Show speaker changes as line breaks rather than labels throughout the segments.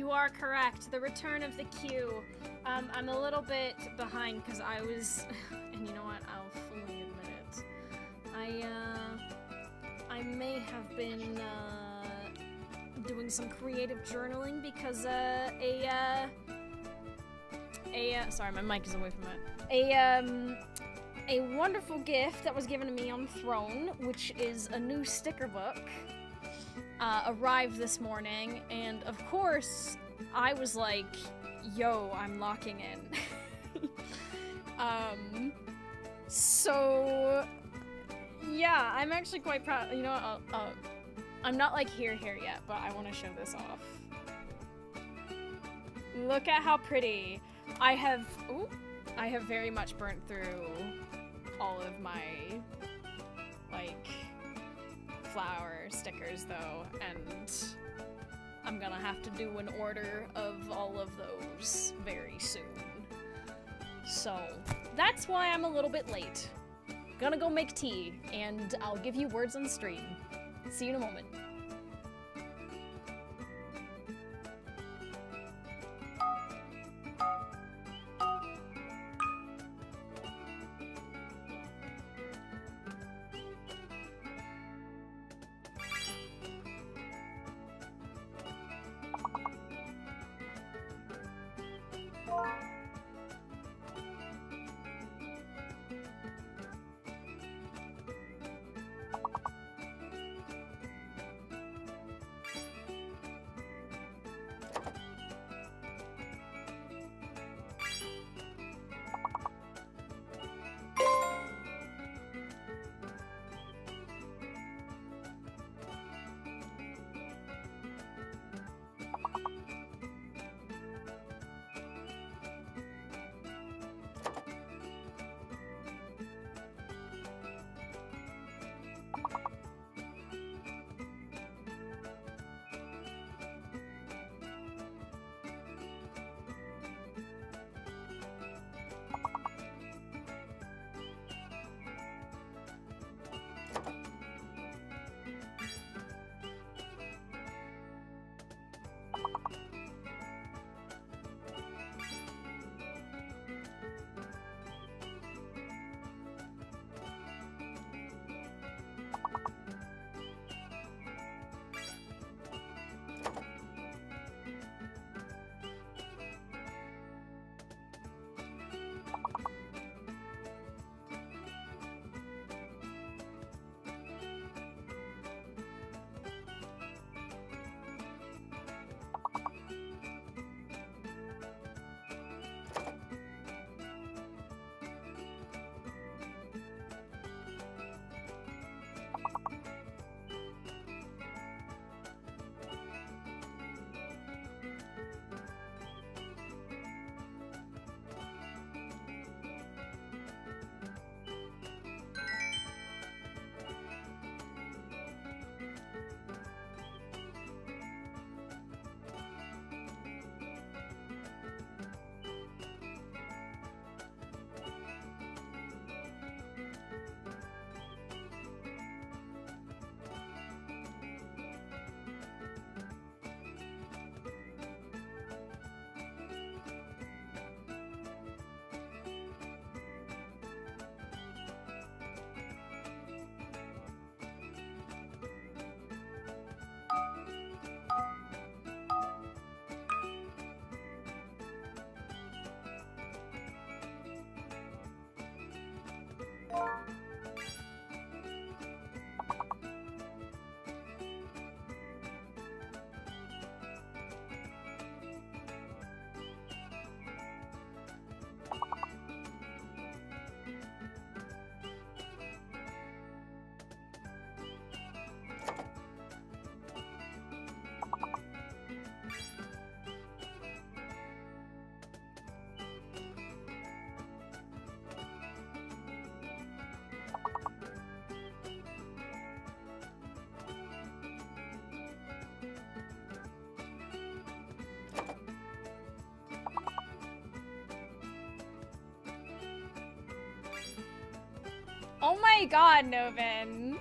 You are correct. The return of the queue. I'm a little bit behind because I was, and you know what? I'll fully admit it. I may have been doing some creative journaling because sorry, my mic is away from it. A wonderful gift that was given to me on Throne, which is a new sticker book, arrived this morning, and of course, I was like, yo, I'm locking in. So, yeah, I'm actually quite proud. You know what, I'm not like here yet, but I want to show this off. Look at how pretty. I have very much burnt through all of my, like, flower stickers, though, and I'm gonna have to do an order of all of those very soon. So, that's why I'm a little bit late. Gonna go make tea, and I'll give you words on stream. See you in a moment. Oh my god, Novin.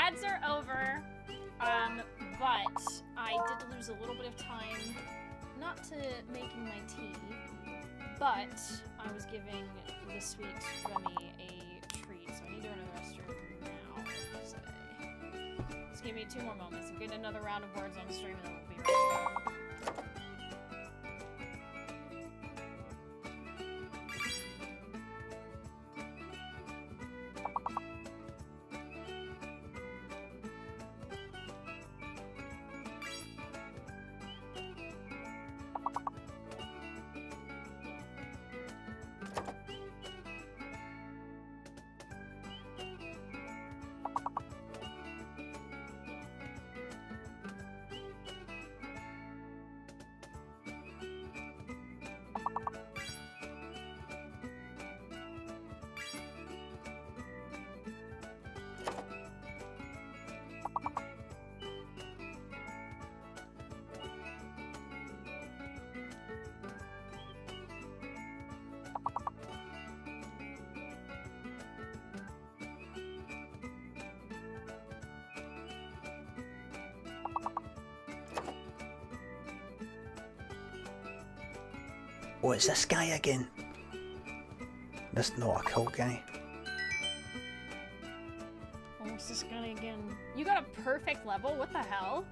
ads are over, but I did lose a little bit of time, not to making my tea, but I was giving the sweet Remy a treat, so I need to run to the restroom now, so just give me 2 more moments. I'm getting another round of words on the stream and then we'll be right back.
Oh, it's this guy again. This not a cult guy.
Oh, it's this guy again. You got a perfect level? What the hell?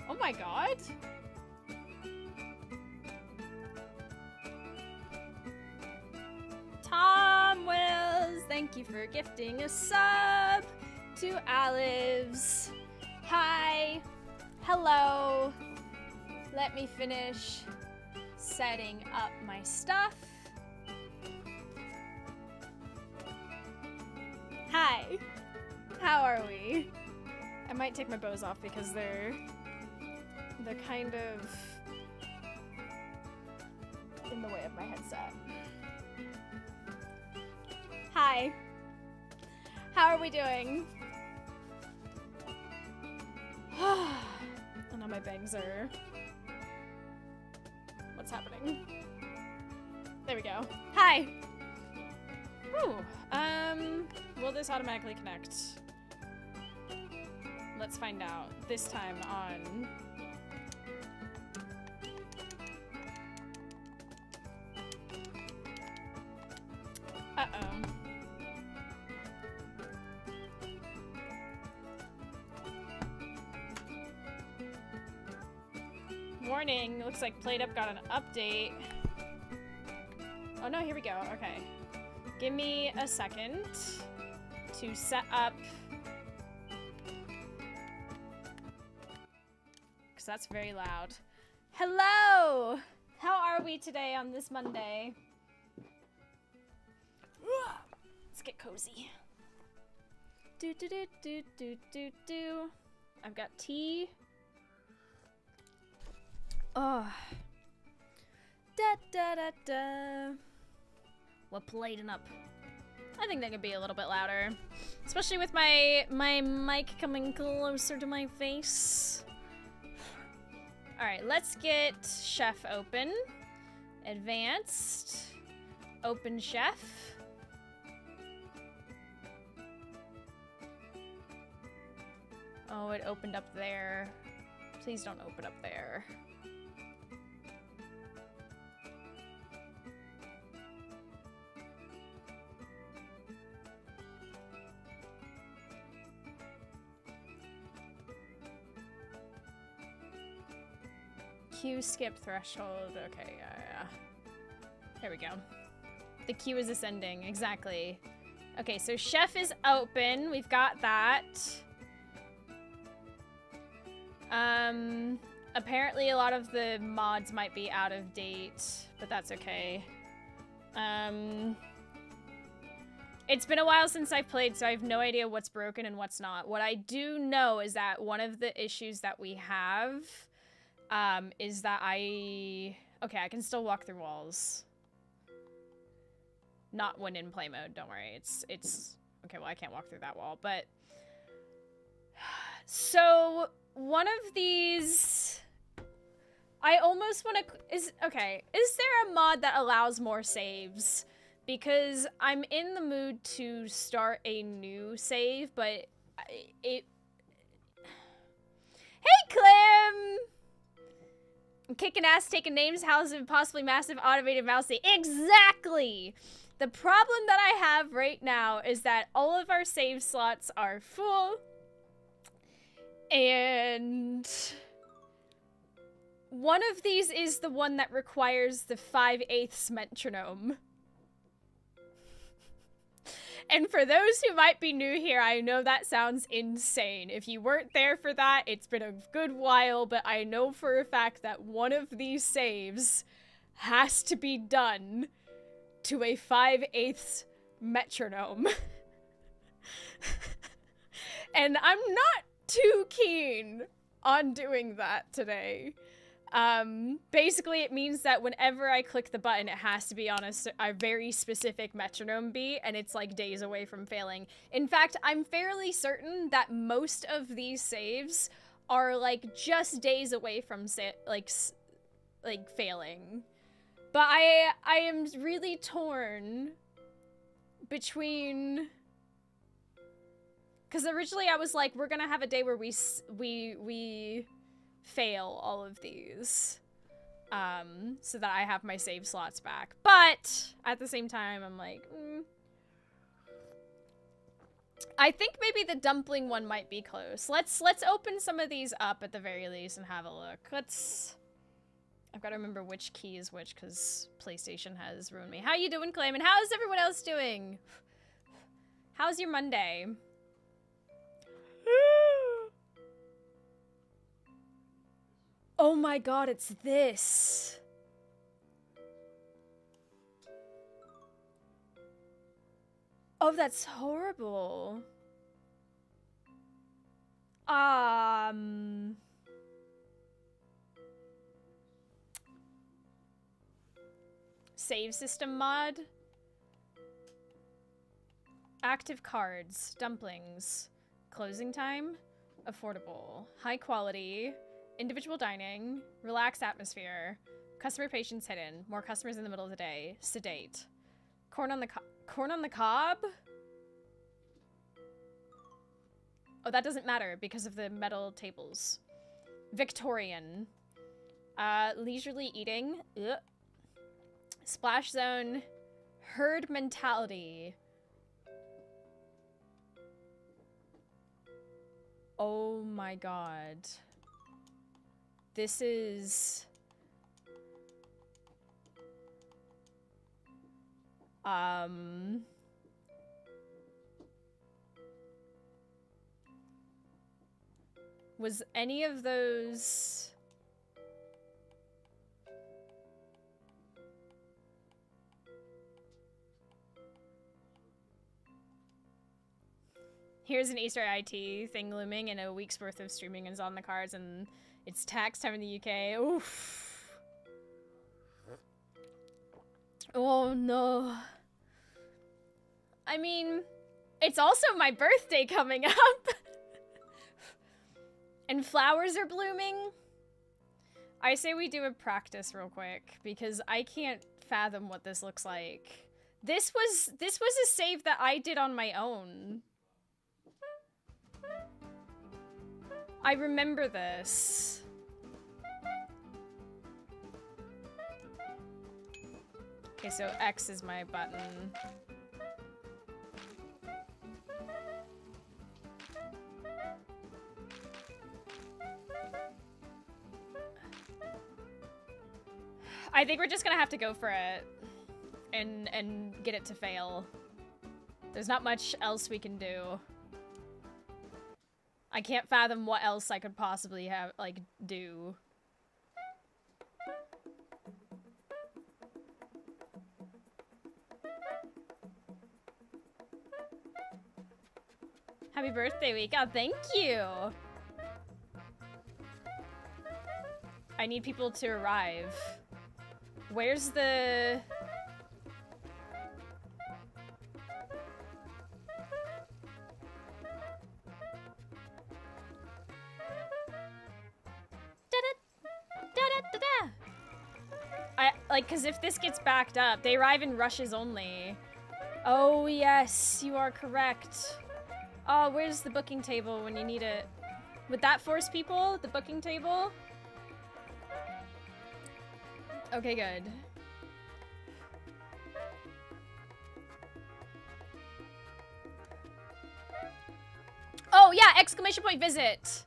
Oh my god. Tom Wills, thank you for gifting a sub to Olives. Hi. Hello. Let me finish setting up my stuff. Hi. How are we? I might take my bows off because they're kind of in the way of my headset. Hi. How are we doing? Oh, now my bangs are... What's happening? There we go. Hi! Whew. Will this automatically connect? Let's find out. This time on... Uh-oh. Warning, looks like PlateUp got an update. Oh no, here we go, okay. Give me a second to set up. Because that's very loud. Hello! How are we today on this Monday? Let's get cozy. Do do do do do do do. I've got tea. Oh. Da da da da. We're plating up. I think that could be a little bit louder. Especially with my mic coming closer to my face. Alright, let's get Chef open. Advanced. Open Chef. Oh, it opened up there. Please don't open up there. Queue skip threshold. Okay, yeah. There we go. The queue is ascending, exactly. Okay, so Chef is open. We've got that. Apparently a lot of the mods might be out of date, but that's okay. It's been a while since I've played, so I have no idea what's broken and what's not. What I do know is that one of the issues that we have, is that okay, I can still walk through walls. Not when in play mode, don't worry. It's, okay, well, I can't walk through that wall, but... So, one of these... I almost want to... Okay, is there a mod that allows more saves? Because I'm in the mood to start a new save, but Hey, Clem! I'm kicking ass, taking names, houses, possibly massive automated mousey. Exactly! The problem that I have right now is that all of our save slots are full. And one of these is the one that requires the 5/8 metronome. And for those who might be new here, I know that sounds insane. If you weren't there for that, it's been a good while, but I know for a fact that one of these saves has to be done to a 5/8 metronome. And I'm not too keen on doing that today. Basically it means that whenever I click the button, it has to be on a very specific metronome beat, and it's like days away from failing. In fact, I'm fairly certain that most of these saves are like just days away from failing. But I am really torn between, because originally I was like, we're gonna have a day where we fail all of these, so that I have my save slots back. But at the same time, I'm like, I think maybe the dumpling one might be close. Let's open some of these up at the very least and have a look. I've got to remember which key is which because PlayStation has ruined me. How you doing, Clayman? How's everyone else doing? How's your Monday? Oh my god, it's this. Oh, that's horrible. Save system mod. Active cards. Dumplings. Closing time. Affordable. High quality. Individual dining, relaxed atmosphere, customer patience hidden, more customers in the middle of the day, sedate, corn on the cob? Oh, that doesn't matter because of the metal tables. Victorian, leisurely eating, ugh. Splash zone, herd mentality. Oh my god. This is... Was any of those... Here's an Easter IT thing looming and a week's worth of streaming is on the cards and it's tax time in the UK. Oof. Oh no. I mean, it's also my birthday coming up. And flowers are blooming. I say we do a practice real quick because I can't fathom what this looks like. This was a save that I did on my own. I remember this. Okay, so X is my button. I think we're just gonna have to go for it and get it to fail. There's not much else we can do. I can't fathom what else I could possibly have, like, do. Happy birthday week. Oh, thank you. I need people to arrive. Where's the... Like, because if this gets backed up, they arrive in rushes only. Oh, yes, you are correct. Oh, where's the booking table when you need it? Would that force people? The booking table? Okay, good. Oh, yeah, exclamation point visit.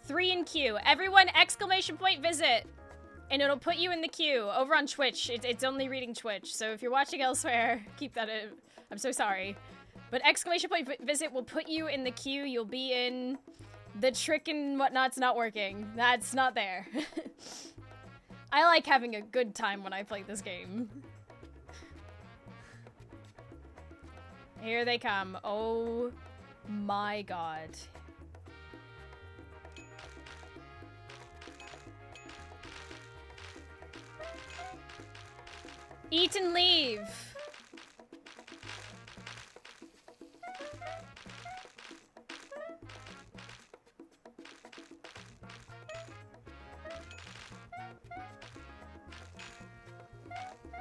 3 in queue. Everyone, exclamation point visit. And it'll put you in the queue over on Twitch. It's only reading Twitch. So if you're watching elsewhere, keep that in. I'm so sorry. But exclamation point visit will put you in the queue. You'll be in the trick and whatnot's not working. That's not there. I like having a good time when I play this game. Here they come. Oh my god. Eat and leave.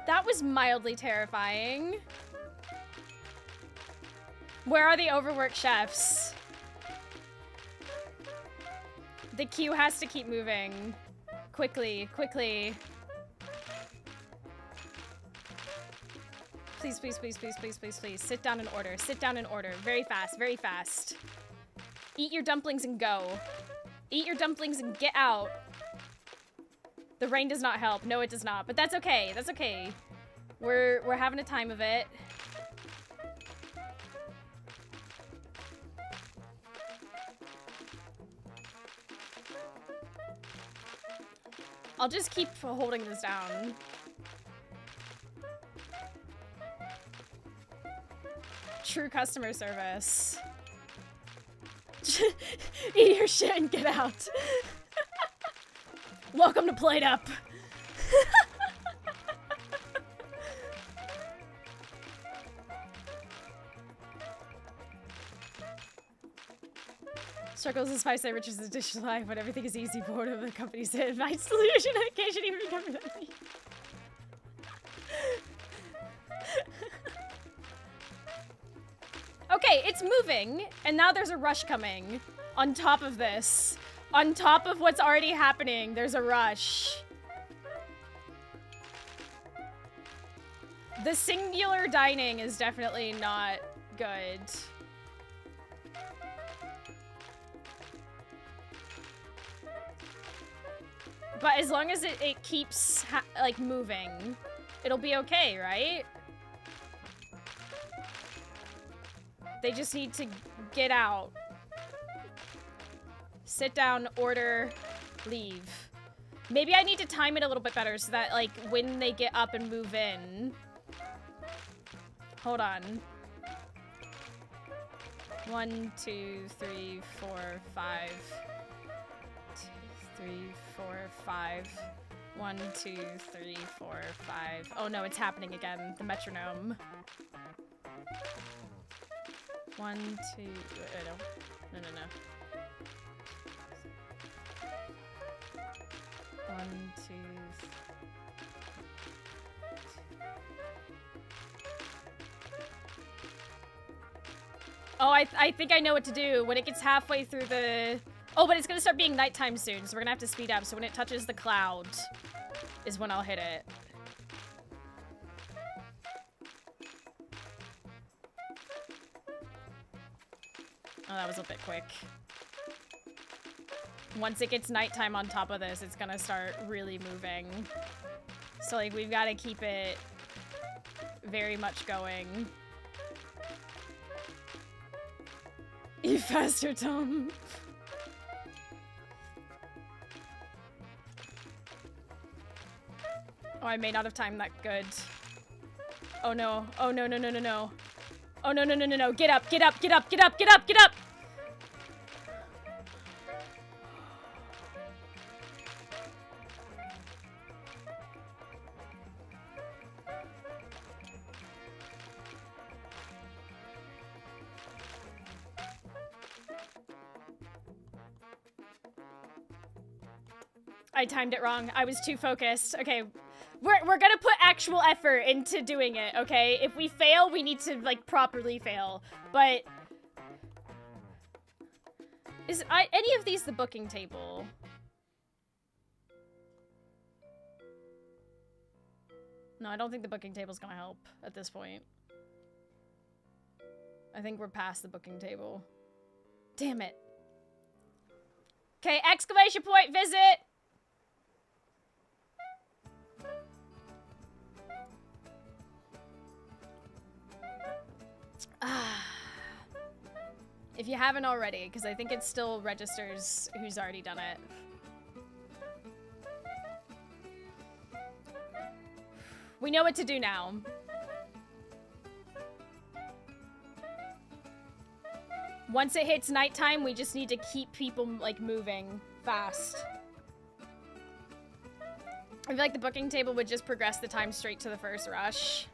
That was mildly terrifying. Where are the overworked chefs? The queue has to keep moving. Quickly, quickly. Please, please, please, please, please, please, please. Sit down and order. Sit down and order. Very fast, very fast. Eat your dumplings and go. Eat your dumplings and get out. The rain does not help. No, it does not. But that's okay. That's okay. We're having a time of it. I'll just keep holding this down. True customer service. Eat your shit and get out. Welcome to Plate Up. Struggles is 5 sandwiches is dish life when everything is easy. Board of the company's advice solution. I can't even remember that. Okay, it's moving, and now there's a rush coming. On top of this. On top of what's already happening, there's a rush. The singular dining is definitely not good. But as long as it keeps, like, moving, it'll be okay, right? They just need to get out. Sit down, order, leave. Maybe I need to time it a little bit better so that, like, when they get up and move in. Hold on. 1, 2, 3, 4, 5. 2, 3, 4, 5. 1, 2, 3, 4, 5. Oh no, it's happening again. The metronome. 1, 2. No. 1, 2. Oh, I think I know what to do. When it gets halfway through the... Oh, but it's gonna start being nighttime soon, so we're gonna have to speed up. So when it touches the cloud is when I'll hit it. Oh, that was a bit quick. Once it gets nighttime on top of this, it's gonna start really moving. So, like, we've got to keep it very much going. Eat faster, Tom. Oh, I may not have timed that good. Oh no. Oh no, no, no, no, no. Oh no, no, no, no, no. Get up, get up, get up, get up, get up, get up! I timed it wrong. I was too focused. Okay, we're gonna put actual effort into doing it, okay? If we fail, we need to, like, properly fail. But Is any of these the booking table? No, I don't think the booking table's gonna help at this point. I think we're past the booking table. Damn it. Okay, exclamation point visit! If you haven't already, because I think it still registers who's already done it. We know what to do now. Once it hits nighttime, we just need to keep people, like, moving fast. I feel like the booking table would just progress the time straight to the first rush.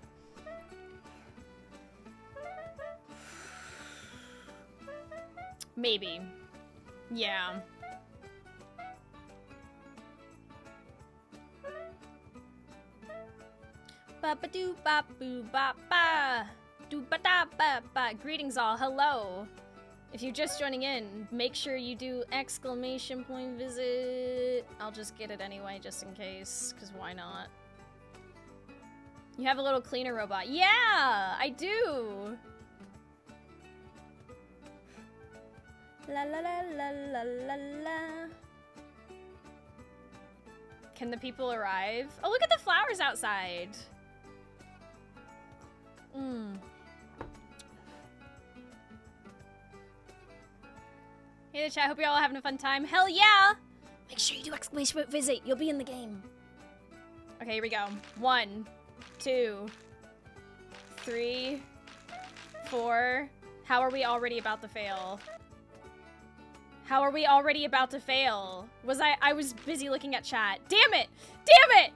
Maybe. Yeah. Ba-ba-doo-ba-boo-ba-ba. Do-ba-da-ba-ba. Greetings all. Hello. If you're just joining in, make sure you do exclamation point visit. I'll just get it anyway, just in case, because why not? You have a little cleaner robot. Yeah, I do. La la la la la la la. Can the people arrive? Oh, look at the flowers outside. Hey there, chat. Hope you're all having a fun time. Hell yeah! Make sure you do exclamation point visit. You'll be in the game. Okay, here we go. 1, 2, 3, 4. How are we already about to fail? How are we already about to fail? I was busy looking at chat. Damn it! Damn it!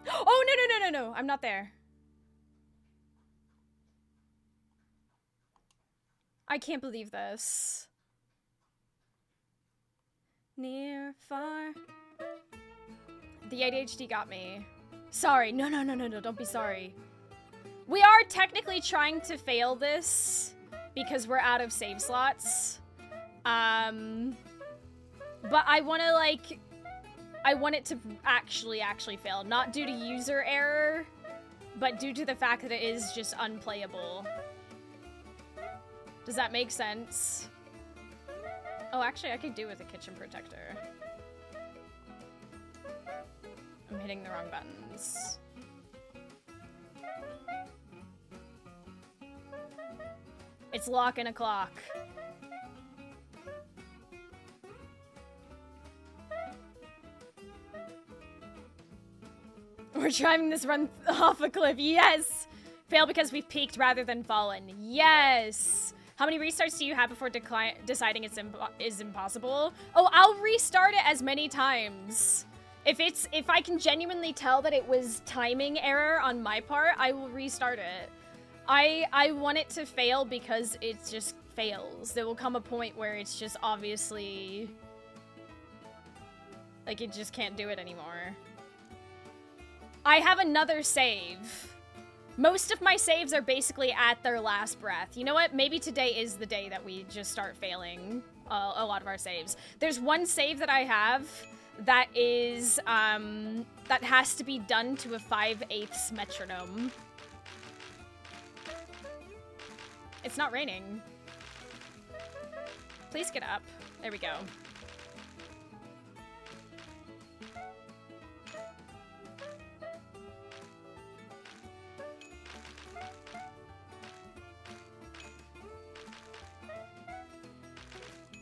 Oh, no, no, no, no, no. I'm not there. I can't believe this. Near, far. The ADHD got me. Sorry. No, no, no, no, no. Don't be sorry. We are technically trying to fail this because we're out of save slots. But I want to, like... I want it to actually fail. Not due to user error, but due to the fact that it is just unplayable. Does that make sense? Oh, actually, I could do with a kitchen protector. I'm hitting the wrong buttons. It's lock and a clock. We're driving this run off a cliff. Yes! Fail because we've peaked rather than fallen. Yes! How many restarts do you have before deciding it's impossible? Oh, I'll restart it as many times. If I can genuinely tell that it was timing error on my part, I will restart it. I want it to fail because it just fails. There will come a point where it's just obviously... like, it just can't do it anymore. I have another save. Most of my saves are basically at their last breath. You know what? Maybe today is the day that we just start failing a lot of our saves. There's one save that I have that is, that has to be done to a 5/8 metronome. It's not raining. Please get up. There we go.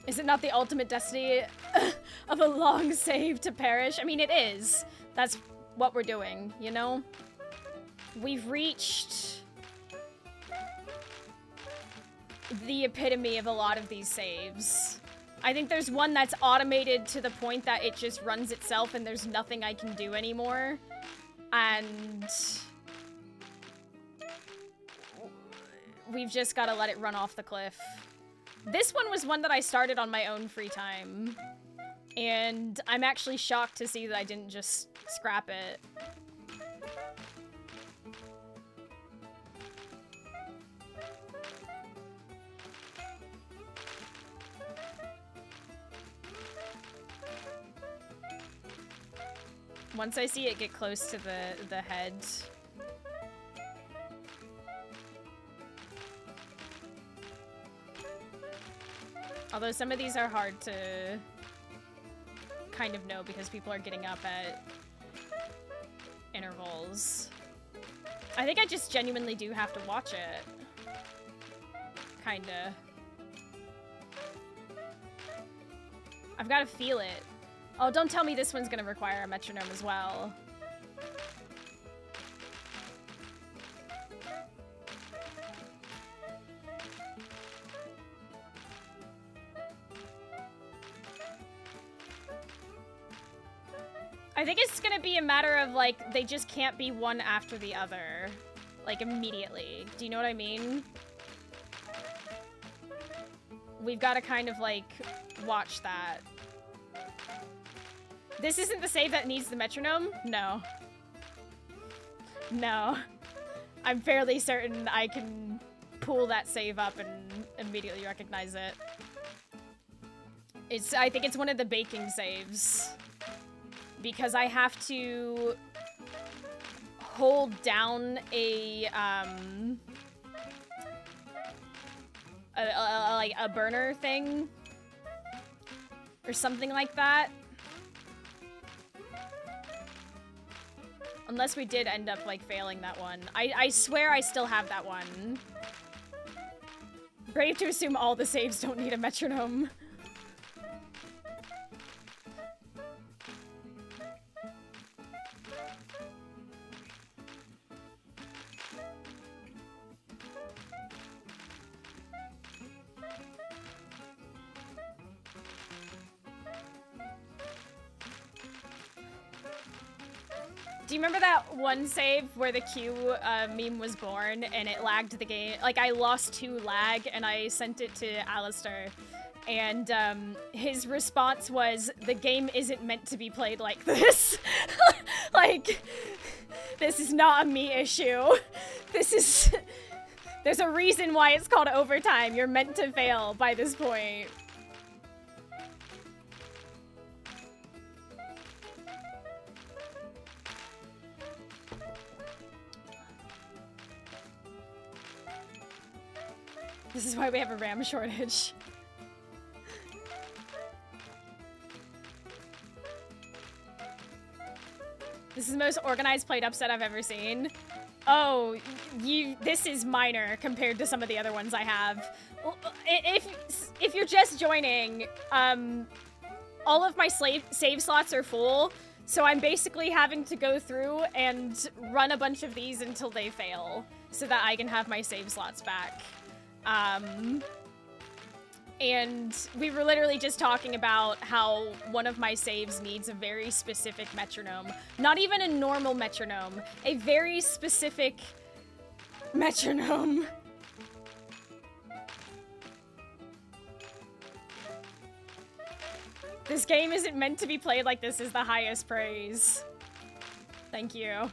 Is it not the ultimate destiny of a long save to perish? I mean, it is. That's what we're doing, you know? We've reached the epitome of a lot of these saves. I think there's one that's automated to the point that it just runs itself and there's nothing I can do anymore. And we've just got to let it run off the cliff. This one was one that I started on my own free time. And I'm actually shocked to see that I didn't just scrap it. Once I see it get close to the head. Although some of these are hard to kind of know because people are getting up at intervals. I think I just genuinely do have to watch it. Kinda. I've got to feel it. Oh, don't tell me this one's gonna require a metronome as well. I think it's gonna be a matter of, like, they just can't be one after the other. Like, immediately. Do you know what I mean? We've got to kind of, like, watch that. This isn't the save that needs the metronome? No. No. I'm fairly certain I can pull that save up and immediately recognize it. I think it's one of the baking saves. Because I have to hold down like a burner thing or something like that. Unless we did end up like failing that one. I swear I still have that one. Brave to assume all the saves don't need a metronome. Do you remember that one save where the Q meme was born and it lagged the game? Like, I lost 2 lag and I sent it to Alistair. And his response was, the game isn't meant to be played like this. Like, this is not a me issue. This is... There's a reason why it's called overtime. You're meant to fail by this point. This is why we have a RAM shortage. This is the most organized played upset I've ever seen. Oh, this is minor compared to some of the other ones I have. If you're just joining, all of my save slots are full, so I'm basically having to go through and run a bunch of these until they fail, so that I can have my save slots back. And we were literally just talking about how one of my saves needs a very specific metronome. Not even a normal metronome, a very specific metronome. This game isn't meant to be played like this is the highest praise. Thank you.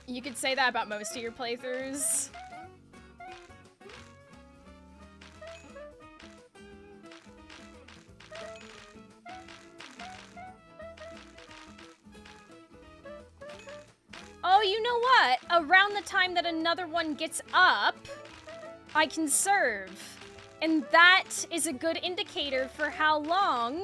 You could say that about most of your playthroughs. Oh, you know what? Around the time that another one gets up, I can serve. And that is a good indicator for how long...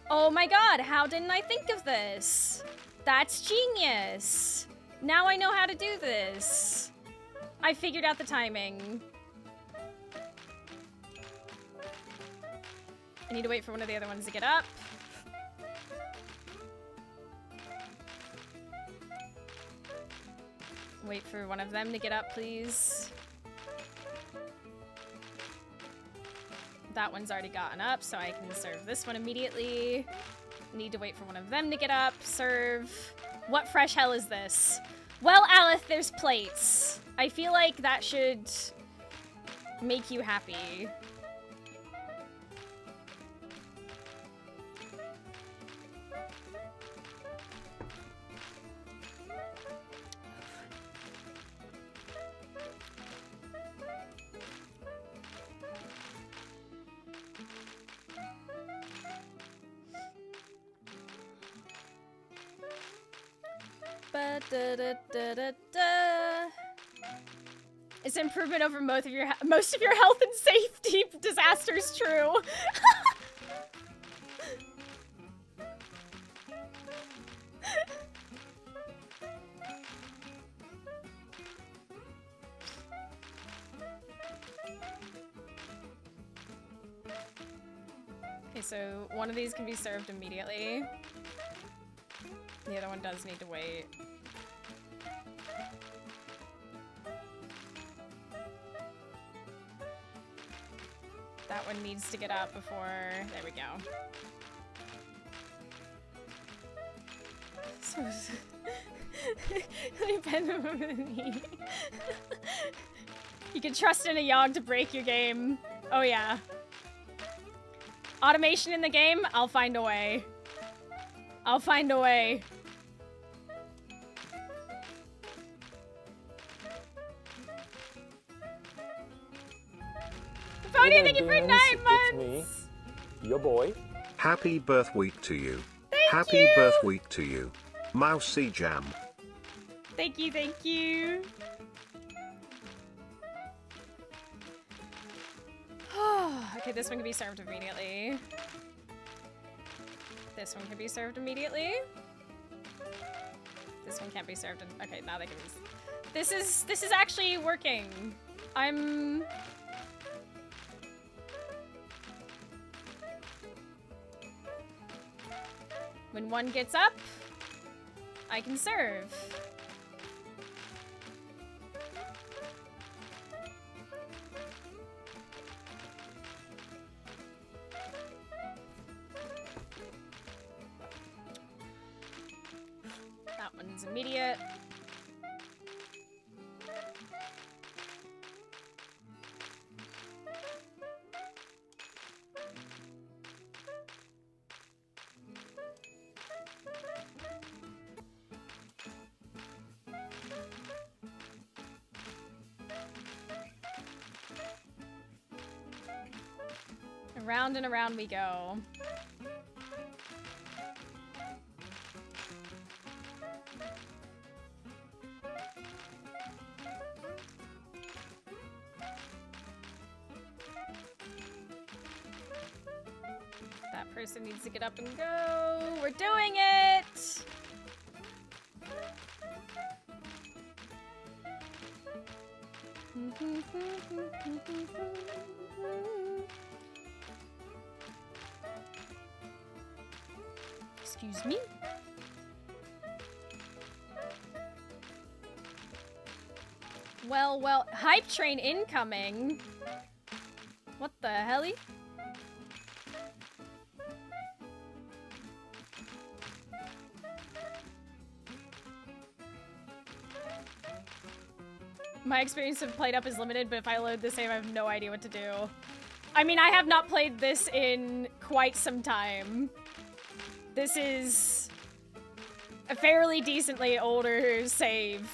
Oh my god, how didn't I think of this? That's genius. Now I know how to do this. I figured out the timing. I need to wait for one of the other ones to get up. Wait for one of them to get up, please. That one's already gotten up, so I can serve this one immediately. Need to wait for one of them to get up. Serve. What fresh hell is this? Well, Aleph, there's plates. I feel like that should make you happy. Ba-da-da-da-da-da. It's improvement over most of your health and safety disasters. True. Okay, so one of these can be served immediately. The other one does need to wait. That one needs to get up before... There we go. You can trust in a Yogg to break your game. Oh yeah. Automation in the game? I'll find a way. I'll find a way. Pony, thank you for 9 months!
Me, your boy.
Happy Birthweek to you.
Thank
Happy
you!
Birthweek to you. Mousy Jam.
Thank you, thank you. Okay, this one can be served immediately. This one can be served immediately. This one can't be served. Okay, now they can be. This is actually working. When one gets up, I can serve. That one's immediate. Around and around we go. That person needs to get up and go. We're doing it! Excuse me? Well, hype train incoming. What the helly? My experience of played up is limited, but if I load the save, I have no idea what to do. I mean, I have not played this in quite some time. This is a fairly decently older save.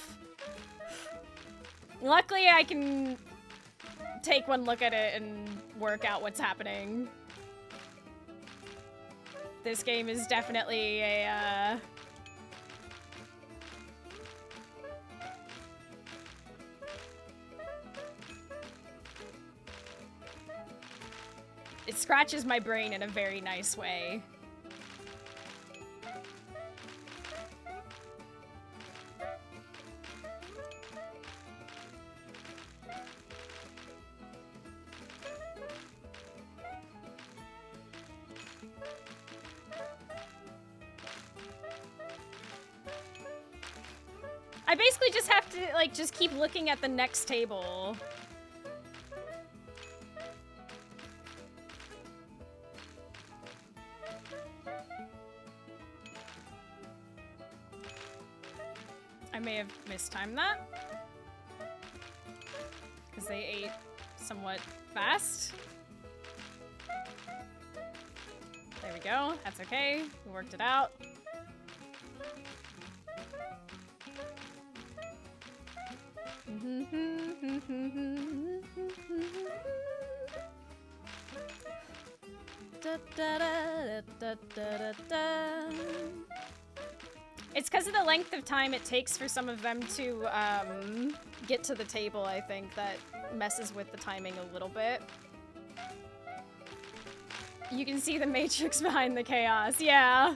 Luckily, I can take one look at it and work out what's happening. This game is definitely a, it scratches my brain in a very nice way. I basically just have to, like, just keep looking at the next table. I may have mistimed that, because they ate somewhat fast. There we go. That's okay. We worked it out. It's because of the length of time it takes for some of them to get to the table, I think, that messes with the timing a little bit. You can see the matrix behind the chaos, yeah.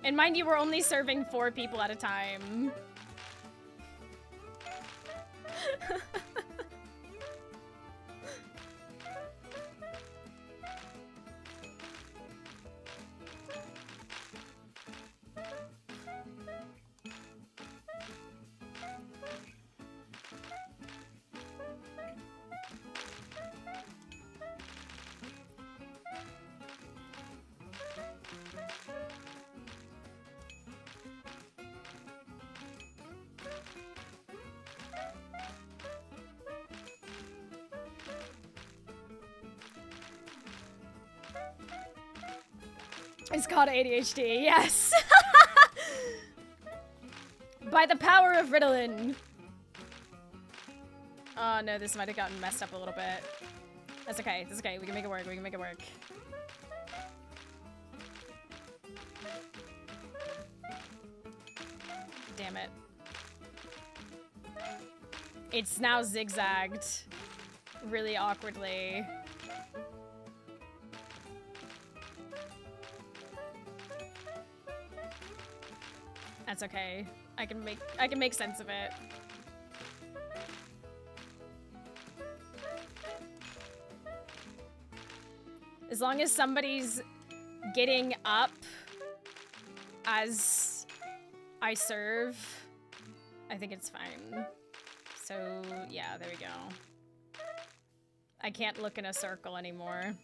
And mind you, we're only serving 4 people at a time. It's called ADHD, yes. By the power of Ritalin. Oh no, this might have gotten messed up a little bit. That's okay, that's okay. We can make it work, we can make it work. Damn it. It's now zigzagged really awkwardly. That's okay. I can make sense of it. As long as somebody's getting up as I serve, I think it's fine. So, yeah, there we go. I can't look in a circle anymore.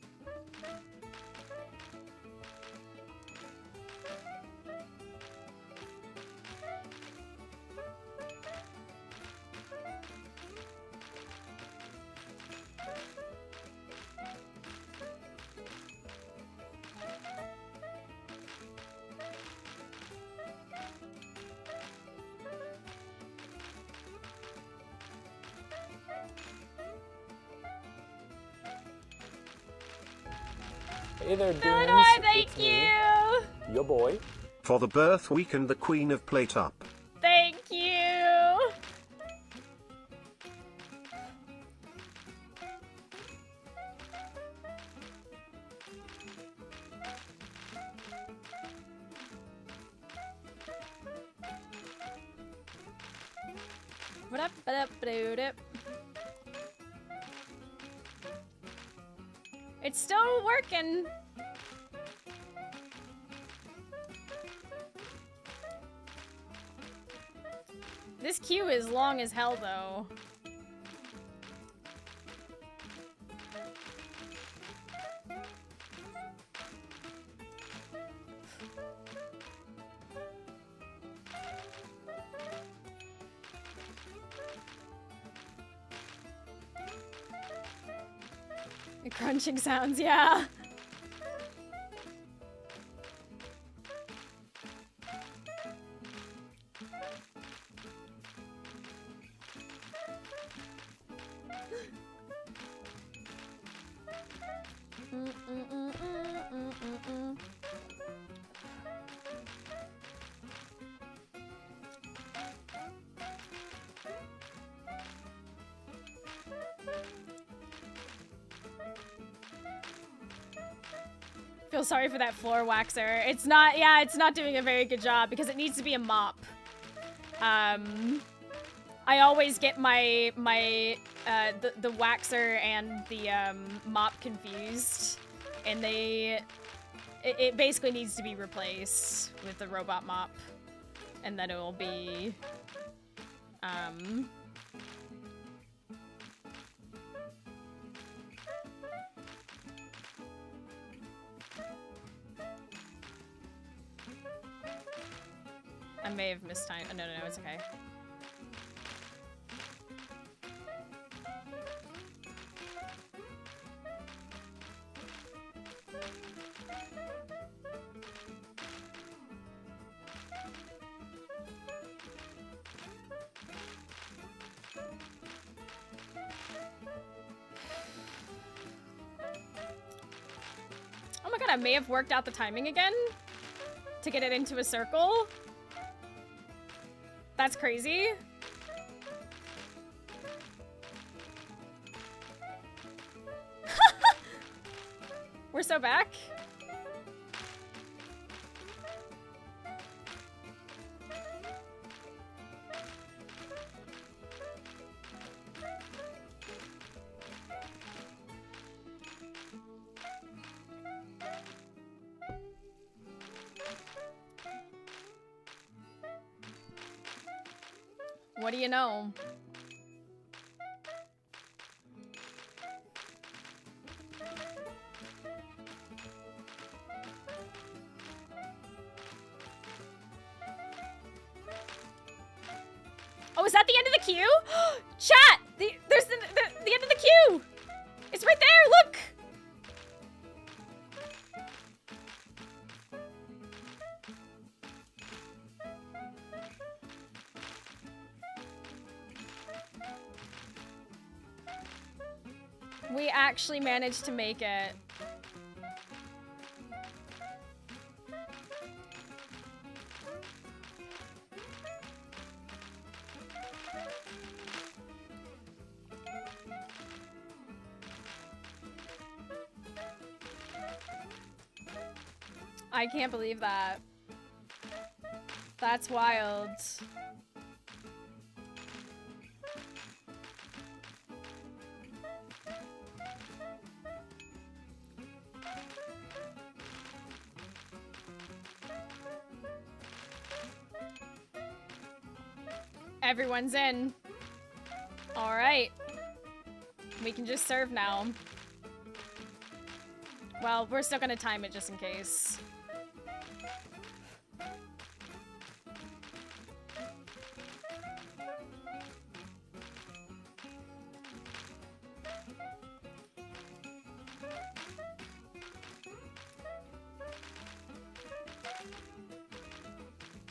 Hey there, Dunes.
Illinois, thank
It's me,
you!
your boy.
For the birth week and the Queen of Plate Up.
Thank you! What up, what up, what up? It's still working. This queue is long as hell, though. The crunching sounds, yeah. Feel sorry for that floor waxer. It's not, yeah, it's not doing a very good job because it needs to be a mop. I always get the waxer and the mop confused, and it basically needs to be replaced with the robot mop, and then it will be I may have missed time. Oh, no, it's okay. my god, I may have worked out the timing again to get it into a circle. That's crazy. We're so back. What do you know? Oh, is that the end of the queue? Chat! There's the end of the queue! It's right there, look! We actually managed to make it. I can't believe that. That's wild. Everyone's in. All right. We can just serve now. Well, we're still gonna time it just in case.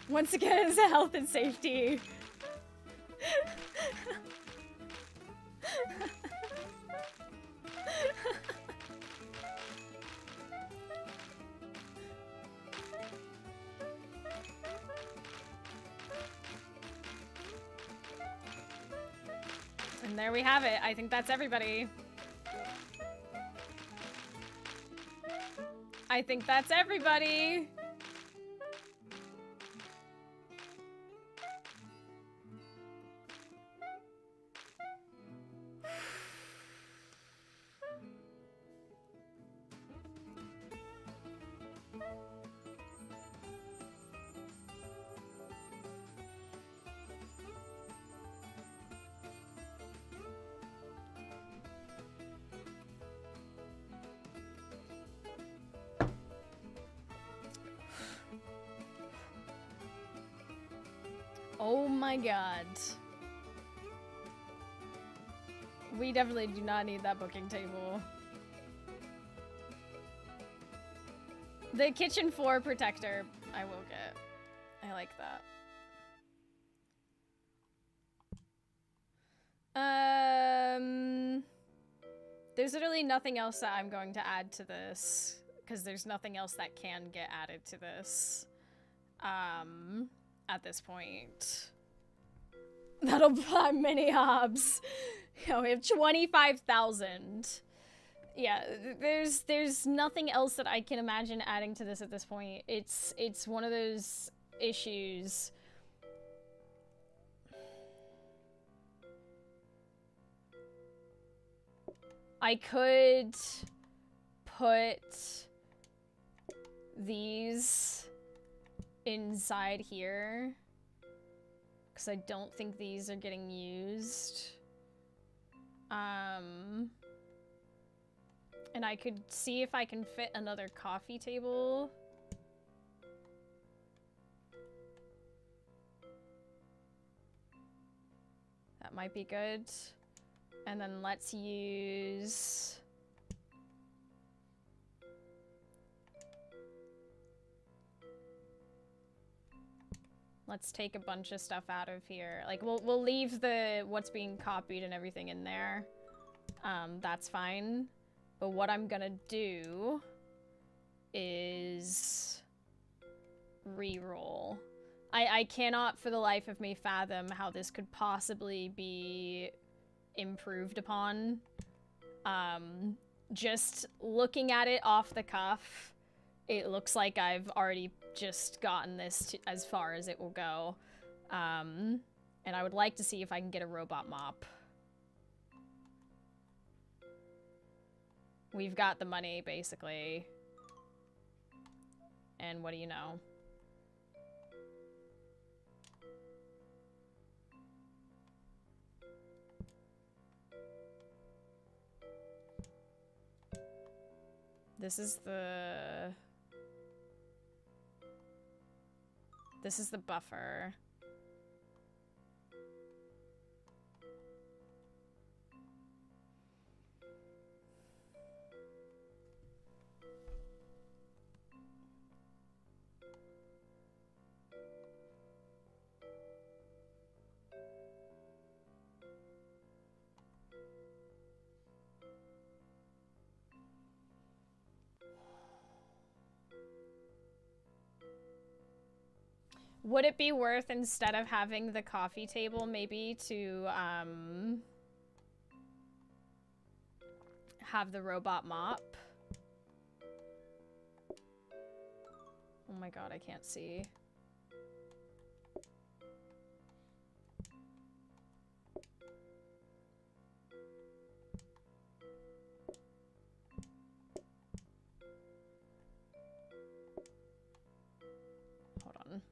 Once again, it's a health and safety. And there we have it. I think that's everybody. I think that's everybody. Oh my god. We definitely do not need that booking table. The kitchen floor protector, I will get. I like that. There's literally nothing else that I'm going to add to this, because there's nothing else that can get added to this. At this point. That'll buy mini hobs. You know, we have 25,000. Yeah, there's nothing else that I can imagine adding to this at this point. It's one of those issues. I could put these inside here, because I don't think these are getting used. And I could see if I can fit another coffee table. That might be good. And then let's use... Let's take a bunch of stuff out of here. Like, we'll leave the what's being copied and everything in there. That's fine. But what I'm gonna do is reroll. I cannot for the life of me fathom how this could possibly be improved upon. Just looking at it off the cuff, it looks like I've already just gotten this to as far as it will go. And I would like to see if I can get a robot mop. We've got the money, basically. And what do you know? This is the buffer. Would it be worth, instead of having the coffee table, maybe to have the robot mop? Oh my god, I can't see. Hold on.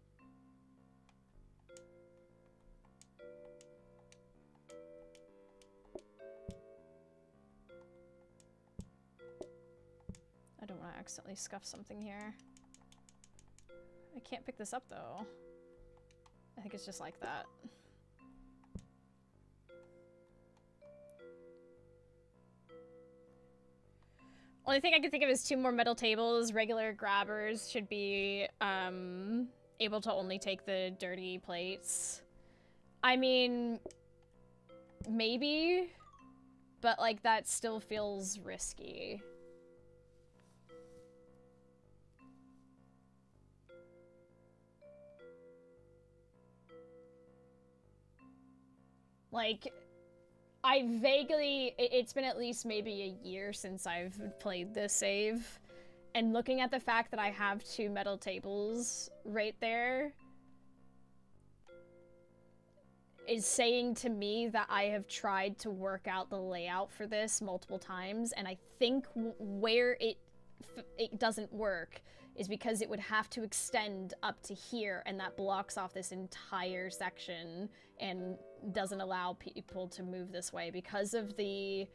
I don't want to accidentally scuff something here. I can't pick this up though. I think it's just like that. Only thing I can think of is 2 more metal tables. Regular grabbers should be able to only take the dirty plates. I mean, maybe, but like that still feels risky. Like, I vaguely, it's been at least maybe a year since I've played this save, and looking at the fact that I have 2 metal tables right there is saying to me that I have tried to work out the layout for this multiple times, and I think where it doesn't work is because it would have to extend up to here, and that blocks off this entire section and doesn't allow people to move this way. Because of the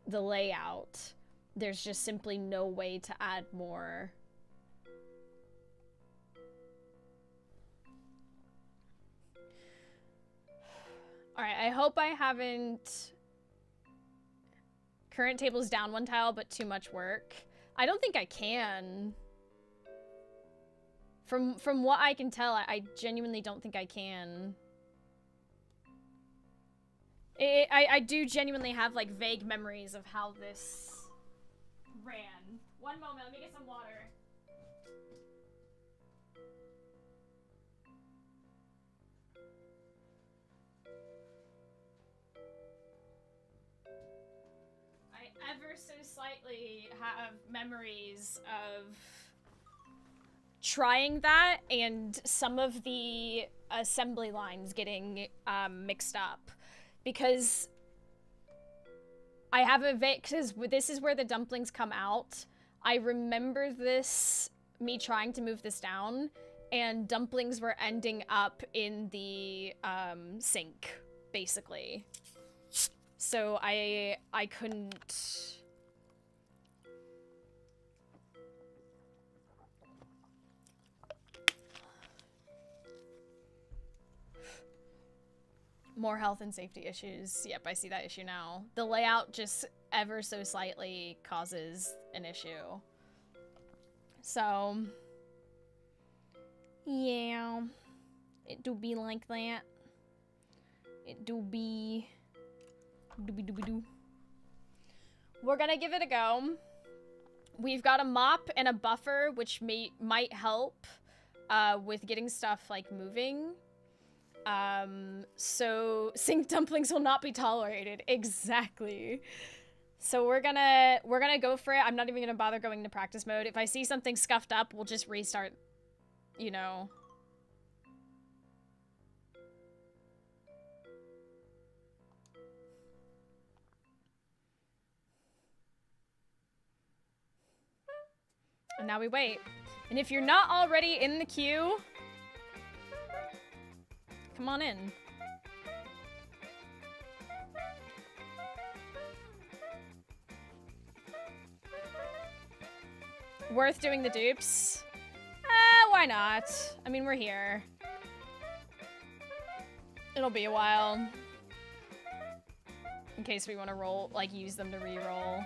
layout, there's just simply no way to add more. Alright, I hope I haven't... Current table's down 1 tile, but too much work. I don't think I can. From what I can tell, I genuinely don't think I can. I do genuinely have, like, vague memories of how this ran. One moment, let me get some water. I ever so slightly have memories of trying that and some of the assembly lines getting mixed up, because I have a because this is where the dumplings come out. I remember this, me trying to move this down, and dumplings were ending up in the sink, basically. So I couldn't... More health and safety issues. Yep, I see that issue now. The layout just ever so slightly causes an issue. So, yeah, it do be like that. It do be, doobie doobie doo. We're gonna give it a go. we've got a mop and a buffer, which might help with getting stuff like moving. So sink dumplings will not be tolerated. Exactly. So we're gonna go for it. I'm not even gonna bother going to practice mode. If I see something scuffed up, we'll just restart, you know. And now we wait. And if you're not already in the queue, come on in. Worth doing the dupes? Why not? I mean, we're here. It'll be a while. In case we want to roll, like, use them to re-roll.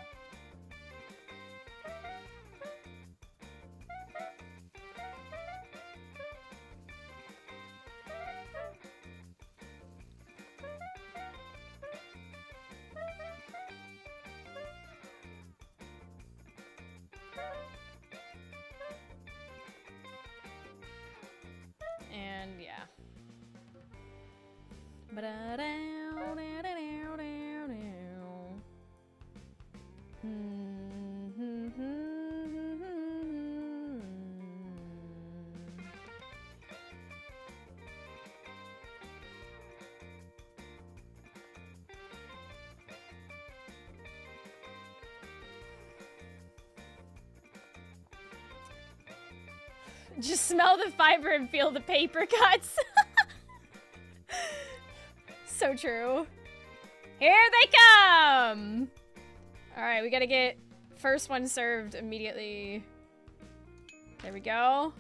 And yeah. Just smell the fiber and feel the paper cuts. So true. Here they come! Alright, we gotta get first one served immediately. There we go.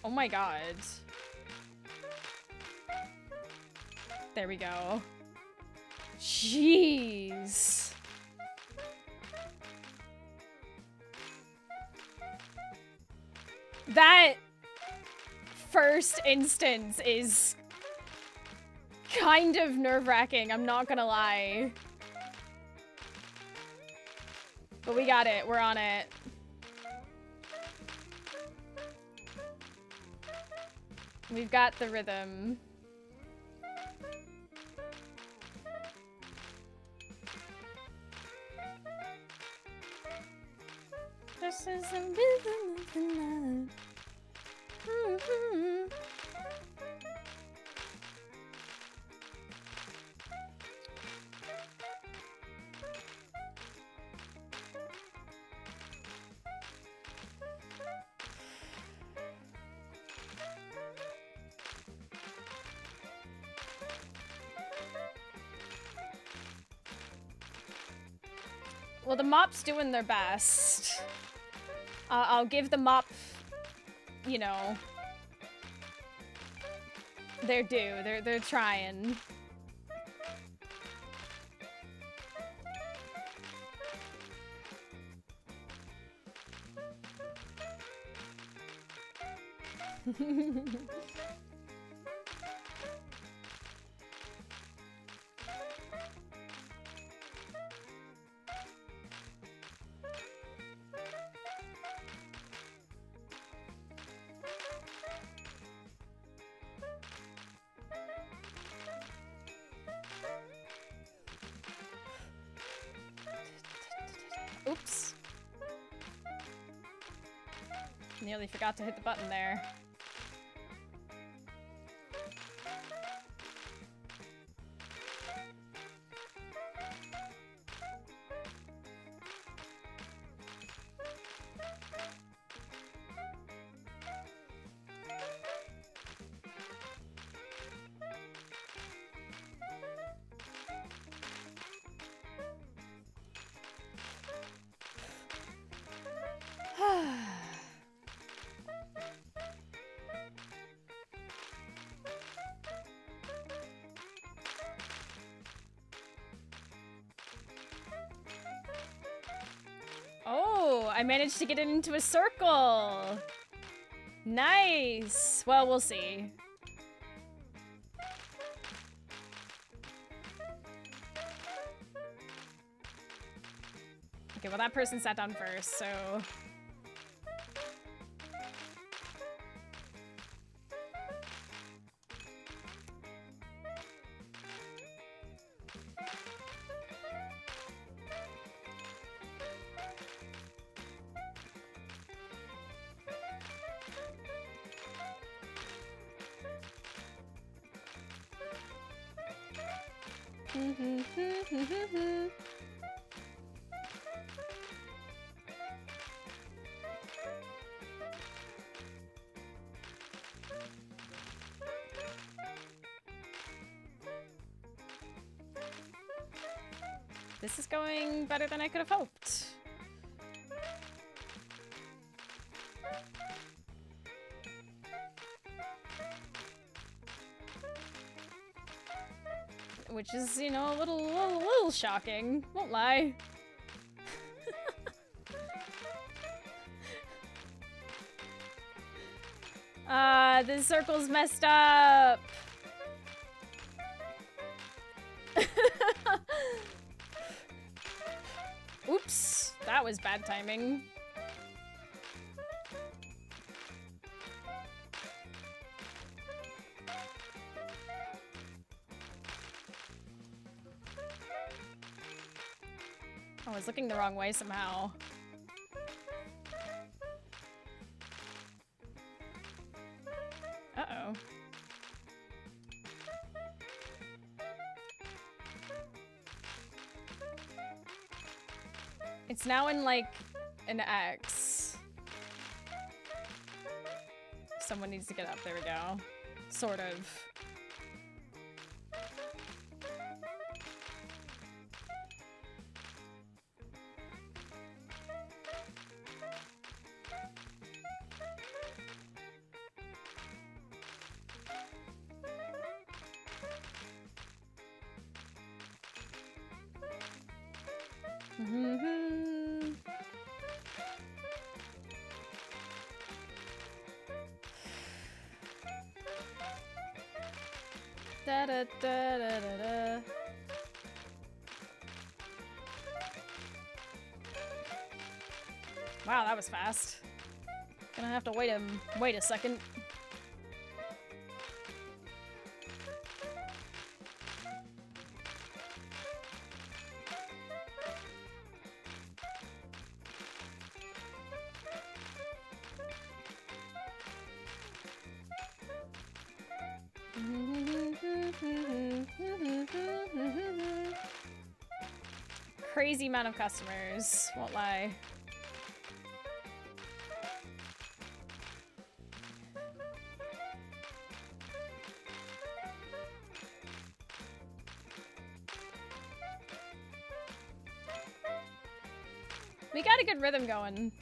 Oh my god. There we go. Jeez. That first instance is kind of nerve-wracking, I'm not gonna lie. But we got it, we're on it. We've got the rhythm. This is the rhythm of the night. Well, the mop's doing their best. I'll give the mop, you know, their due. They're trying. Oops. Nearly forgot to hit the button there. Oh, I managed to get it into a circle. Nice. Well, we'll see. Okay, well that person sat down first, so... This is going better than I could have hoped. Which is, you know, a little shocking. Won't lie. This circle's messed up. Oops, that was bad timing. I was looking the wrong way somehow. Uh-oh. It's now in, like, an X. Someone needs to get up. There we go. Sort of. Da da da da da da. Wow, that was fast. Gonna have to wait a second. Crazy amount of customers, won't lie. We got a good rhythm going.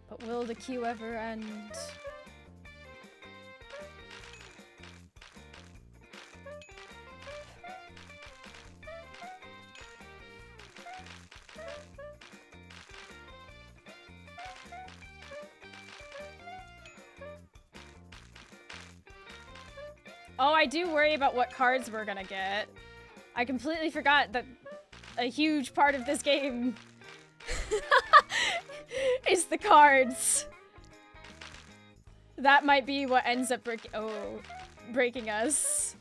But will the queue ever end? Oh, I do worry about what cards we're gonna get. I completely forgot that a huge part of this game is the cards. That might be what ends up breaking us.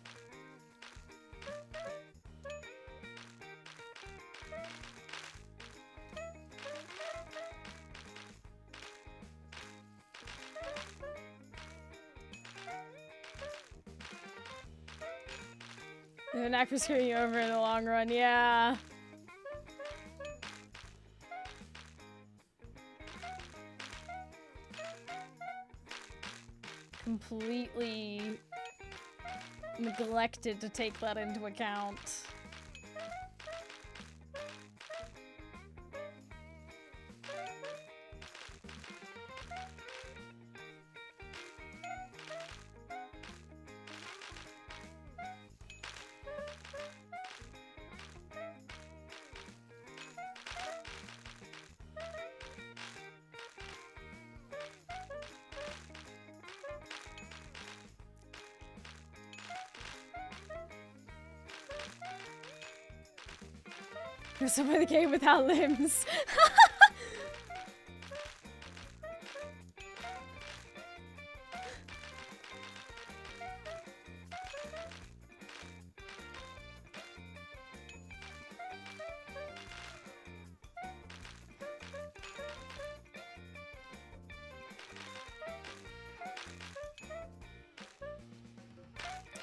The knack for screwing you over in the long run, yeah. Completely neglected to take that into account. There's some of the game without limbs.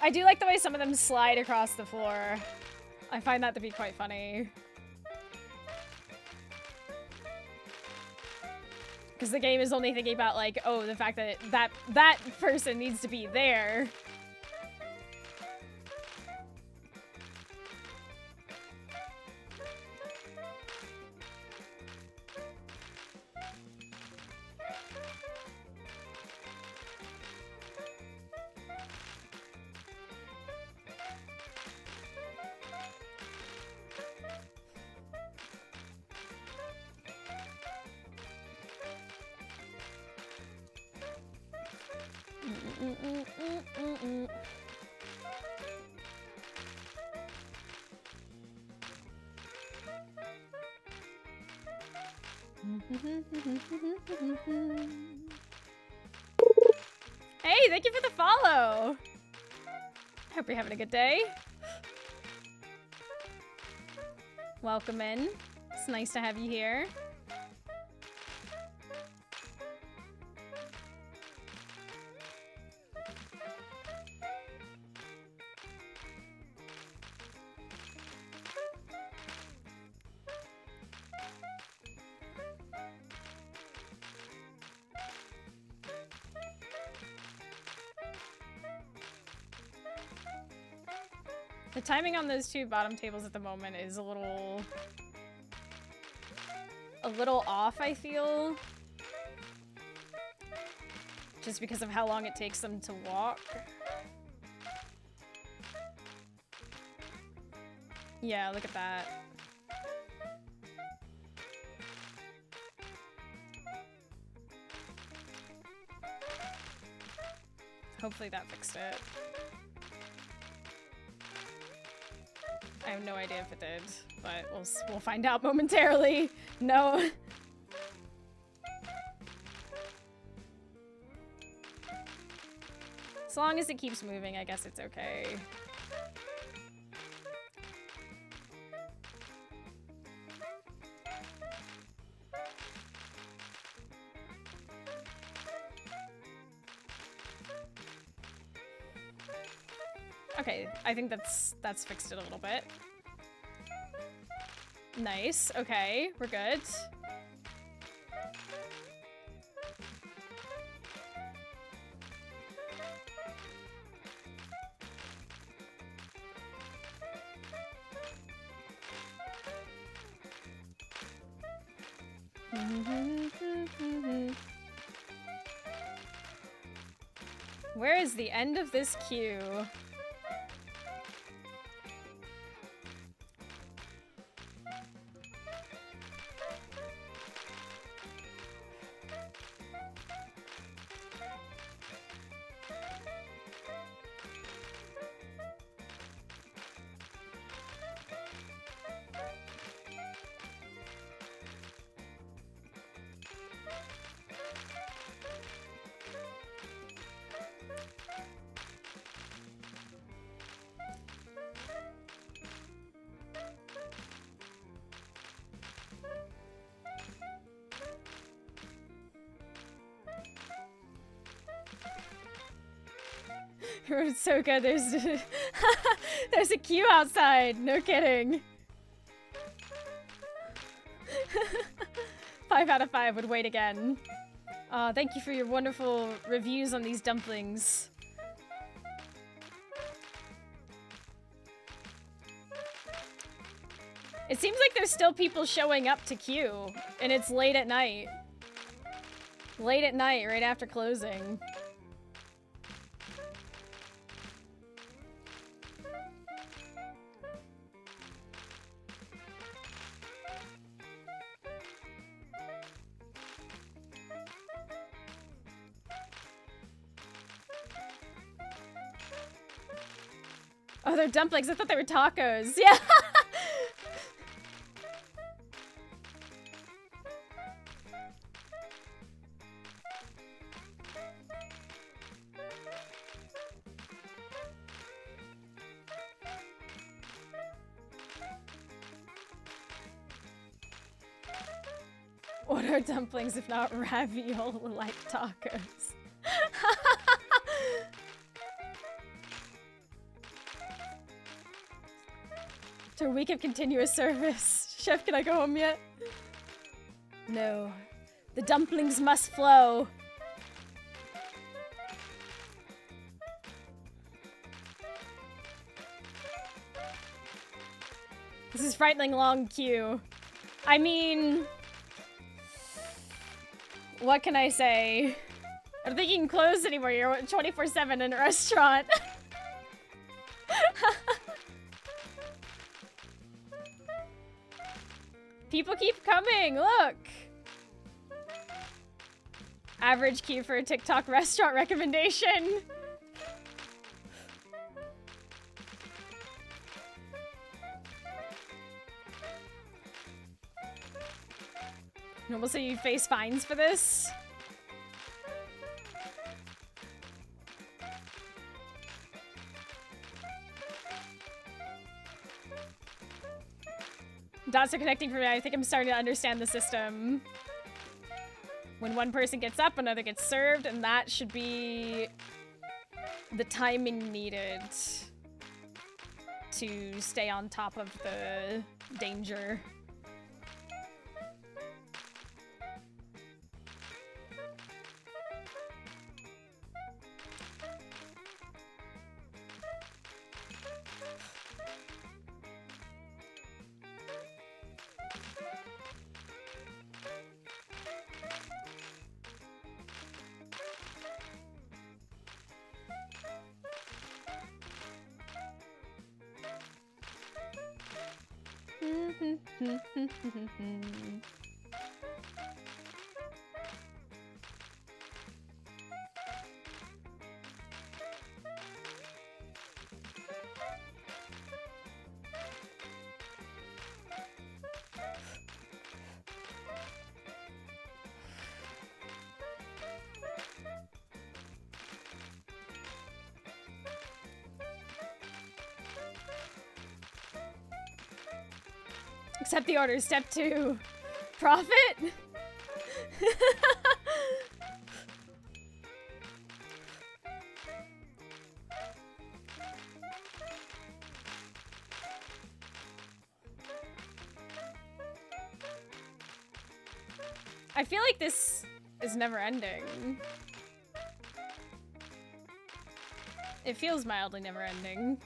I do like the way some of them slide across the floor. I find that to be quite funny. Because the game is only thinking about, like, oh, the fact that that person needs to be there. Hey, thank you for the follow. Hope you're having a good day. Welcome in. It's nice to have you here. The timing on those two bottom tables at the moment is a little off, I feel. Just because of how long it takes them to walk. Yeah, look at that. Hopefully that fixed it. I have no idea if it did, but we'll find out momentarily. No. As long as it keeps moving, I guess it's okay. Okay, I think that's fixed it a little bit. Nice. Okay, we're good. Where is the end of this queue? It's so good. There's a queue outside. No kidding. 5 out of 5 would wait again. Thank you for your wonderful reviews on these dumplings. It seems like there's still people showing up to queue, and it's late at night. Late at night, right after closing. Oh, they're dumplings. I thought they were tacos. Yeah. What are dumplings if not ravioli-like tacos? After a week of continuous service. Chef, can I go home yet? No. The dumplings must flow. This is frightening long queue. I mean... What can I say? I don't think you can close anymore. You're 24/7 in a restaurant. People keep coming, look! Average queue for a TikTok restaurant recommendation. Normal, so you face fines for this? Dots are connecting for me. I think I'm starting to understand the system. When one person gets up, another gets served, and that should be the timing needed to stay on top of the danger. Accept the order. Step 2. Profit? I feel like this is never ending. It feels mildly never ending.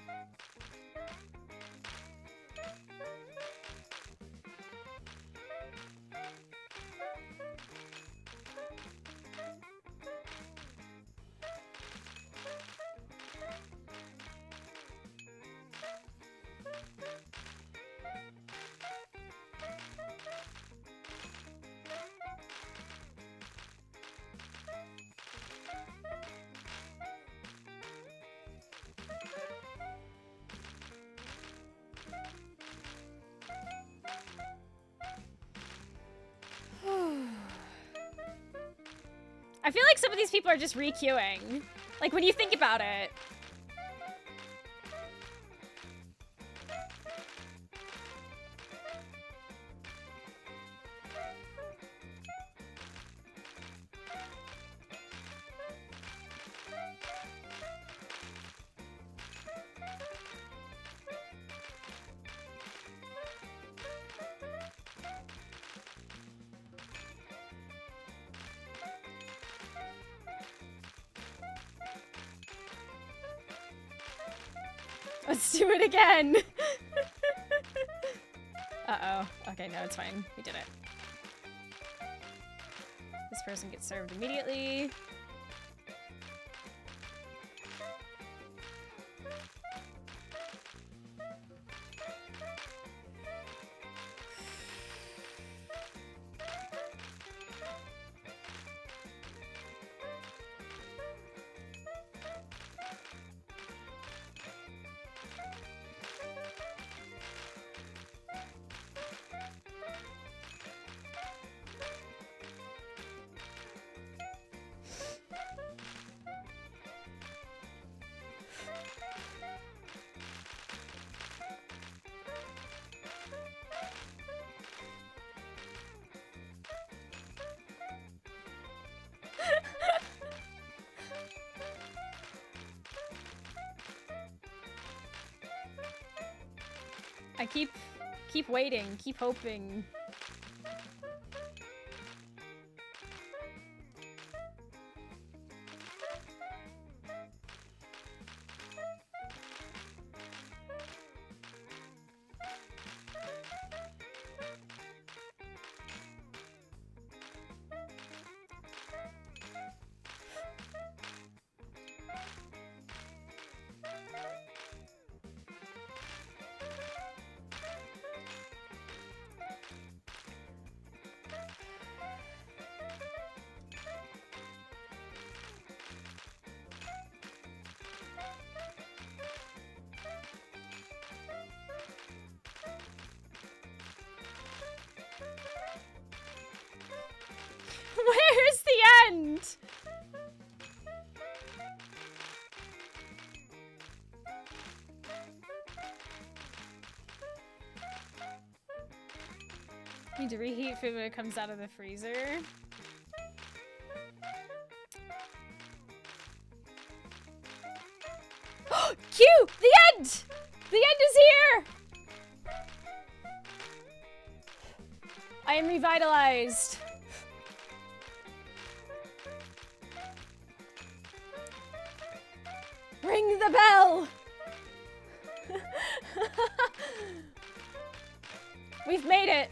I feel like some of these people are just re-queuing. Like, when you think about it. Let's do it again. Uh-oh. Okay, no, it's fine. We did it. This person gets served immediately. I keep waiting, keep hoping. Where's the end? Need to reheat food when it comes out of the freezer. Q! The end! The end is here! I am revitalized. Ring the bell! We've made it!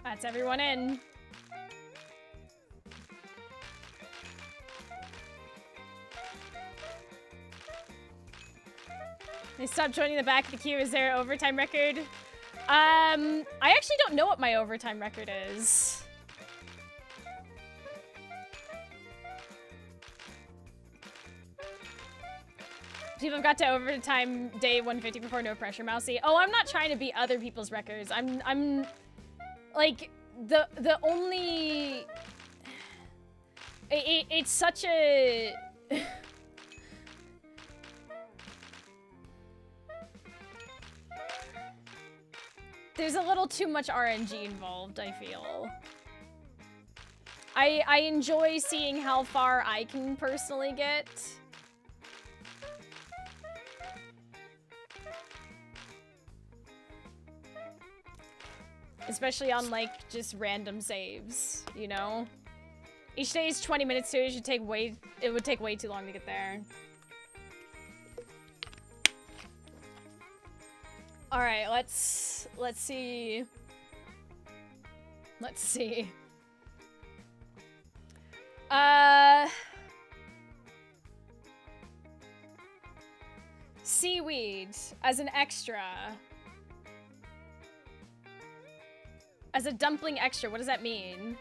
That's everyone in. They stopped joining the back of the queue. Is there an overtime record? I actually don't know what my overtime record is. People have got to overtime day 150 before no pressure, Mousy. Oh, I'm not trying to beat other people's records. I'm like the only it's such a there's a little too much RNG involved, I feel. I enjoy seeing how far I can personally get. Especially on, like, just random saves, you know? Each day is 20 minutes, so it would take way too long to get there. Alright, let's see. Let's see. Seaweed as an extra. As a dumpling extra, what does that mean?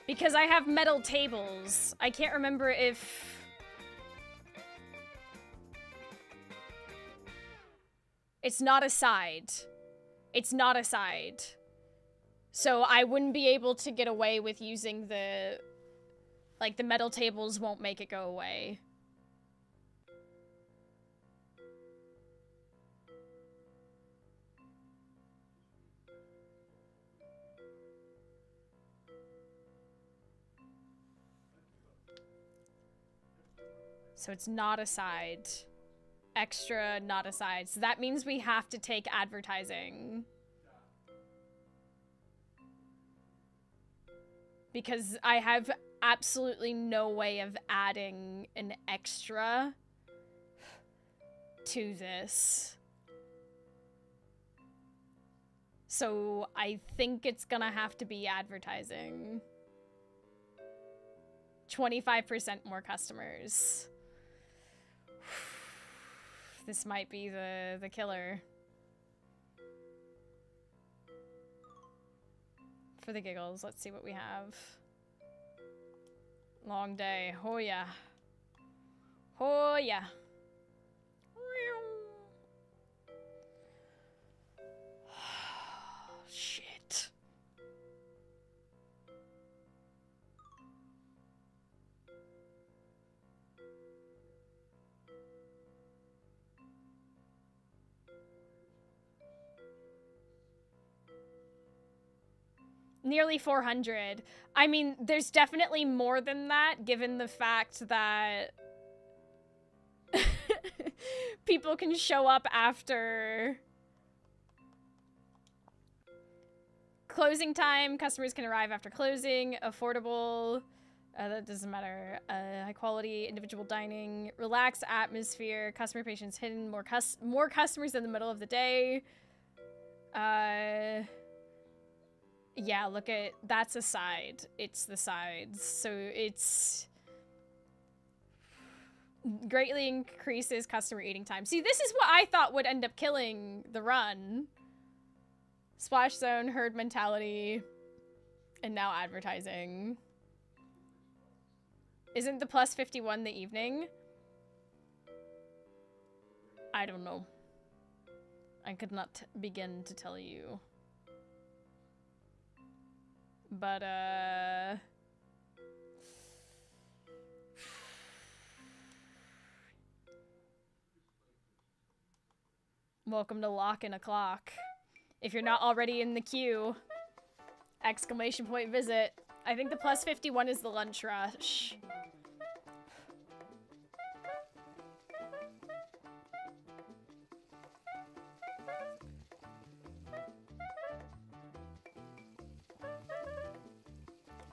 Because I have metal tables. I can't remember if... It's not a side. It's not a side. So I wouldn't be able to get away with using the... Like, the metal tables won't make it go away. So it's not a side. Extra, not a side. So that means we have to take advertising. Because I have absolutely no way of adding an extra to this. So I think it's gonna have to be advertising. 25% more customers. This might be the killer. For the giggles, let's see what we have. Long day. Oh yeah. Oh yeah. Shit. Nearly 400. I mean, there's definitely more than that, given the fact that people can show up after closing time. Customers can arrive after closing. Affordable. That doesn't matter. High quality, individual dining, relaxed atmosphere, customer patience hidden, more customers in the middle of the day. Yeah, look at, that's a side. It's the sides. So it's greatly increases customer eating time. See, this is what I thought would end up killing the run. Splash zone, herd mentality, and now advertising. Isn't the plus 51 the evening? I don't know. I could not begin to tell you. But, welcome to Lock in a Clock. If you're not already in the queue, exclamation point visit. I think the plus 51 is the lunch rush.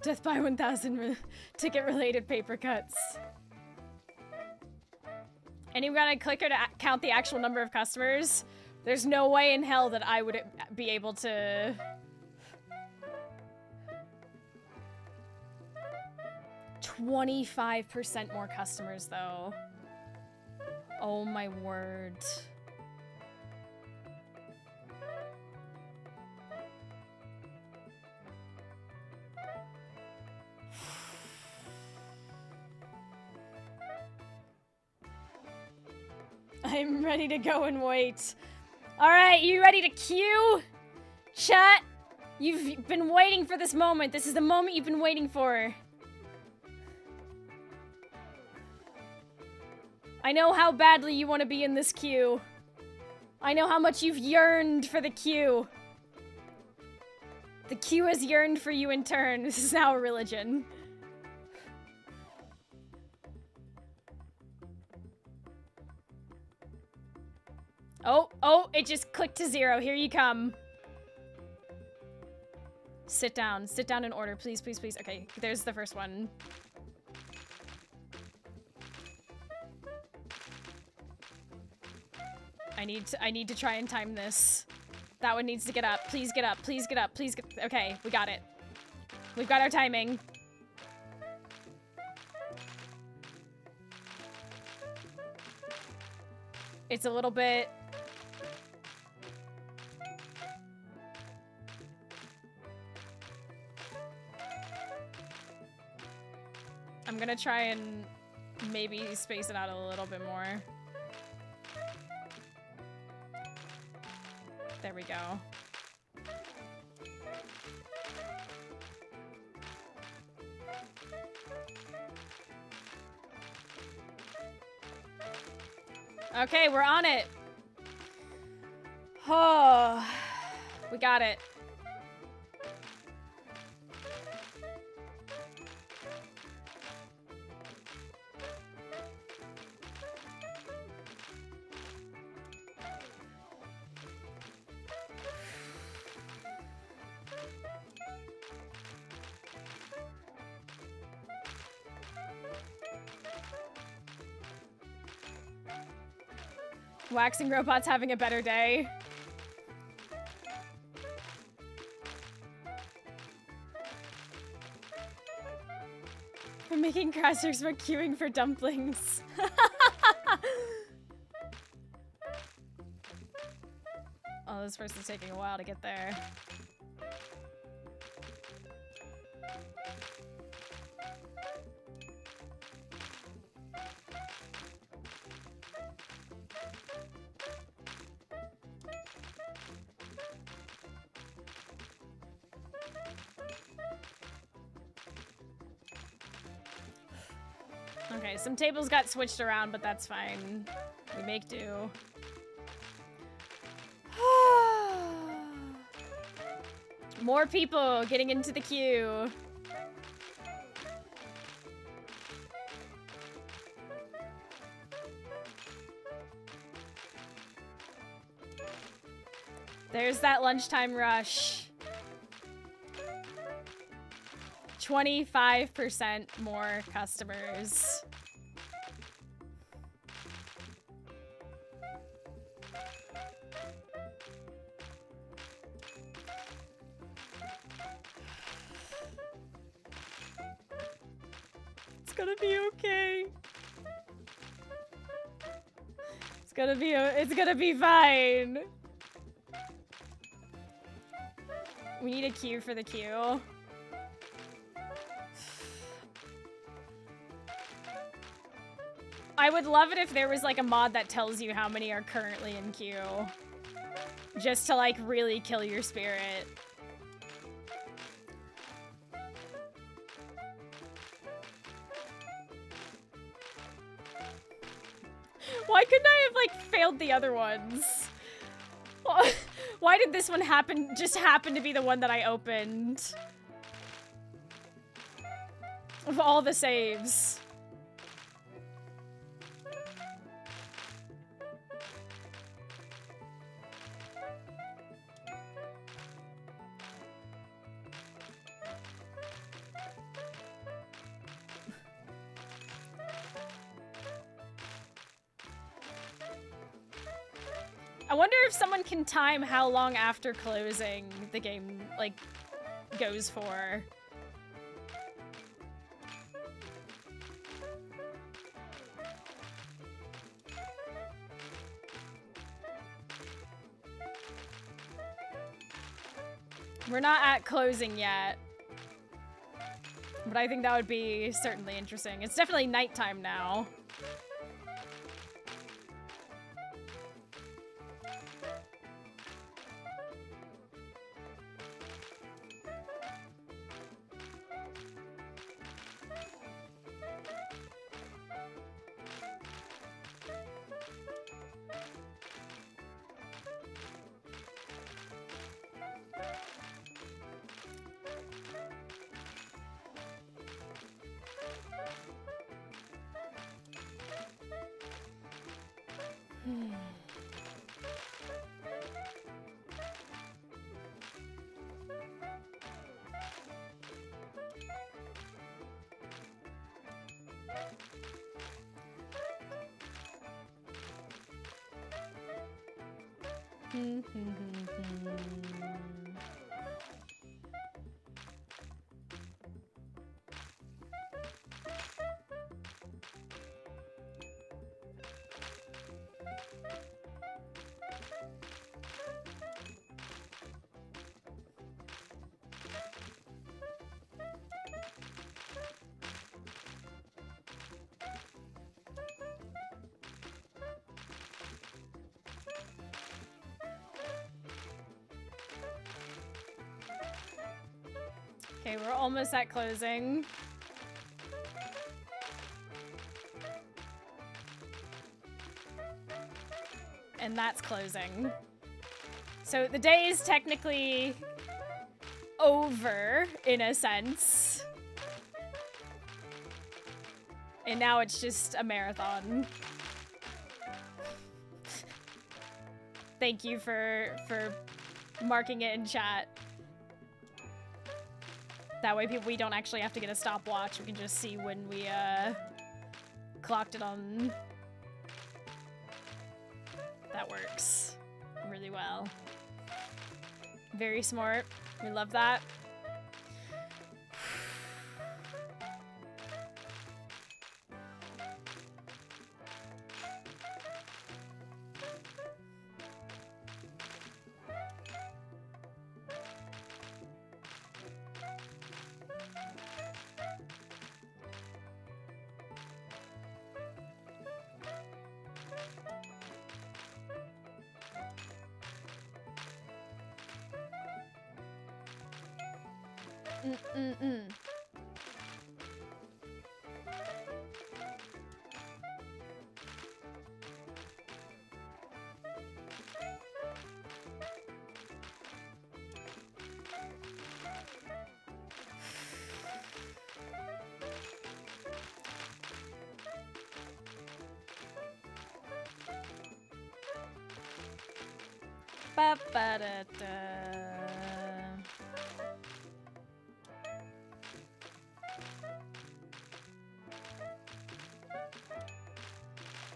Death by 1,000 ticket-related paper cuts. Anyone got a clicker to count the actual number of customers? There's no way in hell that I would be able to... 25% more customers, though. Oh my word. I'm ready to go and wait. All right, you ready to queue? Chat, you've been waiting for this moment. This is the moment you've been waiting for. I know how badly you want to be in this queue. I know how much you've yearned for the queue. The queue has yearned for you in turn. This is now a religion. Oh, it just clicked to 0. Here you come. Sit down and order, please, please, please. Okay, there's the first one. I need to try and time this. That one needs to get up. Please get up, please get up, please get, okay, we got it. We've got our timing. It's a little bit... I'm gonna try and maybe space it out a little bit more. There we go. Okay, we're on it. Oh, we got it. Waxing robots having a better day. We're making crashers but queuing for dumplings. Oh, this person's taking a while to get there. Okay, some tables got switched around, but that's fine. We make do. More people getting into the queue. There's that lunchtime rush. 25% more customers. It's gonna be okay. It's gonna be fine. We need a queue for the queue. I would love it if there was like a mod that tells you how many are currently in queue. Just to like really kill your spirit. Why couldn't I have like failed the other ones? Why did this one just happen to be the one that I opened? Of all the saves. I wonder if someone can time how long after closing the game, like, goes for. We're not at closing yet. But I think that would be certainly interesting. It's definitely nighttime now. Okay, we're almost at closing. And that's closing. So the day is technically over, in a sense. And now it's just a marathon. Thank you for marking it in chat. That way we don't actually have to get a stopwatch. We can just see when we clocked it on. That works really well. Very smart. We love that.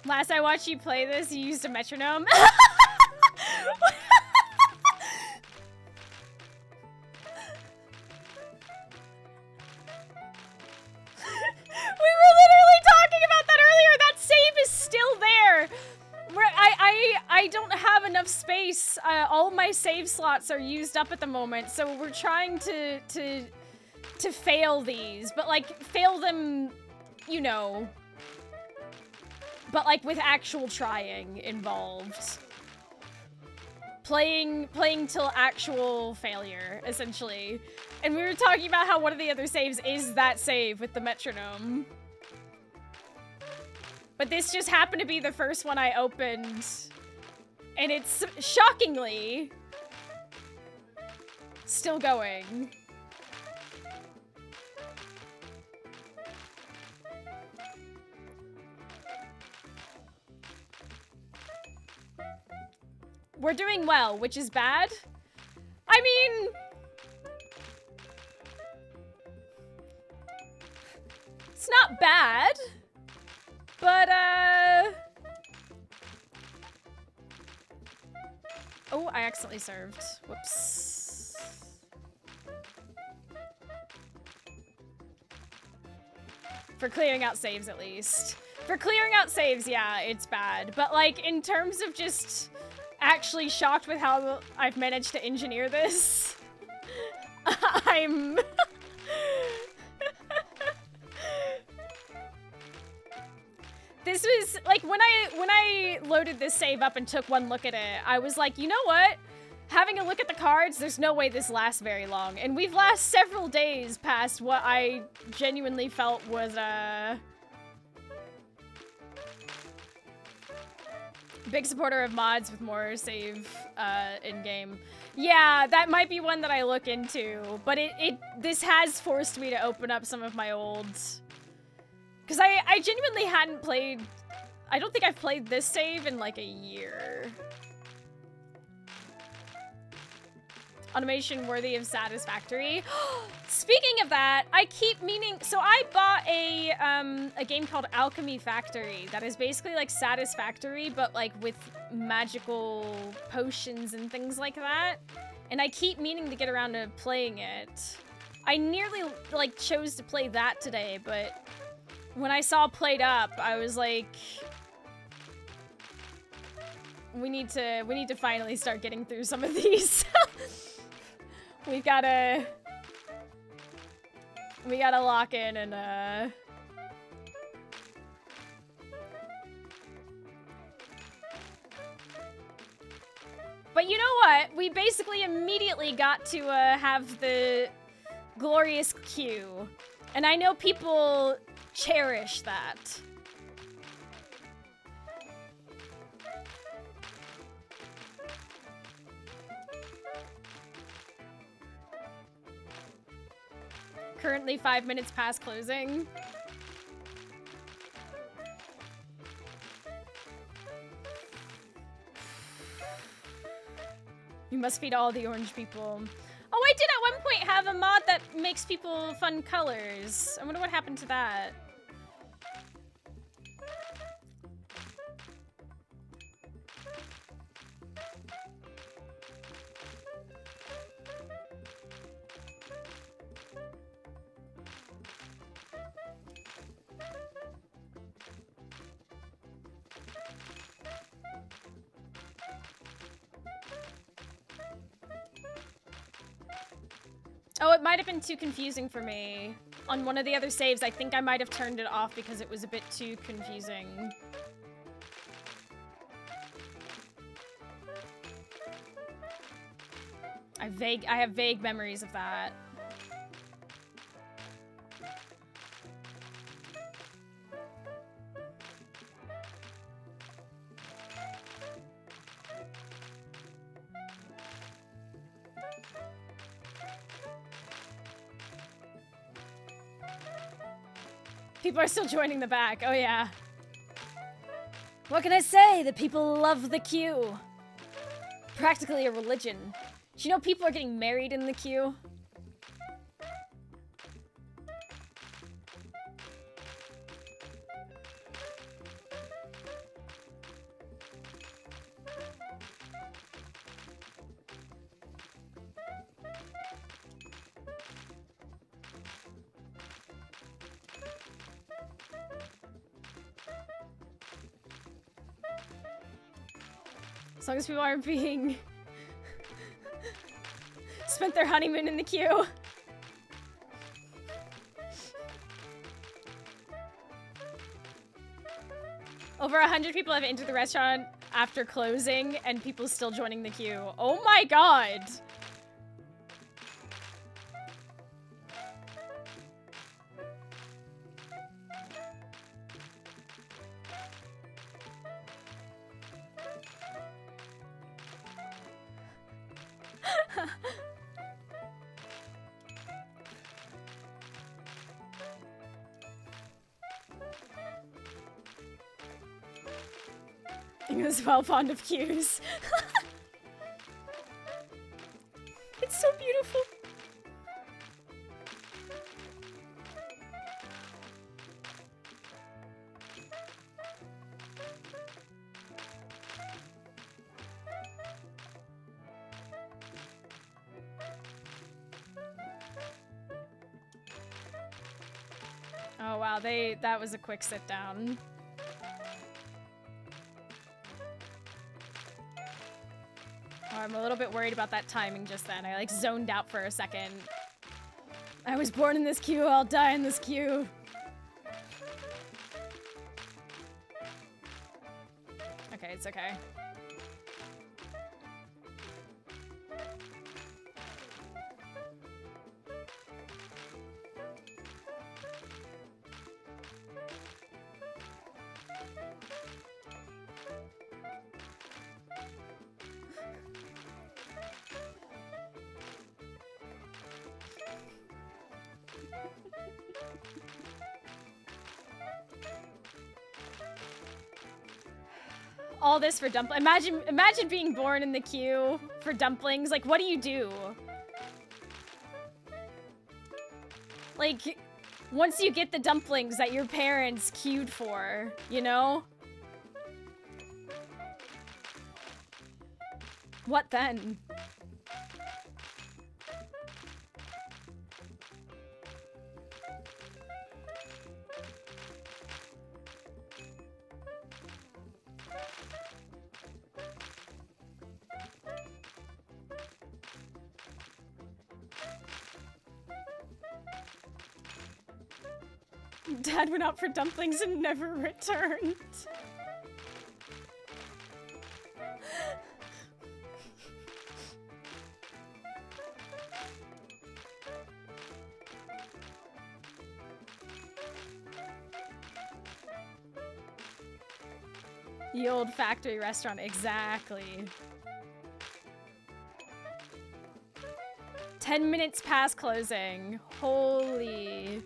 Last I watched you play this, you used a metronome. I don't have enough space. All my save slots are used up at the moment, so we're trying to fail these, but like fail them, you know, but like with actual trying involved. Playing till actual failure, essentially. And we were talking about how one of the other saves is that save with the metronome. But this just happened to be the first one I opened. And it's shockingly still going. We're doing well, which is bad. I mean, it's not bad, but oh, I accidentally served. Whoops. For clearing out saves, at least. For clearing out saves, yeah, it's bad. But, like, in terms of just actually shocked with how I've managed to engineer this, I'm... This was, like, when I loaded this save up and took one look at it, I was like, you know what? Having a look at the cards, there's no way this lasts very long. And we've lasted several days past what I genuinely felt was, big supporter of mods with more save, in-game. Yeah, that might be one that I look into, but this has forced me to open up some of my olds. Because I genuinely hadn't played... I don't think I've played this save in, like, a year. Automation worthy of Satisfactory. Speaking of that, I keep meaning... So I bought a game called Alchemy Factory that is basically, like, Satisfactory, but, like, with magical potions and things like that. And I keep meaning to get around to playing it. I nearly, like, chose to play that today, but... When I saw Played Up, I was like, we need to finally start getting through some of these. we gotta lock in and But you know what? We basically immediately got to have the glorious queue. And I know people cherish that. Currently 5 minutes past closing. You must feed all the orange people. Oh, I did at one point have a mod that makes people fun colors. I wonder what happened to that. Oh, it might have been too confusing for me. On one of the other saves, I think I might have turned it off because it was a bit too confusing. I have vague memories of that. People are still joining the back. Oh, yeah. What can I say? The people love the queue. Practically a religion. Do you know people are getting married in the queue? As long as people aren't being spent their honeymoon in the queue. Over 100 people have entered the restaurant after closing, and people still joining the queue. Oh my god! As well fond of queues. It's so beautiful. Oh wow, that was a quick sit down. Oh, I'm a little bit worried about that timing just then. I like zoned out for a second. I was born in this queue, I'll die in this queue. Okay, it's okay. All this for imagine being born in the queue for dumplings. Like, what do you do? Like, once you get the dumplings that your parents queued for, you know? What then? Dad went out for dumplings and never returned. The old factory restaurant, exactly. 10 minutes past closing. Holy.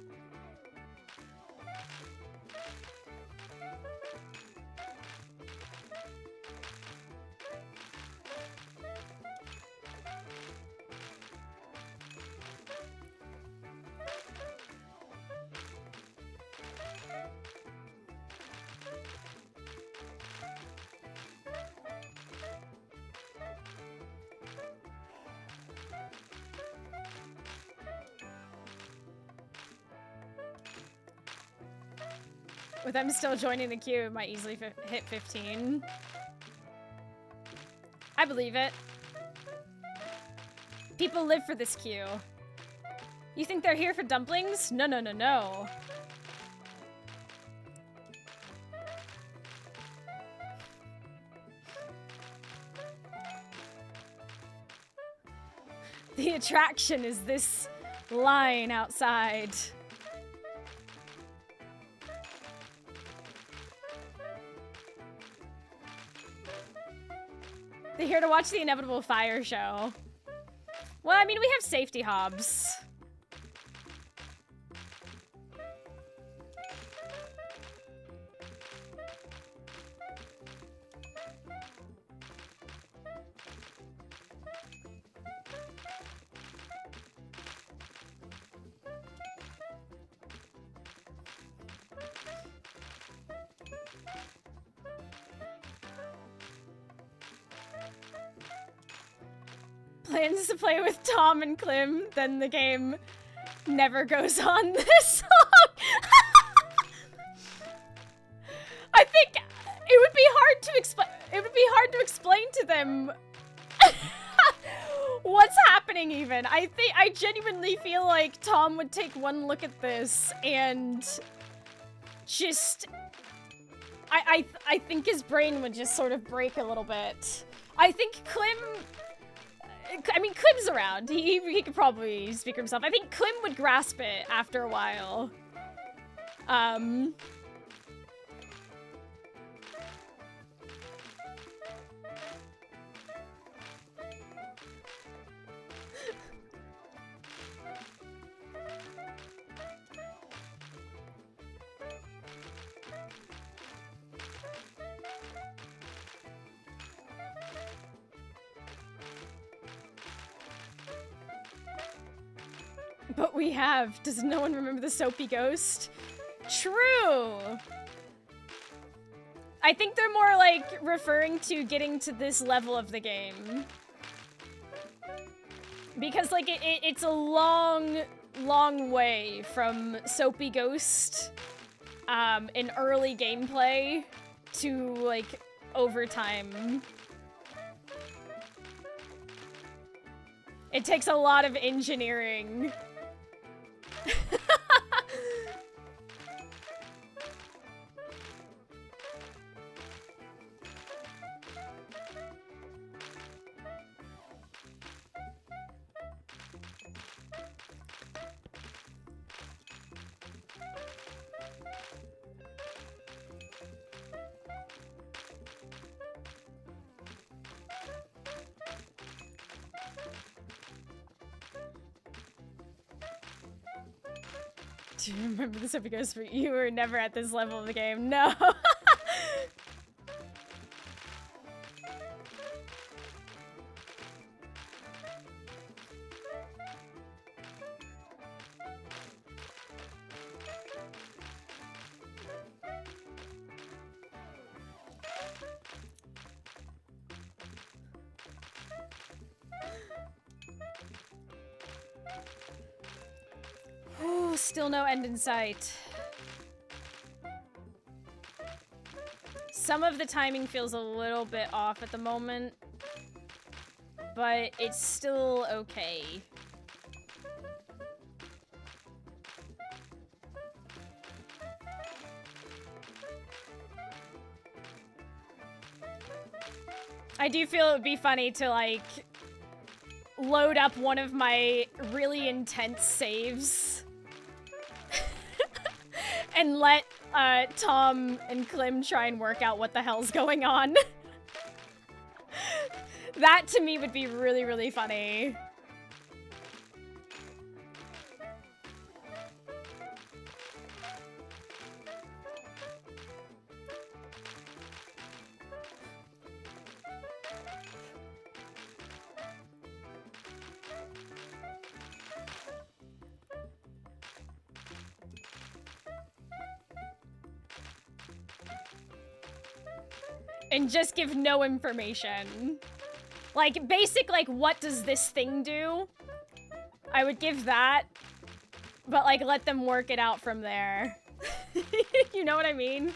With them still joining the queue, it might easily hit 15. I believe it. People live for this queue. You think they're here for dumplings? No, no, no, no. The attraction is this line outside. They're here to watch the inevitable fire show. Well, I mean, we have safety hobs. plans to play with Tom and Clem, then the game never goes on this long. I think it would be hard to explain. It would be hard to explain to them what's happening. Even I genuinely feel like Tom would take one look at this and just. I think his brain would just sort of break a little bit. I think Clem. I mean, Clem's around. He could probably speak for himself. I think Clem would grasp it after a while. But we have. Does no one remember the soapy ghost? True! I think they're more like referring to getting to this level of the game. Because like it's a long way from soapy ghost in early gameplay to like overtime. It takes a lot of engineering. Do you remember this episode goes for you were never at this level of the game? No. Ooh, still no end in sight. Some of the timing feels a little bit off at the moment, but it's still okay. I do feel it would be funny to, like, load up one of my really intense saves and let Tom and Clem try and work out what the hell's going on. That to me would be really, really funny. And just give no information. Like, basic, like, what does this thing do? I would give that, but, like, let them work it out from there. You know what I mean?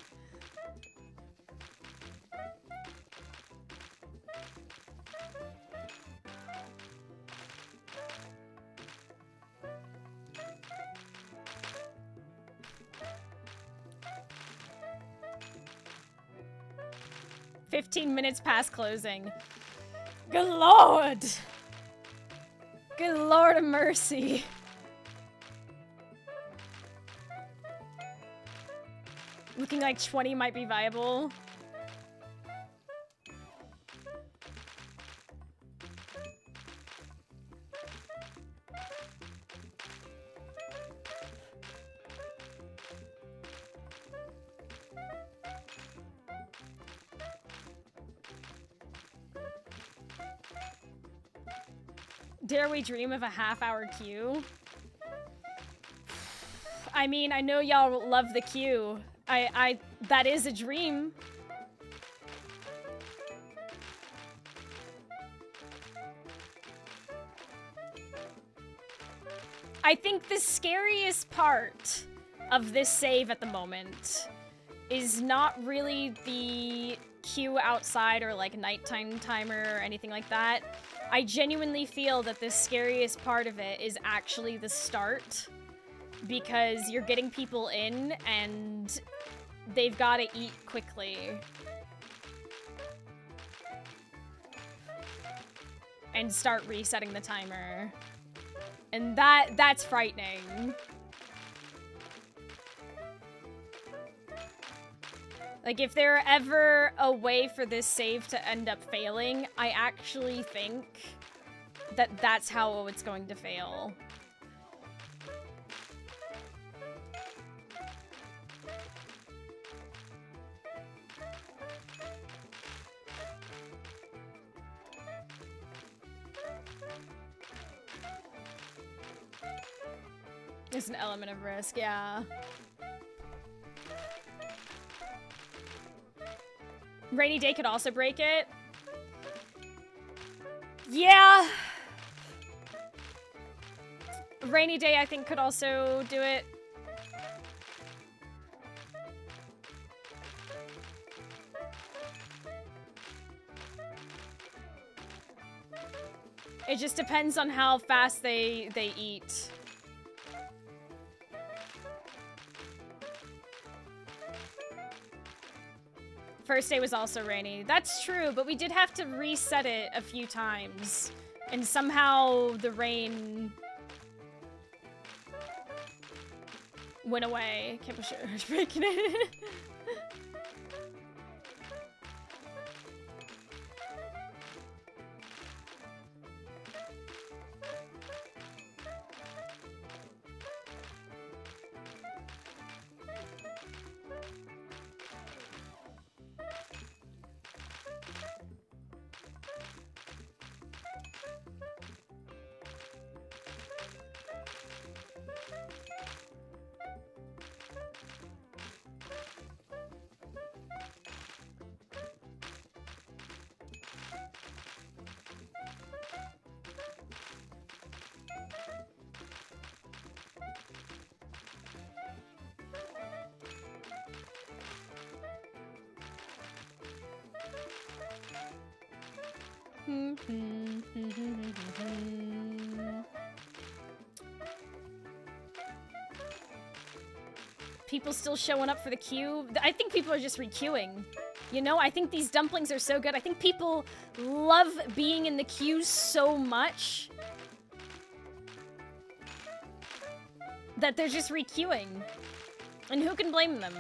"15 minutes past closing." Good lord! Good lord of mercy. Looking like 20 might be viable. Dare we dream of a half-hour queue? I mean, I know y'all love the queue. That is a dream. I think the scariest part of this save at the moment is not really the queue outside or like nighttime timer or anything like that. I genuinely feel that the scariest part of it is actually the start, because you're getting people in and they've got to eat quickly. And start resetting the timer. And that's frightening. Like, if there ever a way for this save to end up failing, I actually think that that's how it's going to fail. There's an element of risk, yeah. Rainy Day could also break it. Yeah. Rainy Day, I think, could also do it. It just depends on how fast they eat. First day was also rainy. That's true, but we did have to reset it a few times. And somehow the rain went away. Can't believe I was breaking it. People still showing up for the queue. I think people are just requeuing. You know, I think these dumplings are so good. I think people love being in the queue so much that they're just requeuing. And who can blame them?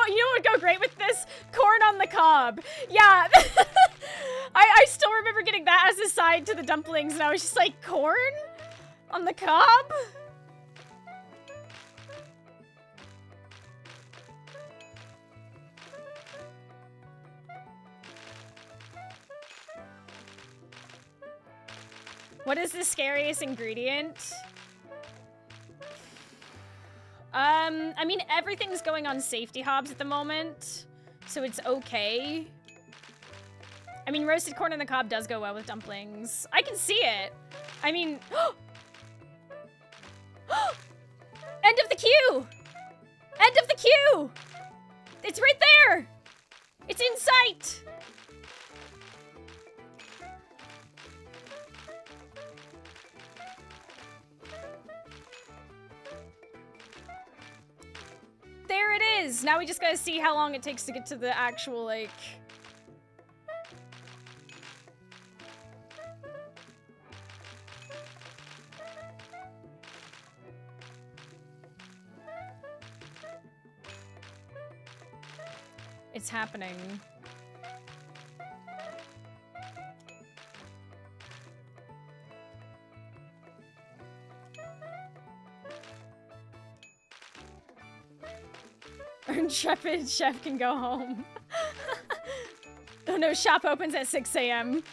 You know what would go great with this? Corn on the cob. Yeah. I still remember getting that as a side to the dumplings, and I was just like, corn on the cob? What is the scariest ingredient? I mean, everything's going on safety hobs at the moment, so it's okay. I mean, roasted corn on the cob does go well with dumplings. I can see it. I mean, end of the queue! End of the queue! It's right there! It's in sight! There it is! Now we just gotta see how long it takes to get to the actual, like... It's happening. Intrepid chef can go home. Oh no, shop opens at 6 a.m.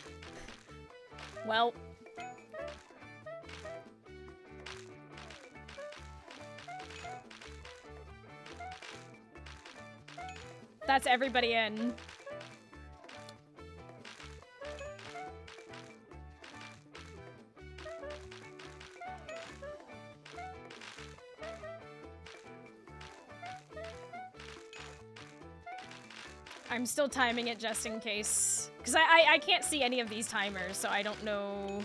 Well. That's everybody in. I'm still timing it just in case. Because I can't see any of these timers, so I don't know.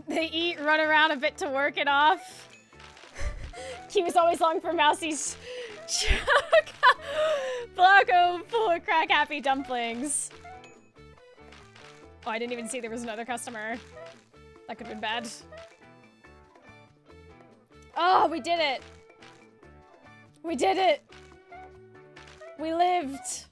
They eat, run around a bit to work it off. He was always long for Mousie's Blanco full of crack happy dumplings. Oh, I didn't even see there was another customer. That could have been bad. Oh, we did it. We did it. We lived.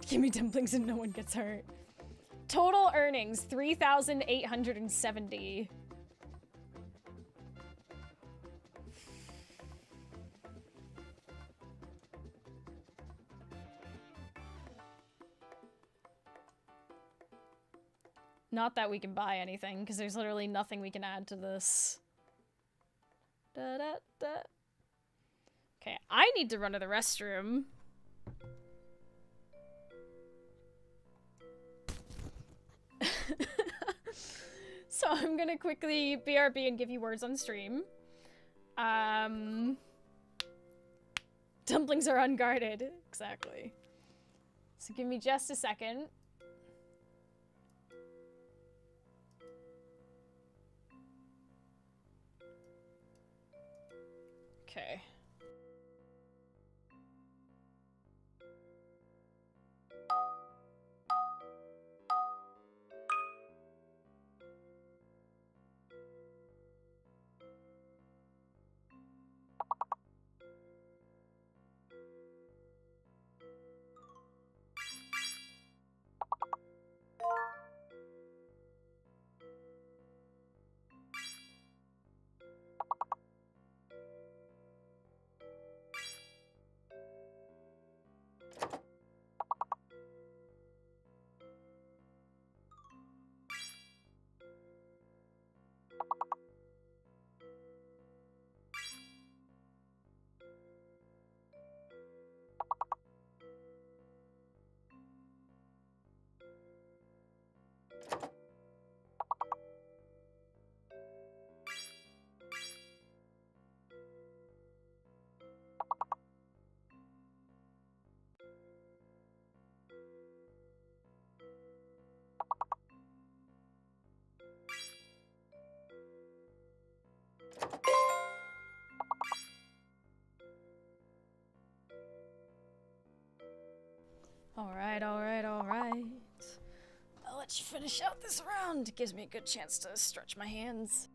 Give me dumplings and no one gets hurt. Total earnings, 3,870. Not that we can buy anything, because there's literally nothing we can add to this. Da, da, da. Okay, I need to run to the restroom. So I'm gonna quickly BRB and give you words on stream. Dumplings are unguarded. Exactly. So give me just a second. Okay. Alright, alright, alright. I'll let you finish out this round. It gives me a good chance to stretch my hands.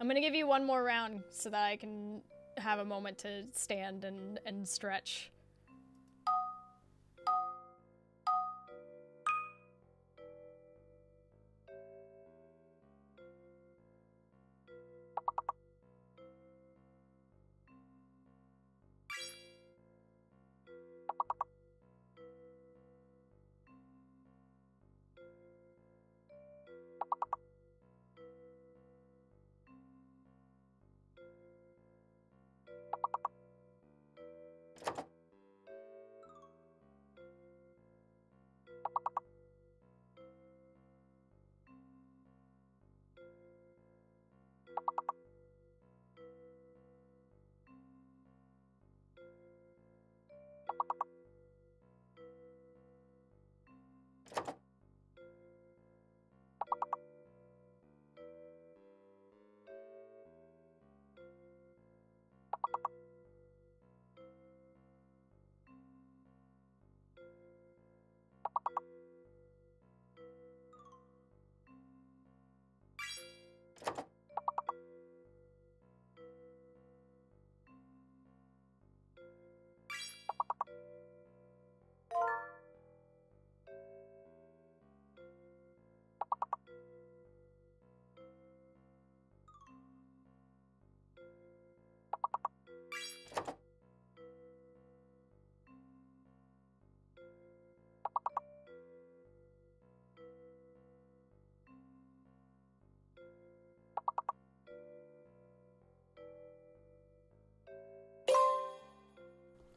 I'm gonna give you one more round so that I can have a moment to stand and stretch.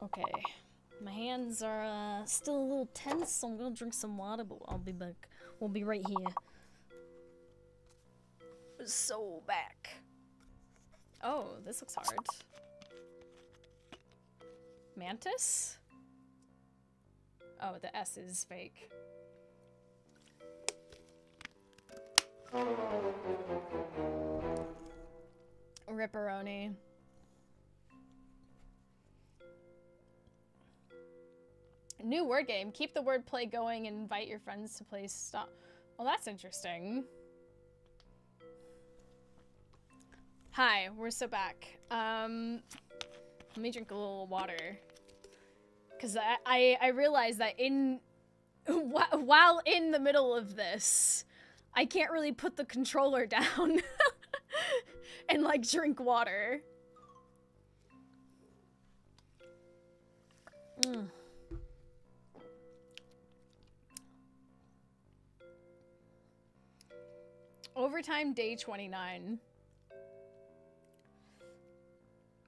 Okay. My hands are still a little tense, so I'm gonna drink some water, but I'll be back. We'll be right here. So back.
Oh, this looks hard. Mantis? Oh, the S is fake. Ripperoni. New word game. Keep the word play going and invite your friends to play stop. Well, that's interesting. Hi, we're so back. Let me drink a little water. Because I realized that while in the middle of this, I can't really put the controller down and, like, drink water. Mm. Overtime day 29.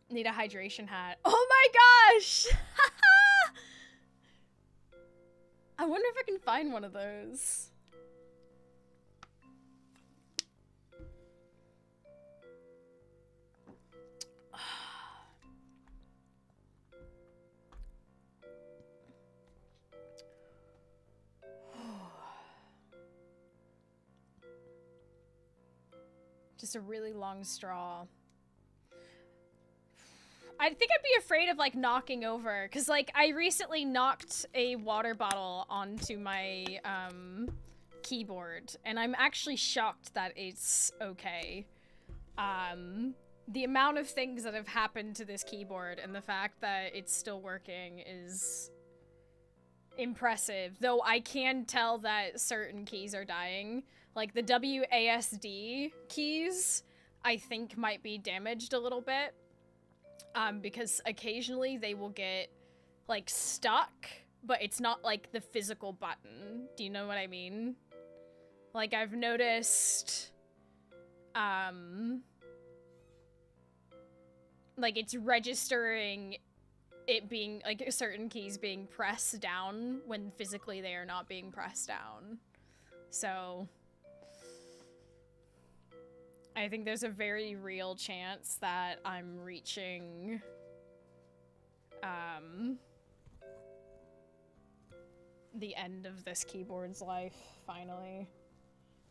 Need a hydration hat. Oh my gosh! I wonder if I can find one of those. Just a really long straw. I think I'd be afraid of, like, knocking over, because, like, I recently knocked a water bottle onto my, keyboard, and I'm actually shocked that it's okay. The amount of things that have happened to this keyboard and the fact that it's still working is impressive, though I can tell that certain keys are dying. Like, the WASD keys, I think, might be damaged a little bit. Because occasionally they will get, like, stuck, but it's not, like, the physical button. Do you know what I mean? Like, I've noticed, like, it's registering it being, like, certain keys being pressed down when physically they are not being pressed down. So I think there's a very real chance that I'm reaching, the end of this keyboard's life, finally.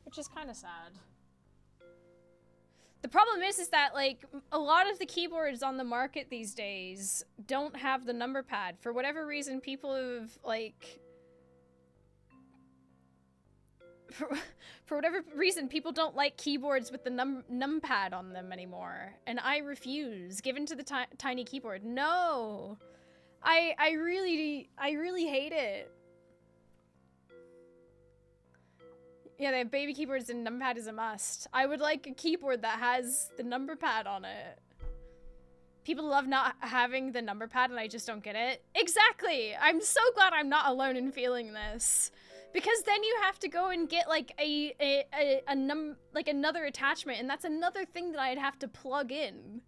Which is kind of sad. The problem is that, like, a lot of the keyboards on the market these days don't have the number pad. For whatever reason, people have, like... For whatever reason, people don't like keyboards with the numpad on them anymore. And I refuse. Given to the tiny keyboard. No! I really hate it. Yeah, they have baby keyboards and numpad is a must. I would like a keyboard that has the number pad on it. People love not having the number pad and I just don't get it. Exactly! I'm so glad I'm not alone in feeling this. Because then you have to go and get, like, another attachment, and that's another thing that I'd have to plug in.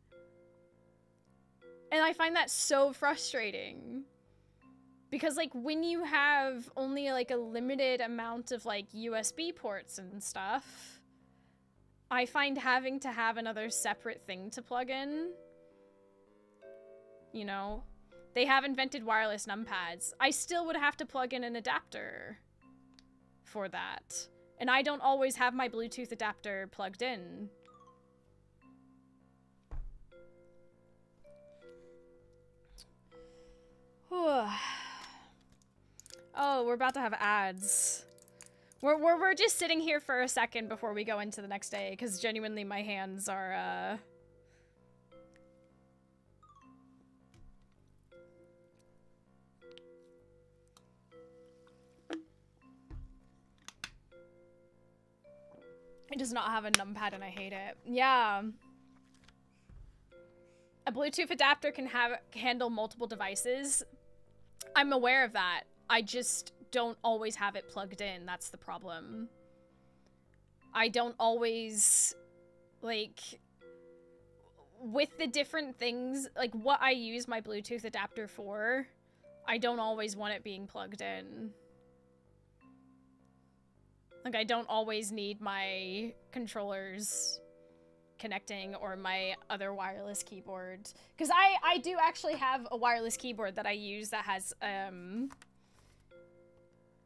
And I find that so frustrating. Because, like, when you have only, like, a limited amount of, like, USB ports and stuff, I find having to have another separate thing to plug in, you know? They have invented wireless numpads. I still would have to plug in an adapter for that. And I don't always have my Bluetooth adapter plugged in. Oh, we're about to have ads. We're just sitting here for a second before we go into the next day, because genuinely my hands are, It does not have a numpad and I hate it. Yeah. A Bluetooth adapter can handle multiple devices. I'm aware of that. I just don't always have it plugged in. That's the problem. I don't always, like... with the different things, like what I use my Bluetooth adapter for, I don't always want it being plugged in. Like, I don't always need my controllers connecting or my other wireless keyboard. Because I do actually have a wireless keyboard that I use that has,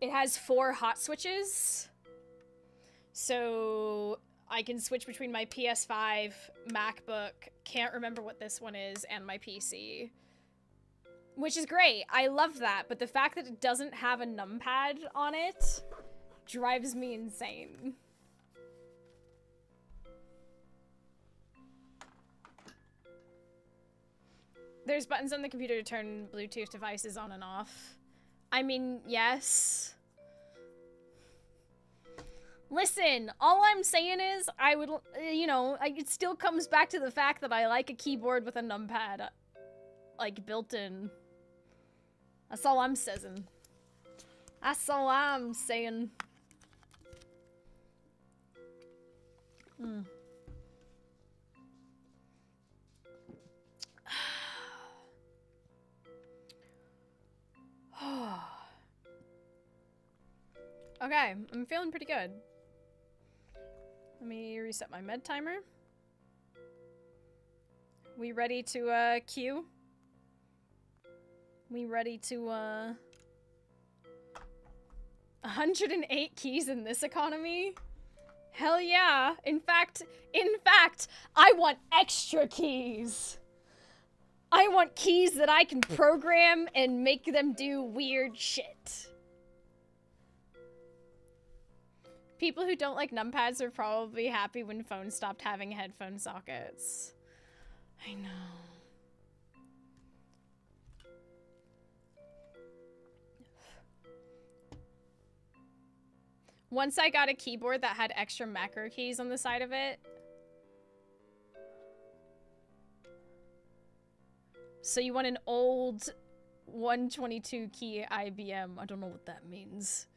it has 4 hot switches. So I can switch between my PS5, MacBook, can't remember what this one is, and my PC. Which is great. I love that, but the fact that it doesn't have a numpad on it drives me insane. There's buttons on the computer to turn Bluetooth devices on and off. I mean, yes. Listen, all I'm saying is, I would, you know, it still comes back to the fact that I like a keyboard with a numpad, like, built in. That's all I'm saying. That's all I'm saying. Okay, I'm feeling pretty good. Let me reset my med timer. We ready to queue? We ready to 108 keys in this economy? Hell yeah. In fact, I want extra keys. I want keys that I can program and make them do weird shit. People who don't like numpads are probably happy when phones stopped having headphone sockets. I know. Once I got a keyboard that had extra macro keys on the side of it. So you want an old 122 key IBM. I don't know what that means.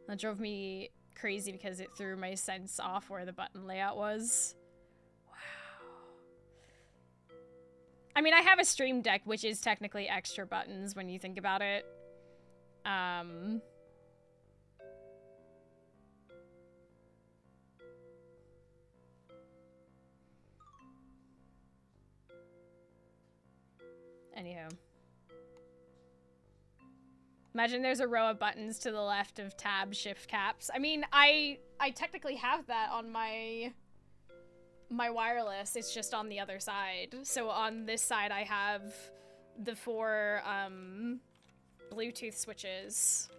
That drove me crazy because it threw my sense off where the button layout was. Wow. I mean, I have a Stream Deck, which is technically extra buttons when you think about it. Anywho. Imagine there's a row of buttons to the left of tab, shift, caps. I mean, I technically have that on my wireless. It's just on the other side. So on this side, I have the 4 Bluetooth switches.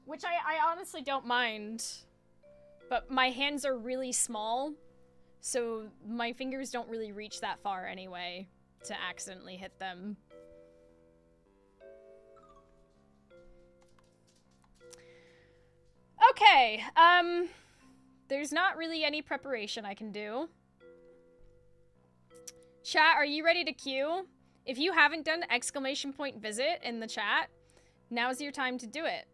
Which I honestly don't mind. But my hands are really small, so my fingers don't really reach that far anyway to accidentally hit them. Okay, there's not really any preparation I can do. Chat, are you ready to queue? If you haven't done !visit in the chat, now's your time to do it.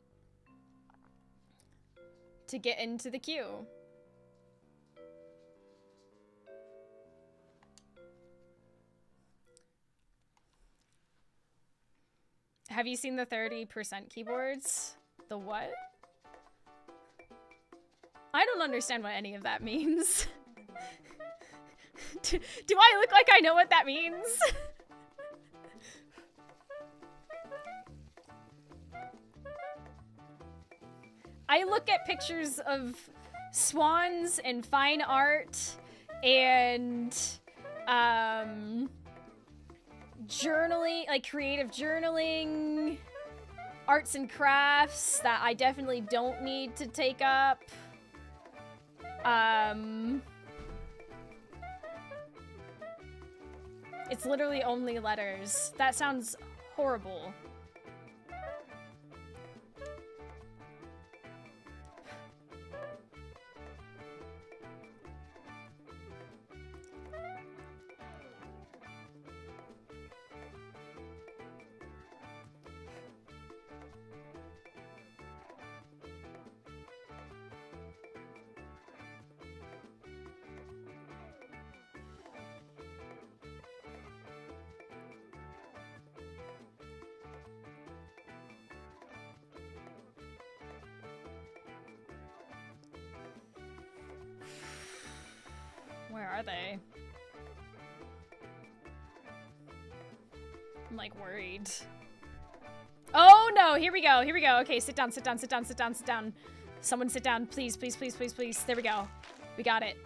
To get into the queue. Have you seen the 30% keyboards? The what? I don't understand what any of that means. do I look like I know what that means? I look at pictures of swans and fine art and journaling, like creative journaling, arts and crafts that I definitely don't need to take up. It's literally only letters. That sounds horrible.
are they? I'm like worried. Oh no, here we go, here we go. Okay, sit down, sit down, sit down, sit down, sit down. Someone sit down, please, please, please, please, please. There we go. We got it.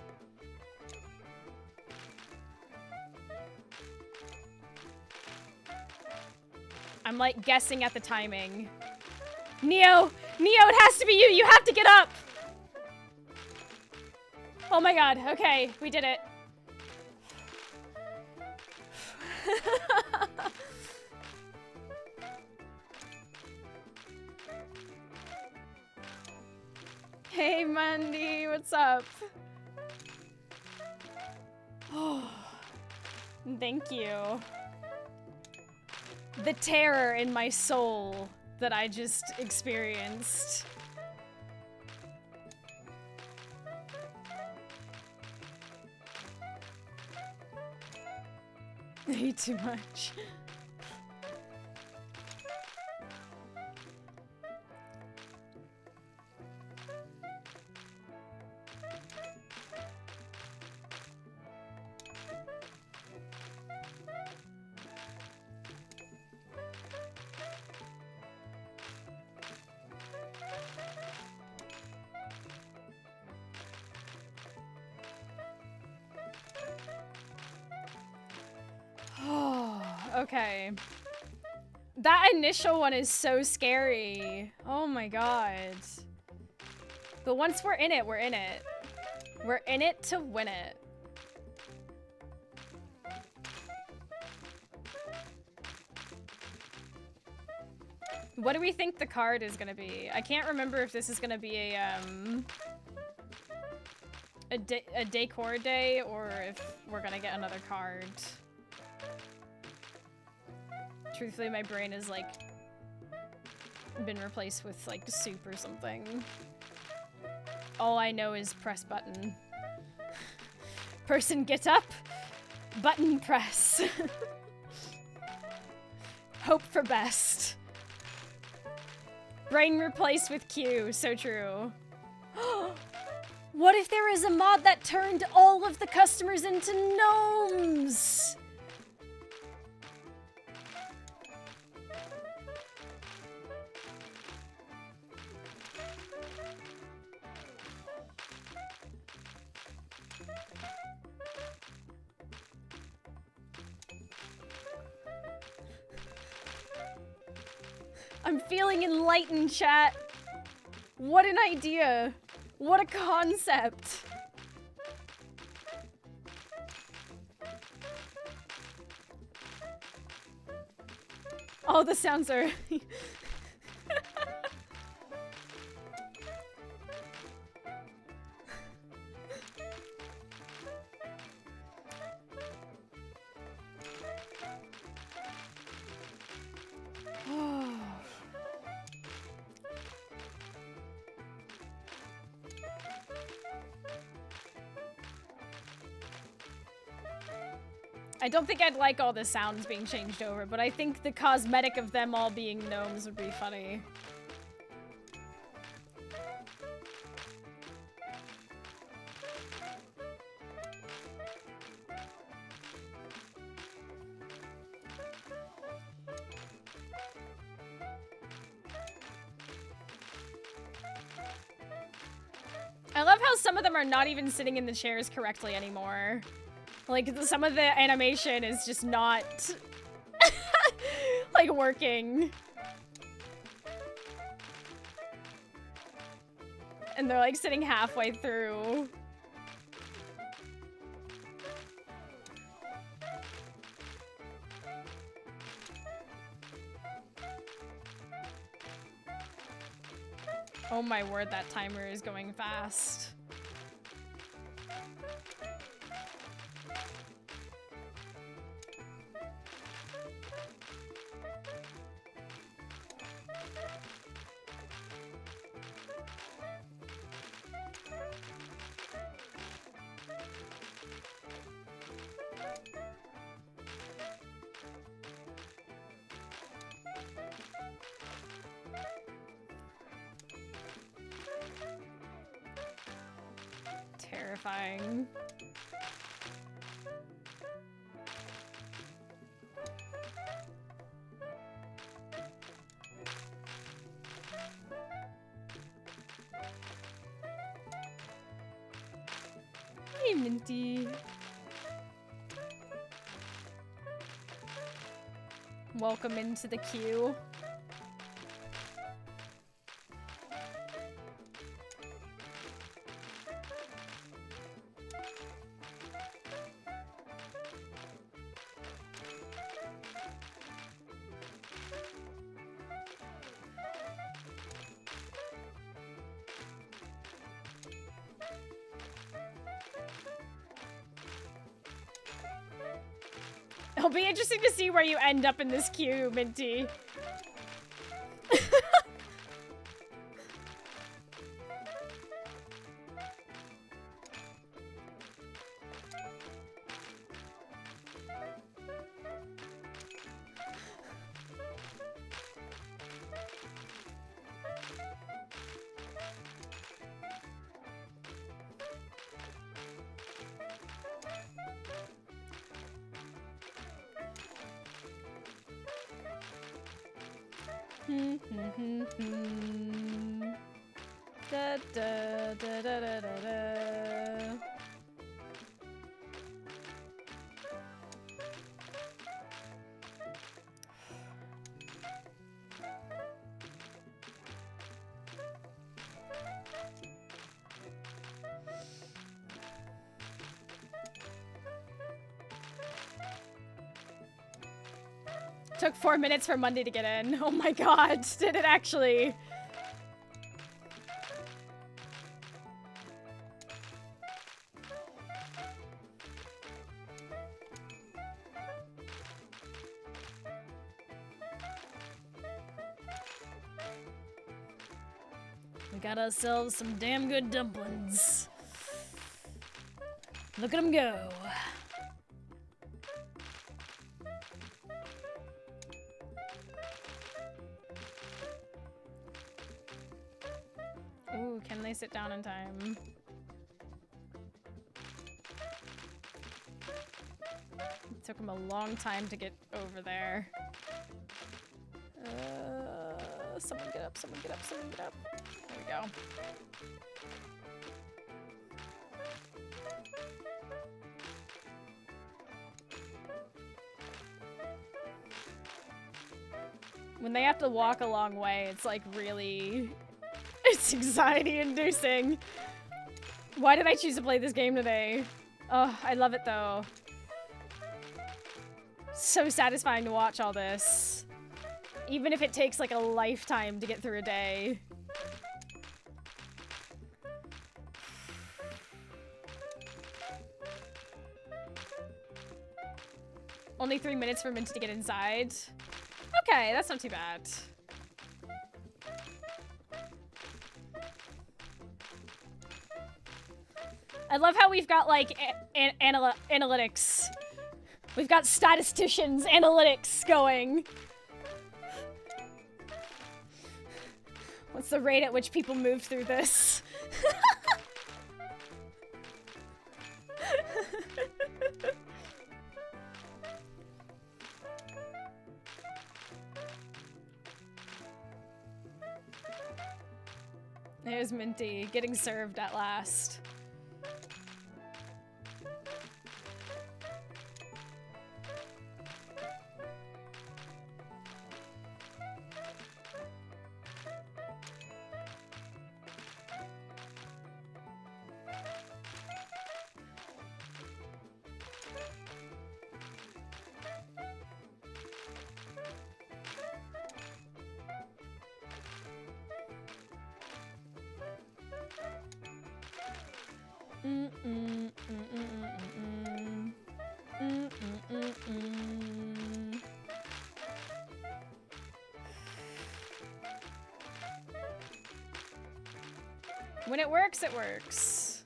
I'm like guessing at the timing. Neo! Neo, it has to be you! You have to get up! Oh my god, okay, we did it. Hey Mandy, what's up? Oh, thank you. The terror in my soul that I just experienced. I eat too much. Okay. That initial one is so scary. Oh my god. But once we're in it, we're in it. We're in it to win it. What do we think the card is gonna be? I can't remember if this is gonna be a decor day or if we're gonna get another card. Truthfully, my brain has like been replaced with like soup or something. All I know is press button. Person get up, button press. Hope for best. Brain replaced with Q, so true. What if there is a mod that turned all of the customers into gnomes? I'm feeling enlightened, chat. What an idea. What a concept. Oh, the sounds are... I don't think I'd like all the sounds being changed over, but I think the cosmetic of them all being gnomes would be funny. I love how some of them are not even sitting in the chairs correctly anymore. Like, some of the animation is just not, like, working. And they're, like, sitting halfway through. Oh my word, that timer is going fast. Terrifying. Minty. Welcome into the queue. It'll be interesting to see where you end up in this queue, Minty. Da, da, da, da, da, da, da. Took 4 minutes for Monday to get in. Oh my god, did it actually? We got ourselves some damn good dumplings. Look at them go. Ooh, can they sit down in time? It took them a long time to get over there. Someone get up, someone get up, someone get up. There we go. When they have to walk a long way, it's like really... It's anxiety-inducing. Why did I choose to play this game today? Oh, I love it though. So satisfying to watch all this. Even if it takes like a lifetime to get through a day. Only 3 minutes for Minty to get inside. Okay, that's not too bad. I love how we've got like analytics. We've got statisticians, analytics going. What's the rate at which people move through this? There's Minty, getting served at last. When it works, it works.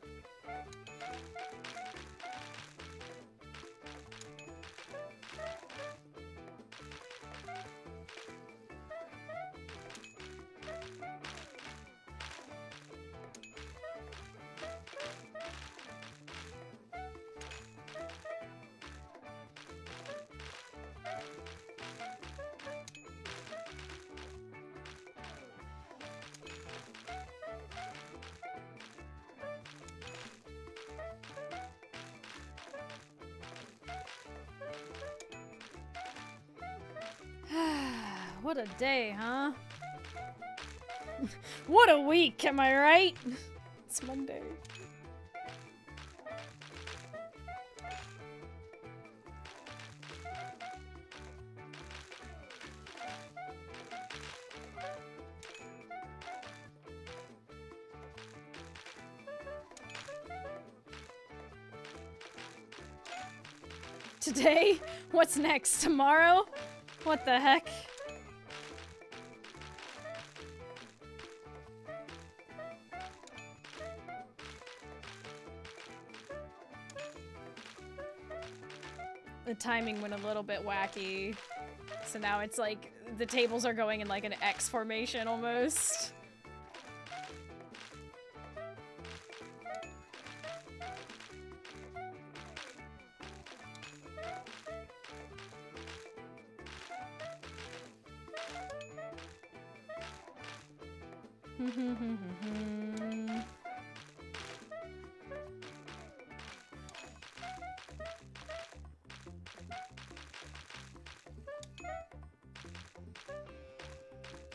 What a day, huh? What a week, am I right? It's Monday. Today? What's next? Tomorrow? What the heck? The timing went a little bit wacky. So now it's like the tables are going in like an X formation almost.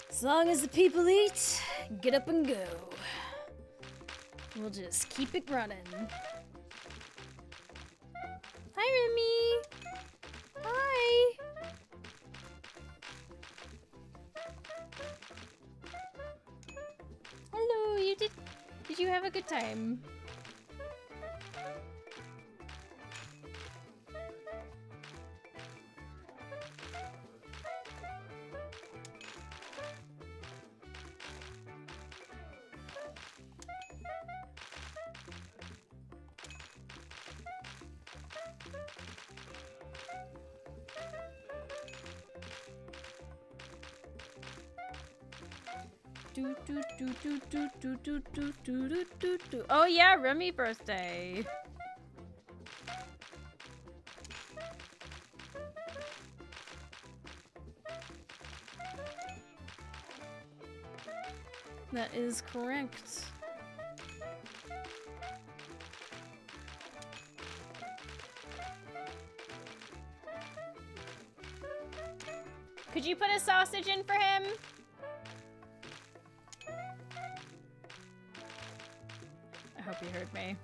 As long as the people eat, get up and go. We'll just keep it running. Hi, Remy. Hi. Hello, did you have a good time? Oh yeah, Remy birthday. That is correct. Could you put a sausage in for him? I hope you heard me.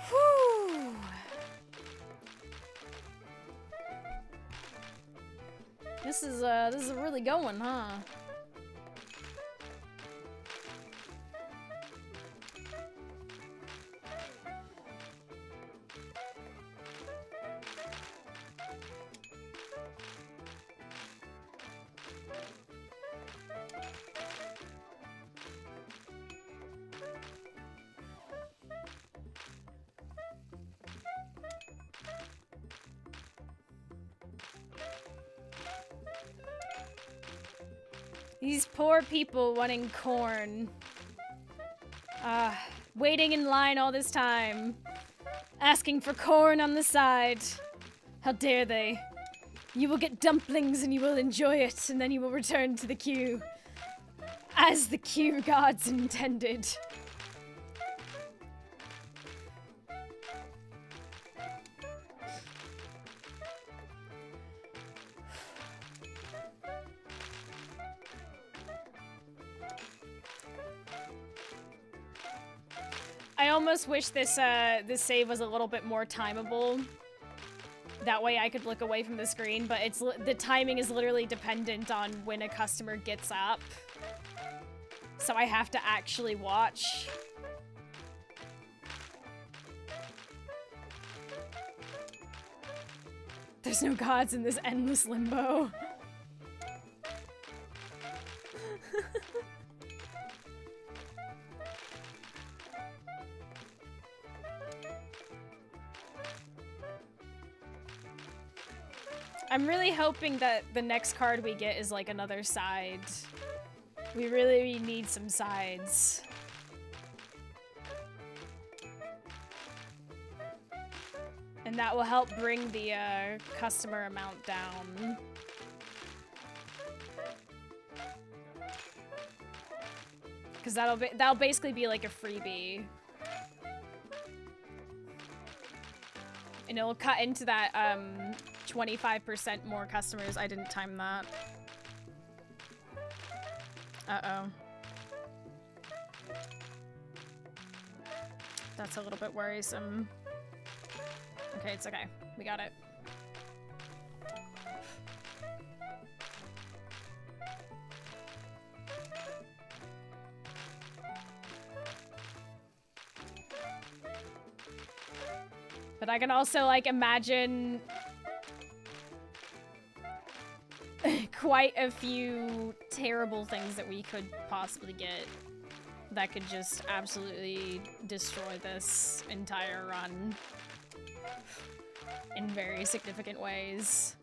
Whew. This is a really good one, huh? These poor people wanting corn. Waiting in line all this time. Asking for corn on the side. How dare they? You will get dumplings and you will enjoy it, and then you will return to the queue. As the queue gods intended. I almost wish this this save was a little bit more timeable. That way I could look away from the screen, but the timing is literally dependent on when a customer gets up. So I have to actually watch. There's no gods in this endless limbo. I'm really hoping that the next card we get is like another side. We really need some sides. And that will help bring the customer amount down. Because that'll basically be like a freebie. And it'll cut into that 25% more customers. I didn't time that. Uh-oh. That's a little bit worrisome. Okay, it's okay. We got it. But I can also, like, imagine quite a few terrible things that we could possibly get that could just absolutely destroy this entire run in very significant ways.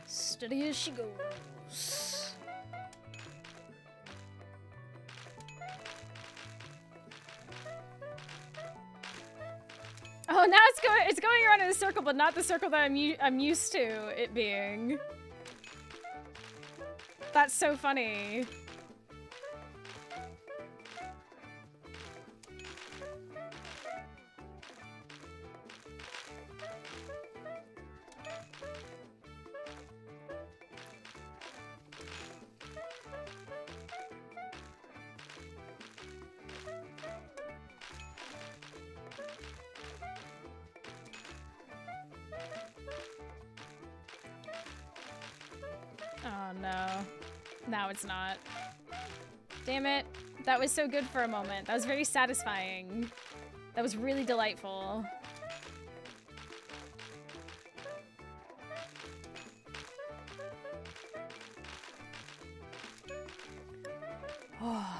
Steady as she goes. Oh, now it's going around in a circle, but not the circle that I'm used to it being. That's so funny. Oh no. Now it's not. Damn it. That was so good for a moment. That was very satisfying. That was really delightful. Oh.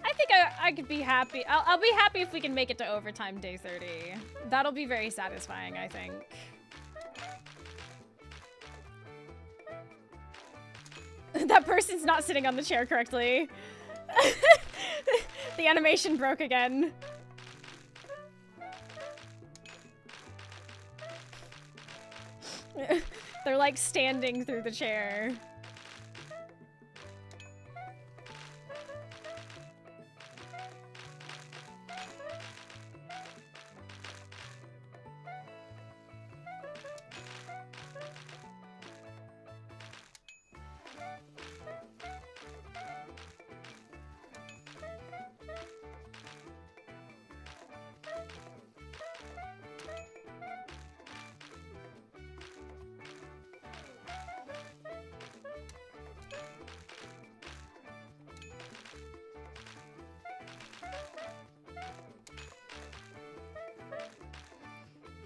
I think I could be happy. I'll be happy if we can make it to overtime day 30. That'll be very satisfying, I think. That person's not sitting on the chair correctly. The animation broke again. They're like standing through the chair.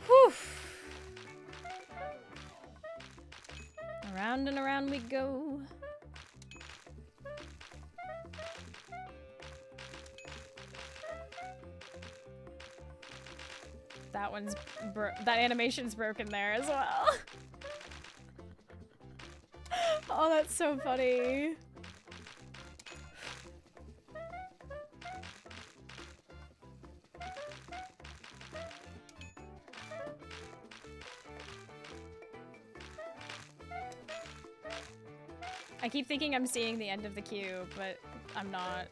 Whew. Around and around we go. That animation's broken there as well. Oh, that's so funny. I keep thinking I'm seeing the end of the queue, but I'm not.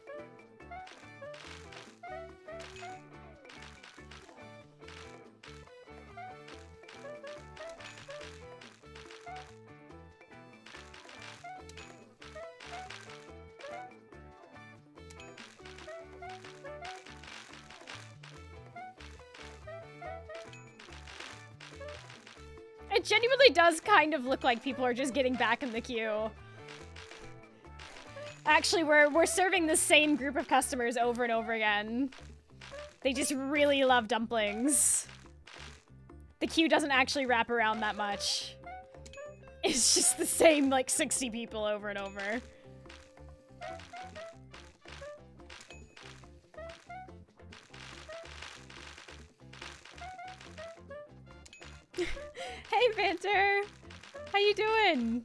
It genuinely does kind of look like people are just getting back in the queue. Actually, we're serving the same group of customers over and over again. They just really love dumplings. The queue doesn't actually wrap around that much. It's just the same, like, 60 people over and over. Hey, Vanter! How you doing?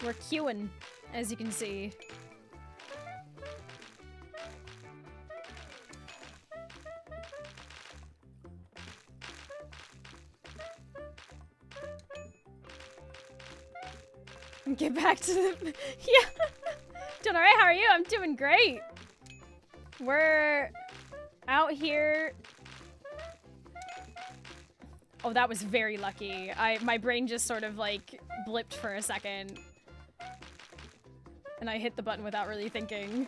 We're queuing, as you can see. Get back to the... Yeah! Doing alright, how are you? I'm doing great! We're out here... Oh, that was very lucky. My brain just sort of, like, blipped for a second. And I hit the button without really thinking.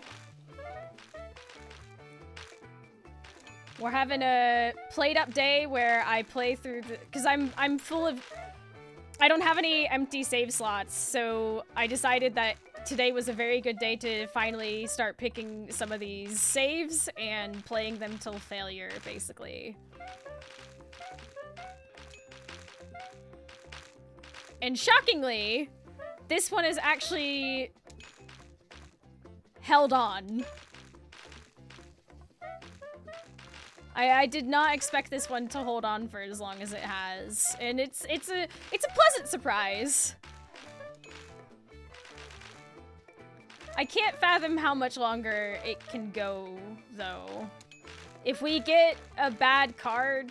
We're having a played up day where I play through the... Because I'm full of... I don't have any empty save slots, so I decided that today was a very good day to finally start picking some of these saves and playing them till failure, basically. And shockingly, this one is actually held on. I did not expect this one to hold on for as long as it has, and it's a pleasant surprise. I can't fathom how much longer it can go, though. If we get a bad card,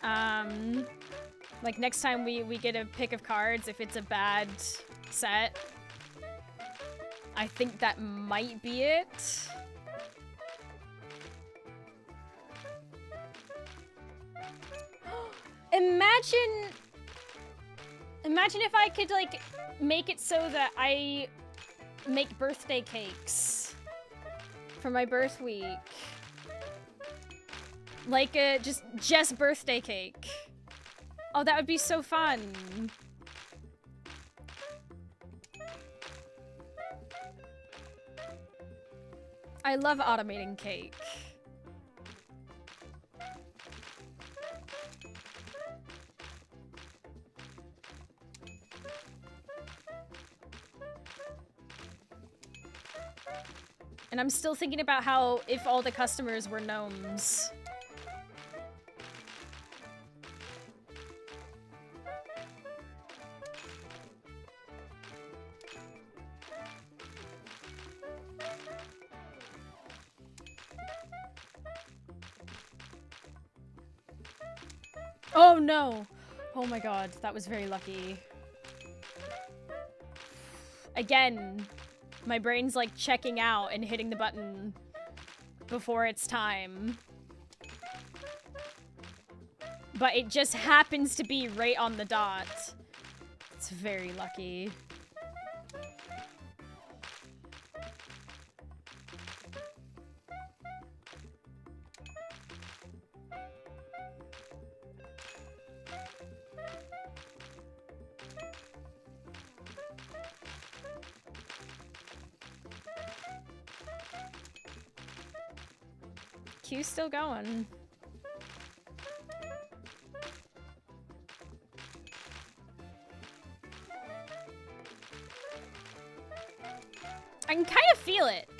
like next time we get a pick of cards, if it's a bad set, I think that might be it. Imagine if I could, like, make it so that I make birthday cakes for my birth week. Like a just birthday cake. Oh, that would be so fun. I love automating cake. And I'm still thinking about how if all the customers were gnomes. Oh no! Oh my god, that was very lucky. Again. My brain's like checking out and hitting the button before it's time. But it just happens to be right on the dot. It's very lucky. Queue's still going. I can kind of feel it.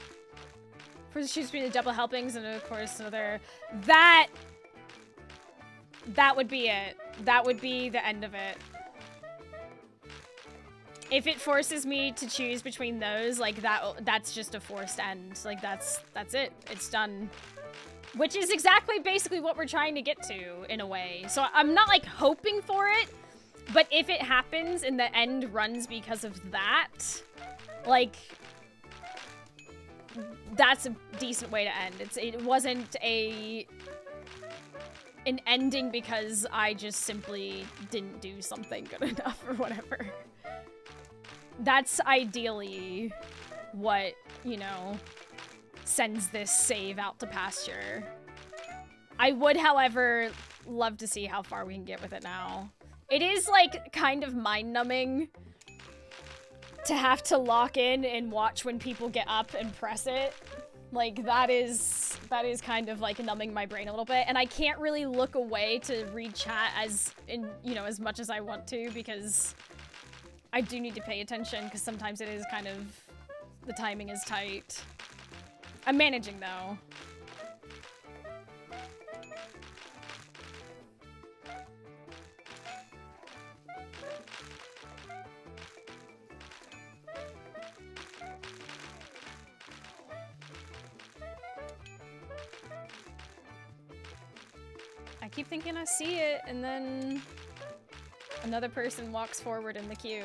First choose between the double helpings and of course another. That would be it. That would be the end of it. if it forces me to choose between those, like that's just a forced end. Like that's it. It's done. Which is exactly basically what we're trying to get to in a way. So I'm not like hoping for it, but if it happens and the end runs because of that, like that's a decent way to end. It wasn't an ending because I just simply didn't do something good enough or whatever. That's ideally what, you know, sends this save out to pasture. I would, however, love to see how far we can get with it now. It is, like, kind of mind-numbing to have to lock in and watch when people get up and press it. Like, that is kind of, like, numbing my brain a little bit, and I can't really look away to read chat as much as I want to, because I do need to pay attention, because sometimes it is kind of, the timing is tight. I'm managing, though. I keep thinking I see it, and then another person walks forward in the queue.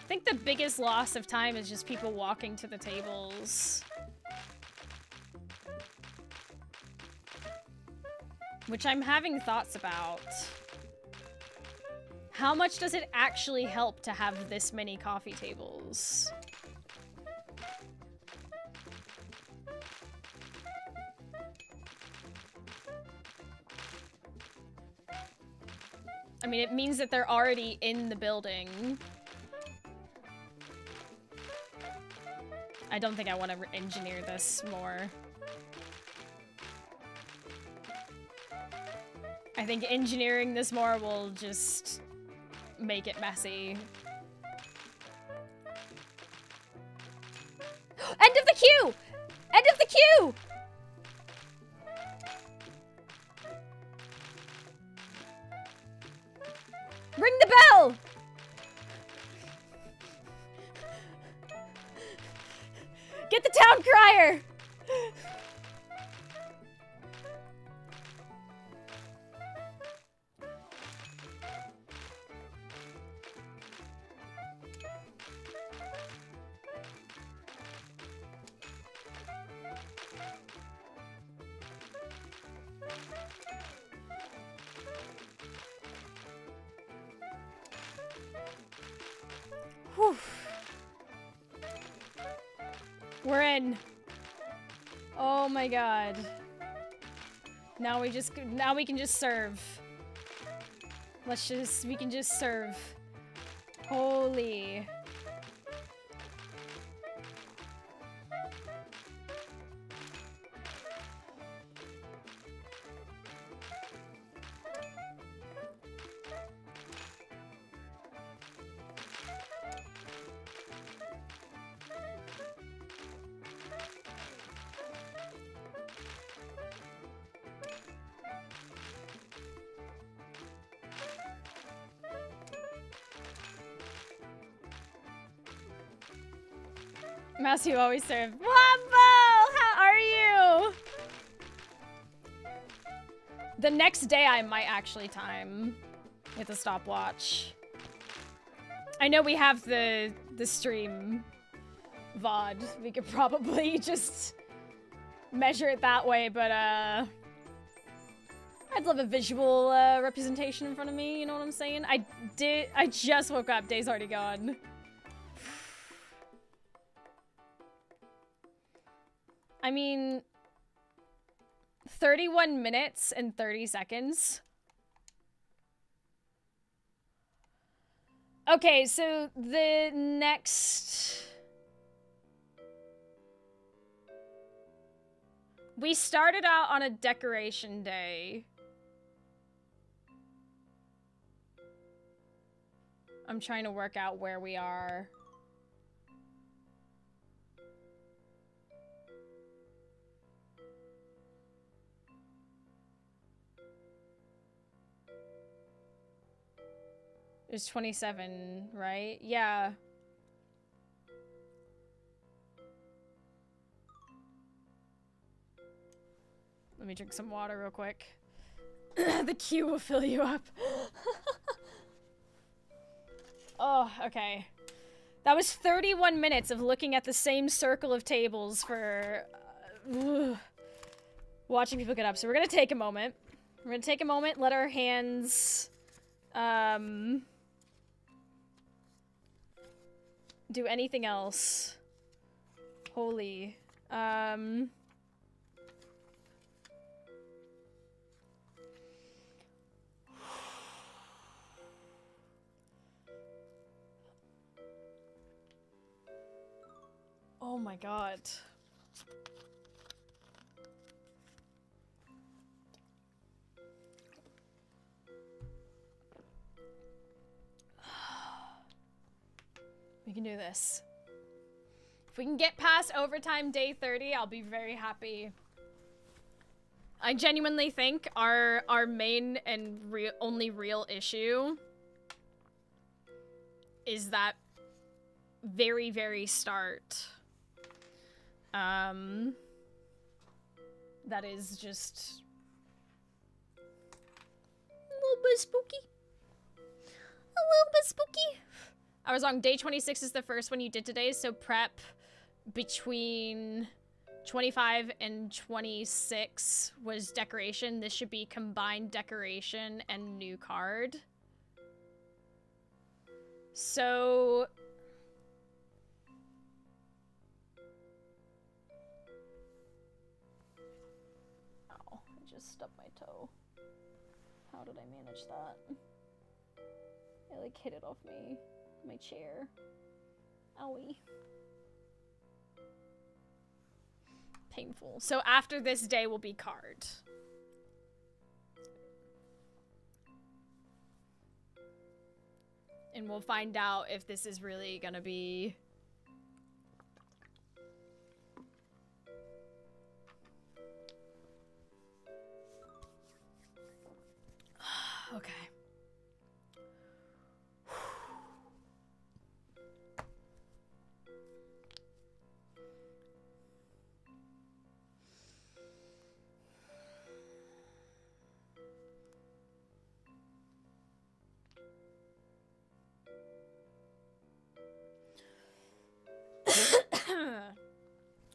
I think the biggest loss of time is just people walking to the tables. Which I'm having thoughts about. How much does it actually help to have this many coffee tables? I mean, it means that they're already in the building. I don't think I want to engineer this more. I think engineering this more will just make it messy. End of the queue! End of the queue! Ring the bell! Get the town crier! Whew. We're in. Oh my god. Now we can just serve. We can just serve. Holy. Mouse, you always serve. Wombo! How are you? The next day I might actually time with a stopwatch. I know we have the stream VOD. We could probably just measure it that way, but I'd love a visual representation in front of me, you know what I'm saying? I just woke up, day's already gone. I mean, 31 minutes and 30 seconds. Okay, so the next... We started out on a decoration day. I'm trying to work out where we are. It's 27, right? Yeah. Let me drink some water real quick. The queue will fill you up. Oh, okay. That was 31 minutes of looking at the same circle of tables for watching people get up. So we're gonna take a moment. We're gonna take a moment, let our hands do anything else. Holy. Oh my god. We can do this. If we can get past overtime day 30, I'll be very happy. I genuinely think our main and only real issue is that very, very start. That is just a little bit spooky. A little bit spooky. I was wrong. Day 26 is the first one you did today, so prep between 25 and 26 was decoration. This should be combined decoration and new card. So... Ow, I just stubbed my toe. How did I manage that? I like hit it off my chair. Owie. Painful. So after this day will be card. And we'll find out if this is really gonna be... Okay.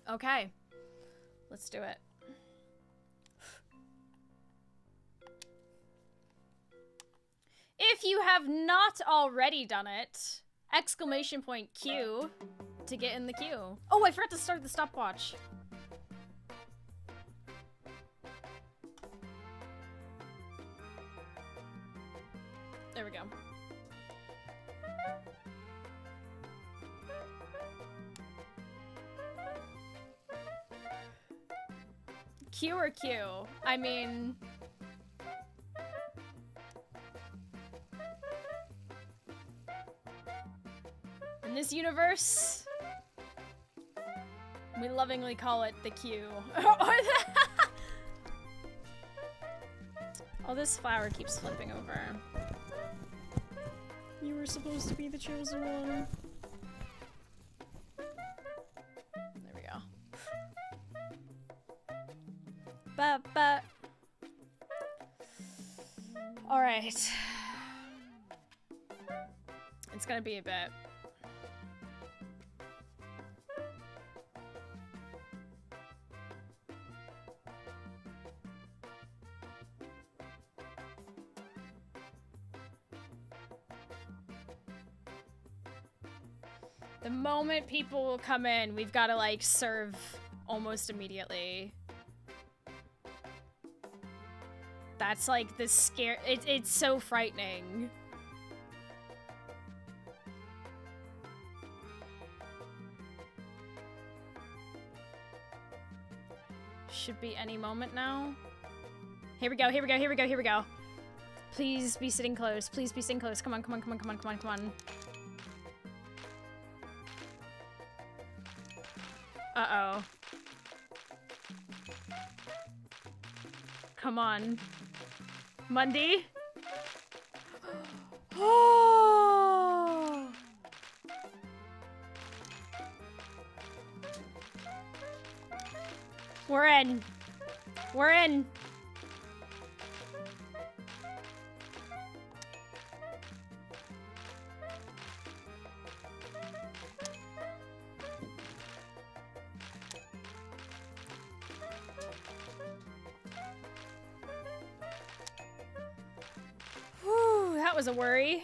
Okay, let's do it. If you have not already done it, exclamation point Q to get in the queue. Oh, I forgot to start the stopwatch. There we go. Q or Q? I mean... in this universe, we lovingly call it the Q. Oh, this flower keeps flipping over. You were supposed to be the chosen one. There we go. But. All right. It's gonna be a bit. The moment people will come in, we've got to like serve almost immediately. That's like the scare. It's so frightening. Should be any moment now. Here we go, here we go, here we go, here we go. Please be sitting close. Please be sitting close. Come on, come on, come on, come on, come on, come on. Uh-oh. Come on. Mundy? Oh! We're in. We're in. Whew, that was a worry.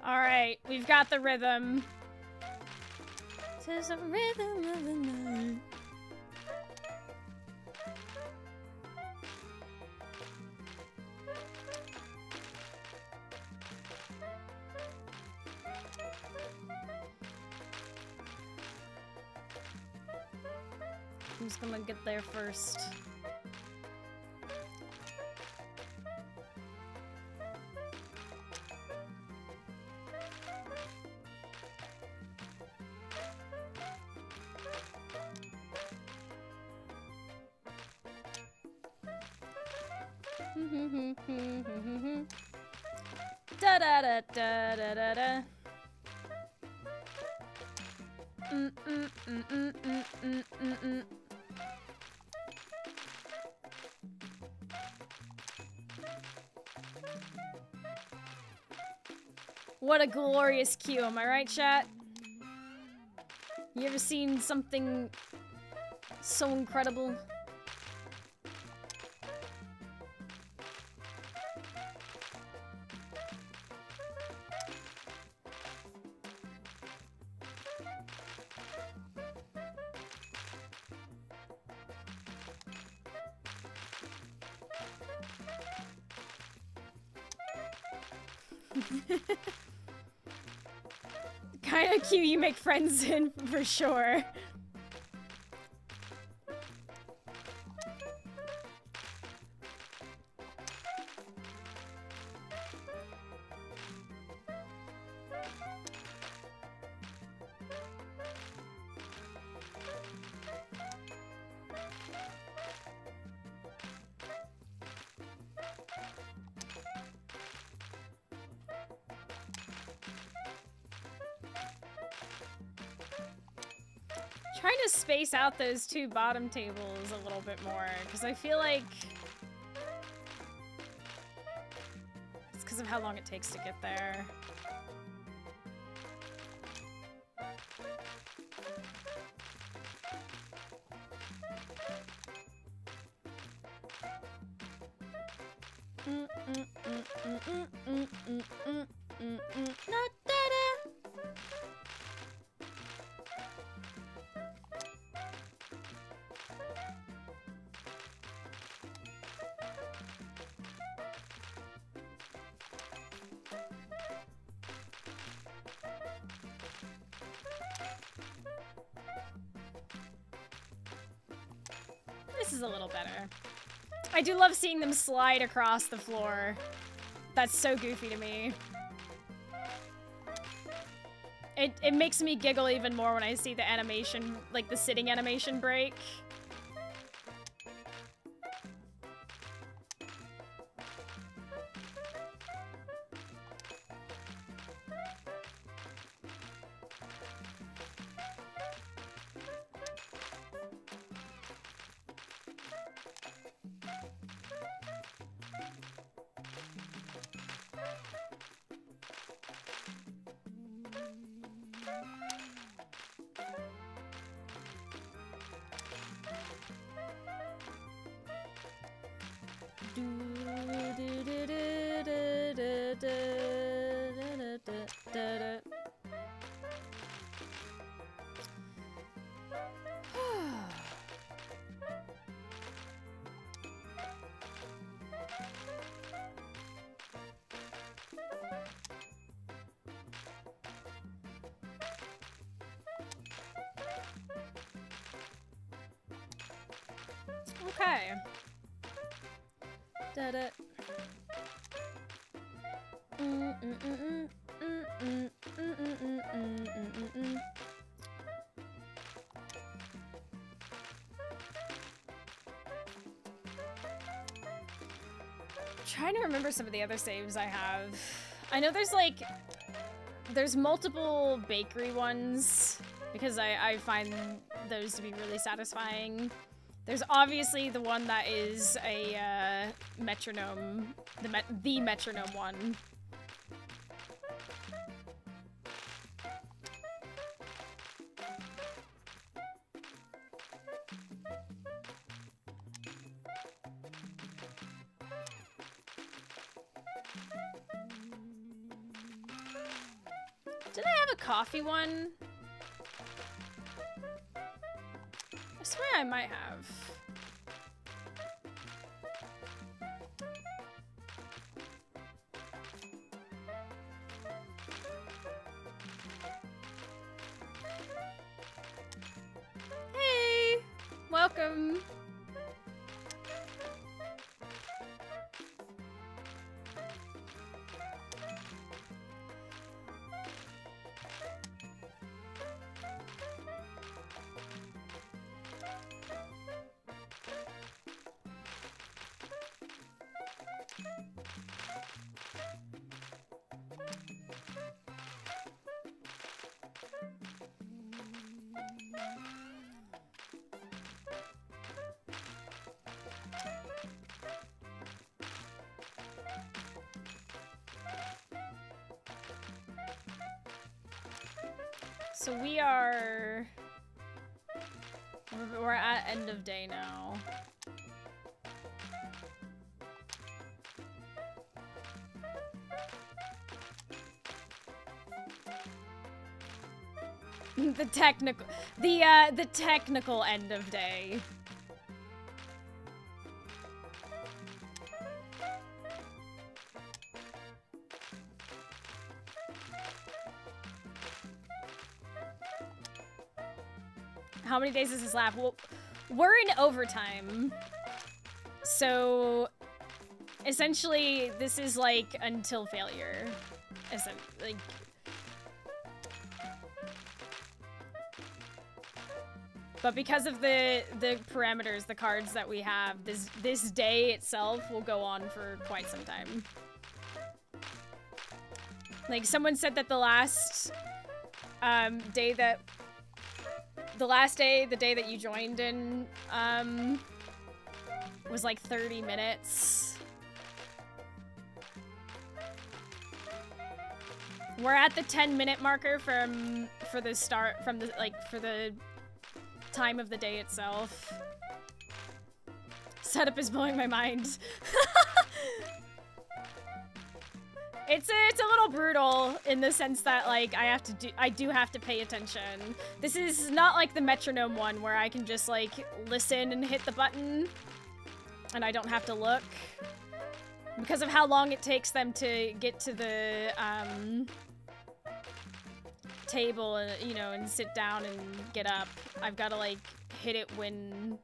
Alright, we've got the rhythm. Tis the rhythm of the night. Who's gonna get there first? Da da da da da da da. What a glorious cue, am I right, chat? You ever seen something so incredible? Kind of cute you make friends in, for sure. Trying to space out those two bottom tables a little bit more, because I feel like it's because of how long it takes to get there. This is a little better. I do love seeing them slide across the floor. That's so goofy to me. It makes me giggle even more when I see the animation, like the sitting animation break. Okay. Da-da. Trying to remember some of the other saves I have. I know there's multiple bakery ones because I find those to be really satisfying. There's obviously the one that is a metronome, the metronome one. Did I have a coffee one? I swear I might have. Hey! Welcome! So we're at end of day now. The technical end of day. How many days does this last? Well, we're in overtime. So, essentially, this is like until failure. Like, but because of the parameters, the cards that we have, this day itself will go on for quite some time. Like, someone said that the last day that you joined in, was like 30 minutes. We're at the 10-minute marker for the time of the day itself. Setup is blowing my mind. It's a little brutal in the sense that, like, I do have to pay attention. This is not like the metronome one where I can just, like, listen and hit the button and I don't have to look. Because of how long it takes them to get to the table and, you know, and sit down and get up, I've got to, like, hit it when...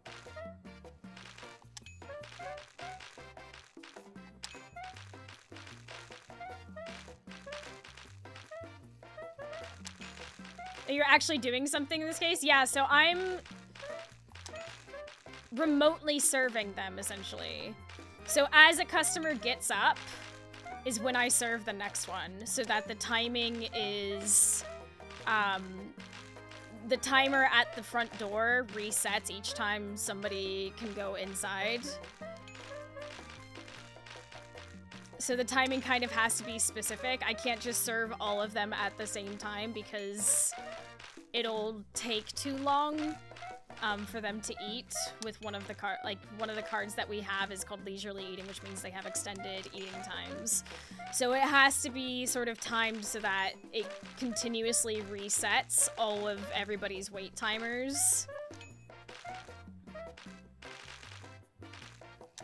You're actually doing something in this case? Yeah, so I'm remotely serving them, essentially. So as a customer gets up is when I serve the next one, so that the timing is, the timer at the front door resets each time somebody can go inside. So the timing kind of has to be specific. I can't just serve all of them at the same time because it'll take too long for them to eat with one of the cards that we have is called leisurely eating, which means they have extended eating times. So it has to be sort of timed so that it continuously resets all of everybody's wait timers.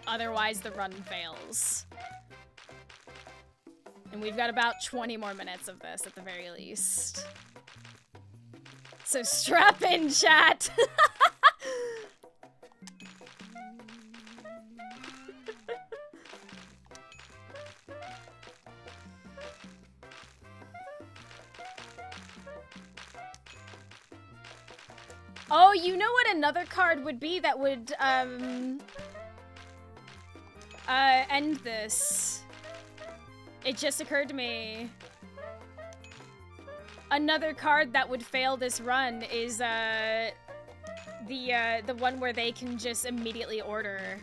Otherwise the run fails. And we've got about 20 more minutes of this at the very least. So strap in, chat! Oh, you know what another card would be that would, end this? It just occurred to me. Another card that would fail this run is, the one where they can just immediately order.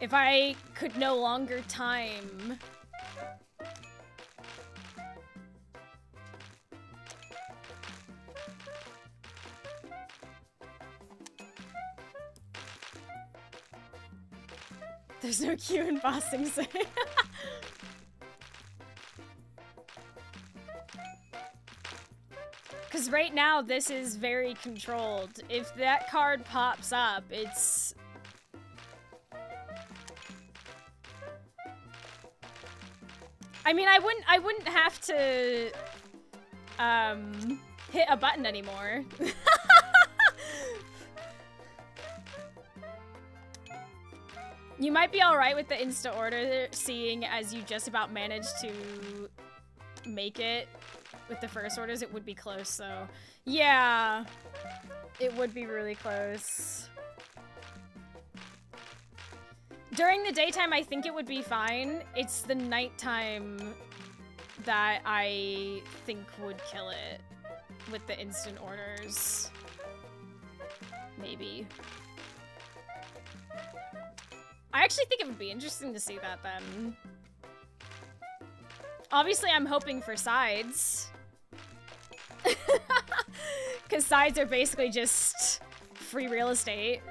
If I could no longer time. There's no Q in Bossing Say. Because right now, this is very controlled. If that card pops up, it's... I mean, I wouldn't have to, hit a button anymore. You might be alright with the insta order, seeing as you just about managed to make it with the first orders. It would be close, so yeah, it would be really close. During the daytime, I think it would be fine. It's the nighttime that I think would kill it with the instant orders. Maybe. I actually think it would be interesting to see that then. Obviously, I'm hoping for sides. Because sides are basically just free real estate.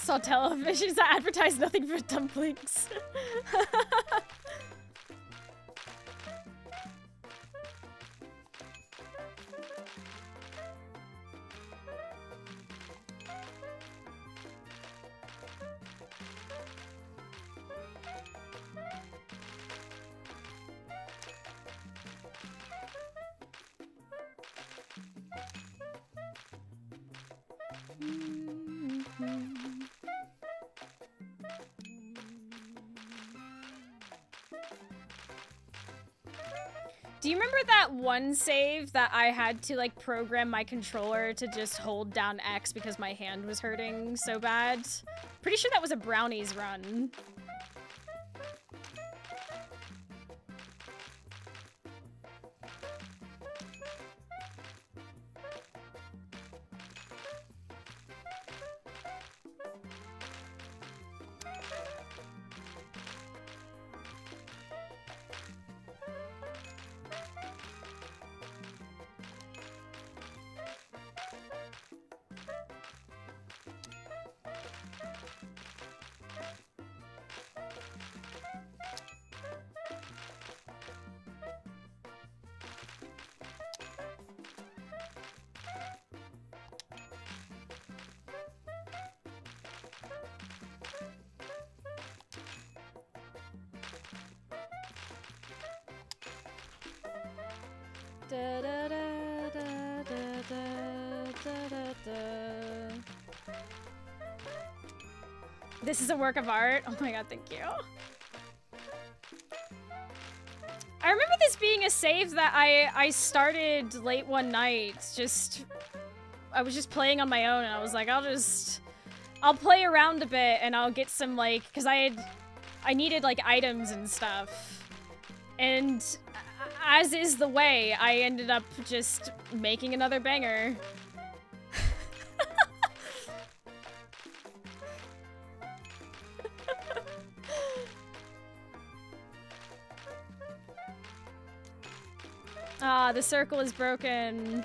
Saw televisions that advertise nothing but dumplings. Do you remember that one save that I had to like program my controller to just hold down X because my hand was hurting so bad? Pretty sure that was a brownies run. Da, da, da, da, da, da, da, da. This is a work of art. Oh my god, thank you. I remember this being a save that I started late one night. I was just playing on my own and I was like, I'll play around a bit and I'll get some like, cause I needed like items and stuff. And as is the way, I ended up just making another banger. Ah, the circle is broken.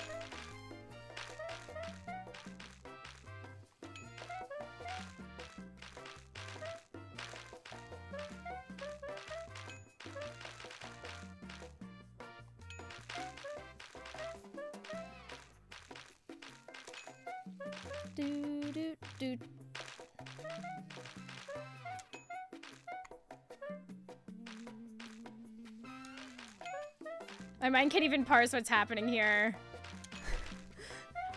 Do, do, do. My mind can't even parse what's happening here.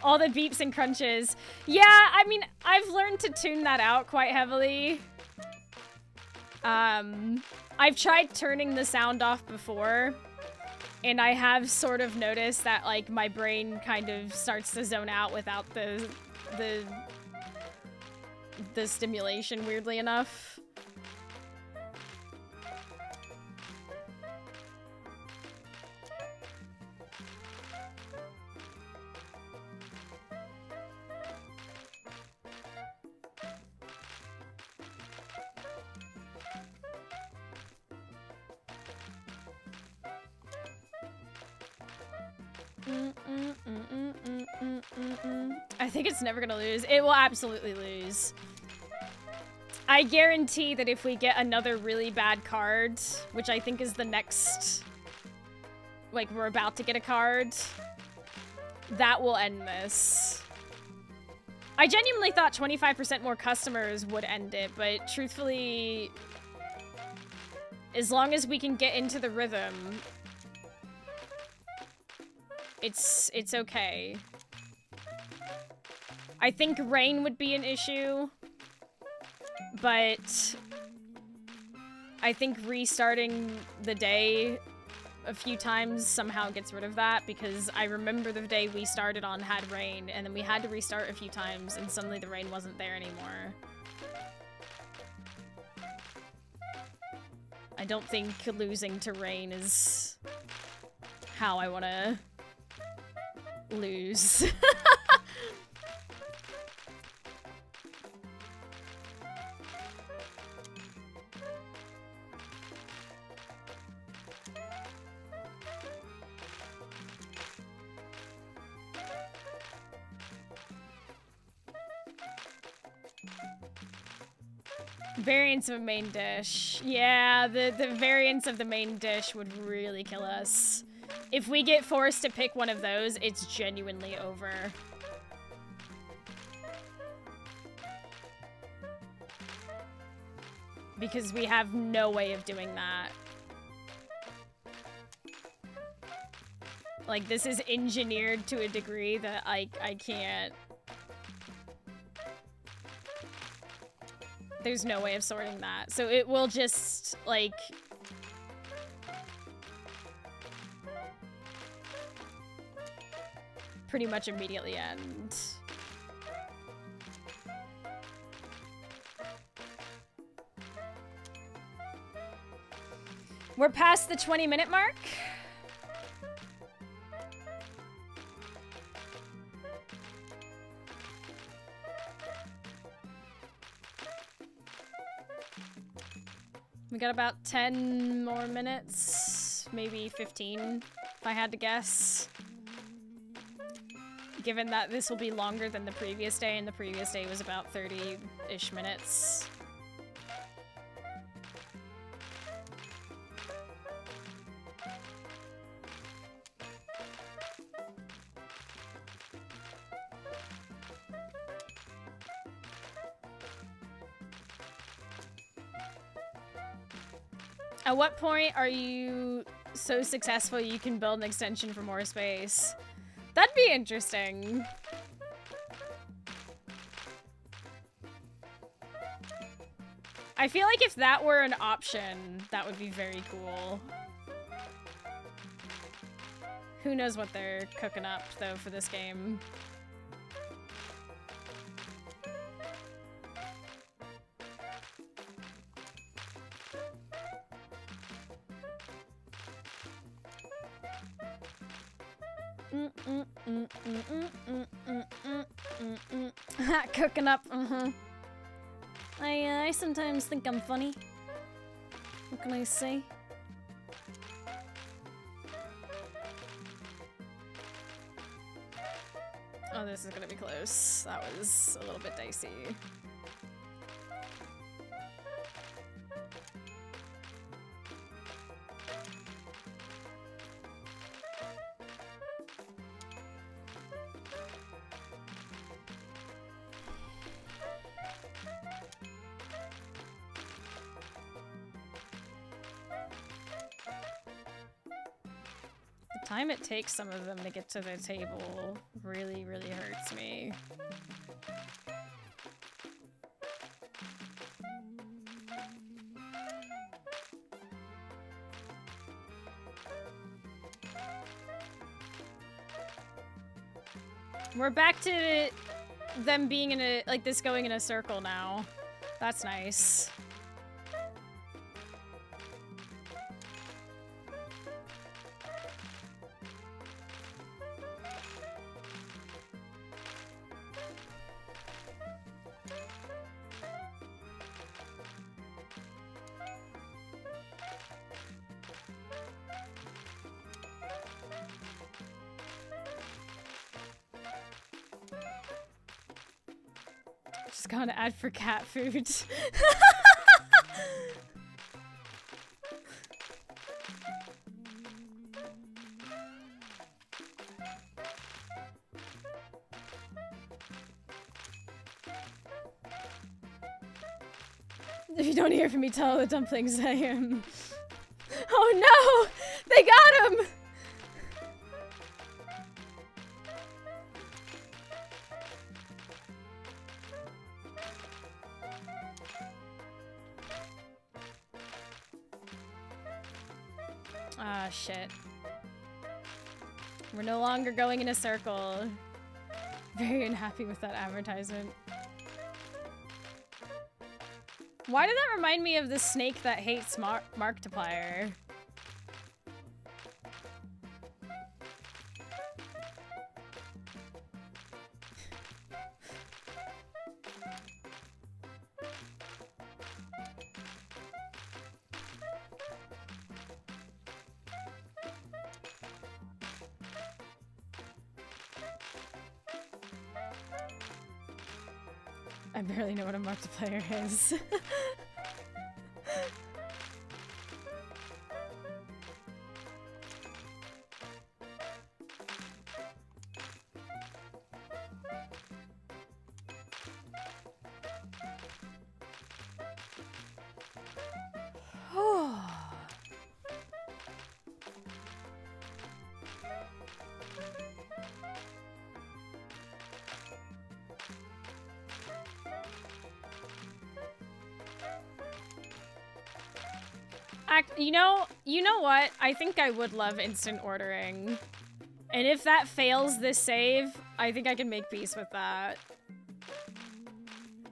All the beeps and crunches. Yeah, I mean, I've learned to tune that out quite heavily. I've tried turning the sound off before, and I have sort of noticed that, like, my brain kind of starts to zone out without the stimulation, weirdly enough. I think it's never gonna lose. It will absolutely lose. I guarantee that if we get another really bad card, which I think is the next... Like, we're about to get a card, that will end this. I genuinely thought 25% more customers would end it, but truthfully, as long as we can get into the rhythm, it's okay. I think rain would be an issue, but I think restarting the day a few times somehow gets rid of that, because I remember the day we started on had rain, and then we had to restart a few times, and suddenly the rain wasn't there anymore. I don't think losing to rain is how I want to lose. Variants of a main dish. Yeah, the variants of the main dish would really kill us. If we get forced to pick one of those, it's genuinely over. Because we have no way of doing that. Like, this is engineered to a degree that I can't... There's no way of sorting that. So it will just, like... pretty much immediately end. We're past the 20-minute mark. We got about 10 more minutes, maybe 15, if I had to guess. Given that this will be longer than the previous day, and the previous day was about 30-ish minutes. At what point are you so successful you can build an extension for more space? That'd be interesting. I feel like if that were an option, that would be very cool. Who knows what they're cooking up, though, for this game. Cooking up, I sometimes think I'm funny. What can I say? Oh, this is gonna be close. That was a little bit dicey. time it takes some of them to get to the table really, really hurts me. We're back to them being in a, like this going in a circle now. That's nice. Just got an ad for cat food. If you don't hear from me, tell the dumplings I am. Oh no! They got him! Ah, shit. We're no longer going in a circle. Very unhappy with that advertisement. Why did that remind me of the snake that hates Markiplier? I barely know what a Markiplier is. You know what? I think I would love instant ordering. And if that fails this save, I think I can make peace with that.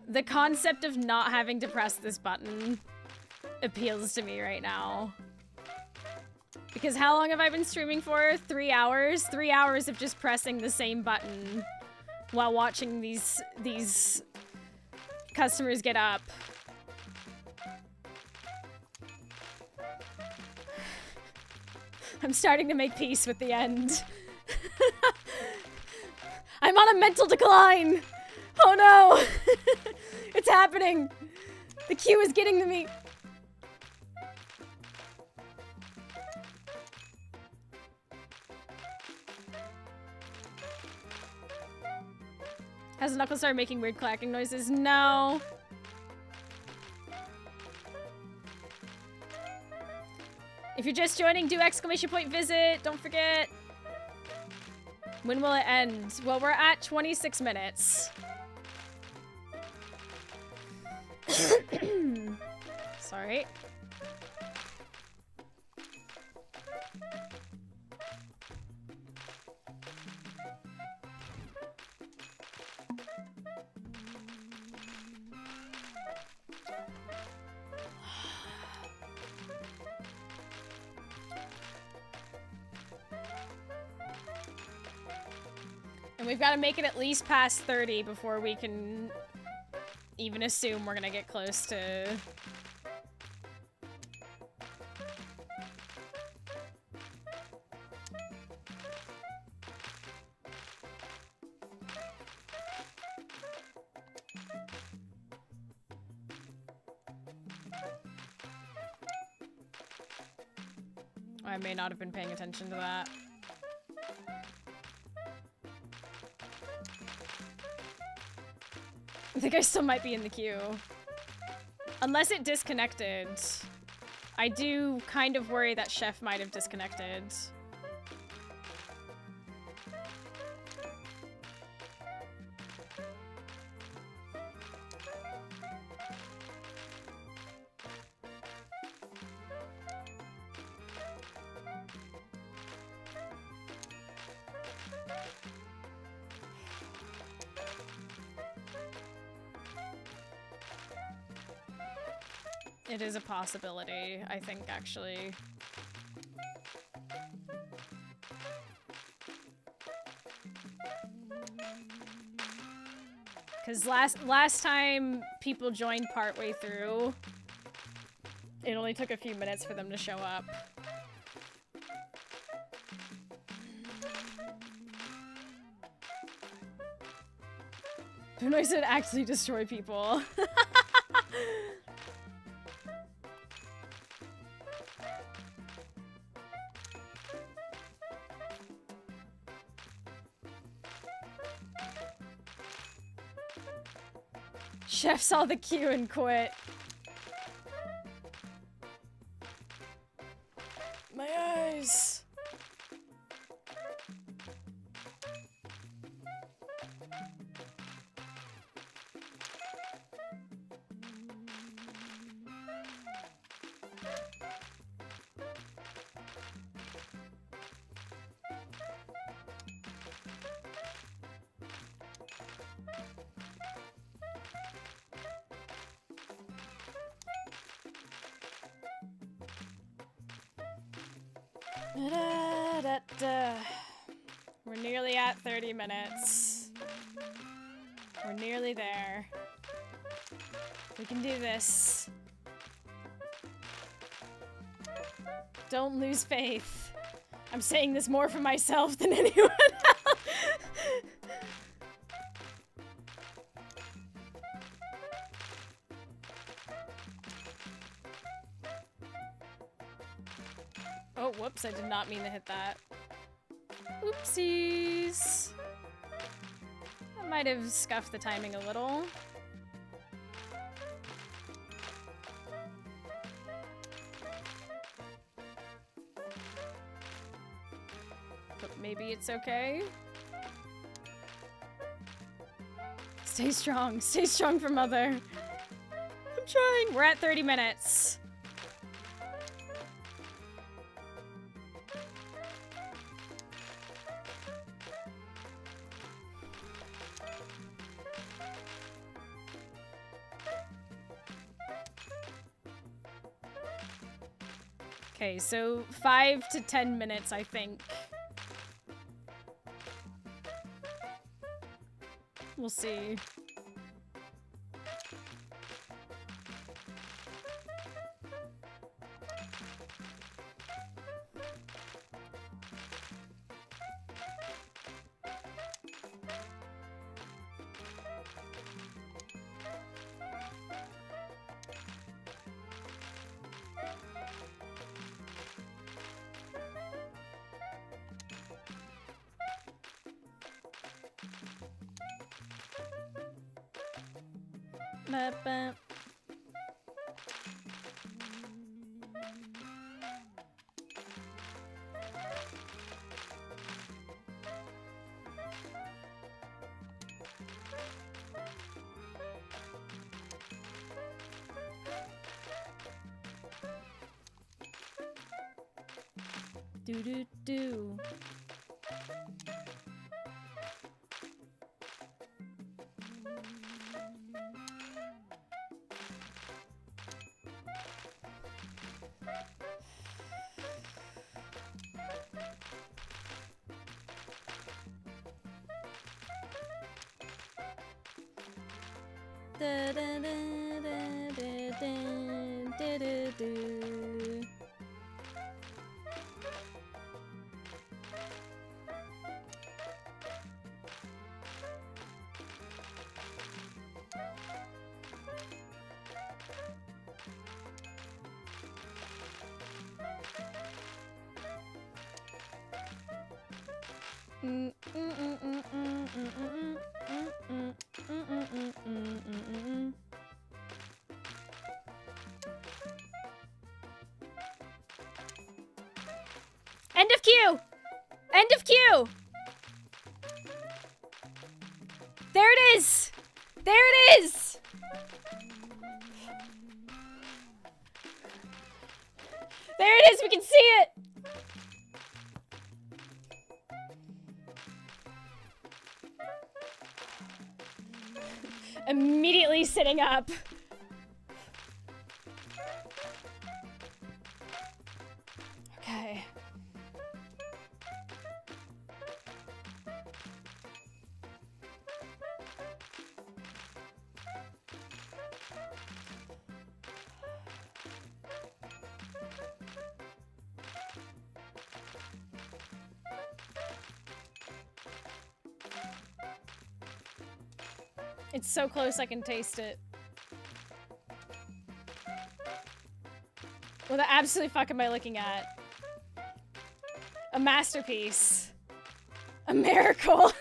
The concept of not having to press this button appeals to me right now. Because how long have I been streaming for? 3 hours? 3 hours of just pressing the same button while watching these customers get up. I'm starting to make peace with the end. I'm on a mental decline! Oh no! It's happening! The queue is getting to me! Has Knuckles started making weird clacking noises? No. If you're just joining, do ! Visit. Don't forget. When will it end? Well, we're at 26 minutes. Sorry. And we've got to make it at least past 30 before we can even assume we're gonna get close to... I may not have been paying attention to that. I think I still might be in the queue. Unless it disconnected. I do kind of worry that Chef might have disconnected. It is a possibility, I think, actually. Because last time people joined partway through, it only took a few minutes for them to show up. Who knows how to actually destroy people? Chef saw the queue and quit. My eyes. We're nearly at 30 minutes. We're nearly there. We can do this. Don't lose faith. I'm saying this more for myself than anyone else. Oh, whoops, I did not mean to hit that. Oopsies. I might have scuffed the timing a little. But maybe it's okay. Stay strong for mother. I'm trying. We're at 30 minutes. Okay, so 5 to 10 minutes, I think. We'll see. Ba-ba. Do-do-do. Da da da da da da da da. End of queue! End of queue! There it is! There it is! There it is! We can see it! Immediately sitting up. It's so close I can taste it. What the absolute fuck am I looking at? A masterpiece. A miracle.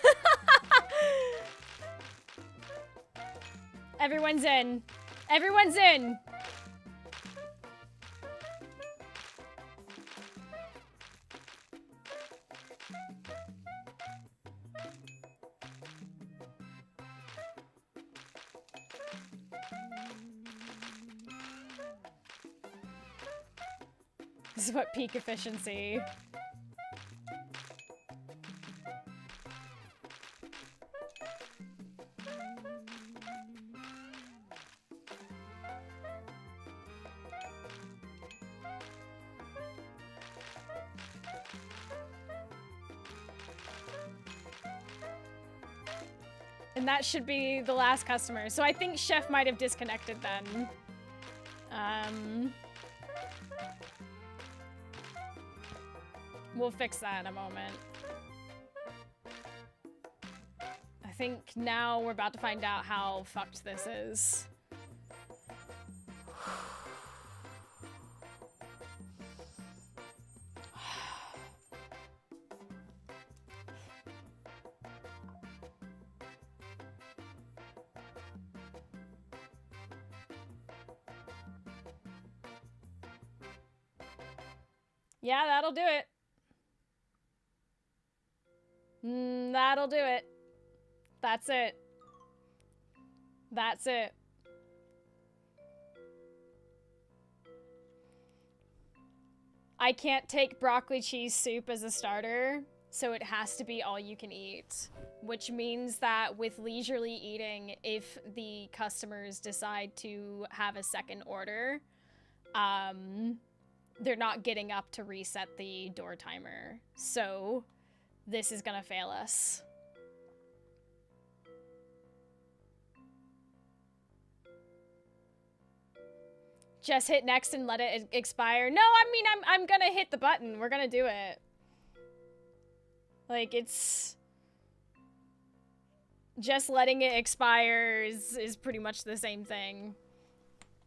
Everyone's in. Everyone's in. This is what peak efficiency. And that should be the last customer. So I think Chef might have disconnected then. We'll fix that in a moment. I think now we're about to find out how fucked this is. Yeah, that'll do it. That'll do it. That's it. That's it. I can't take broccoli cheese soup as a starter, so it has to be all you can eat. Which means that with leisurely eating, if the customers decide to have a second order, they're not getting up to reset the door timer. So this is gonna fail us. Just hit next and let it expire. No, I mean, I'm gonna hit the button. We're gonna do it. Like, it's... Just letting it expire is pretty much the same thing.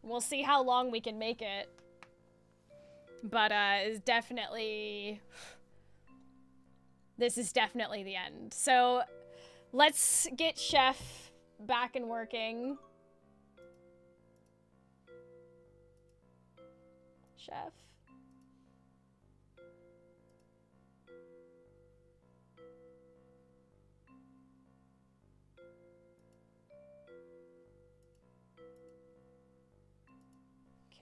We'll see how long we can make it. But, it's definitely... This is definitely the end. So, let's get Chef back and working. Chef.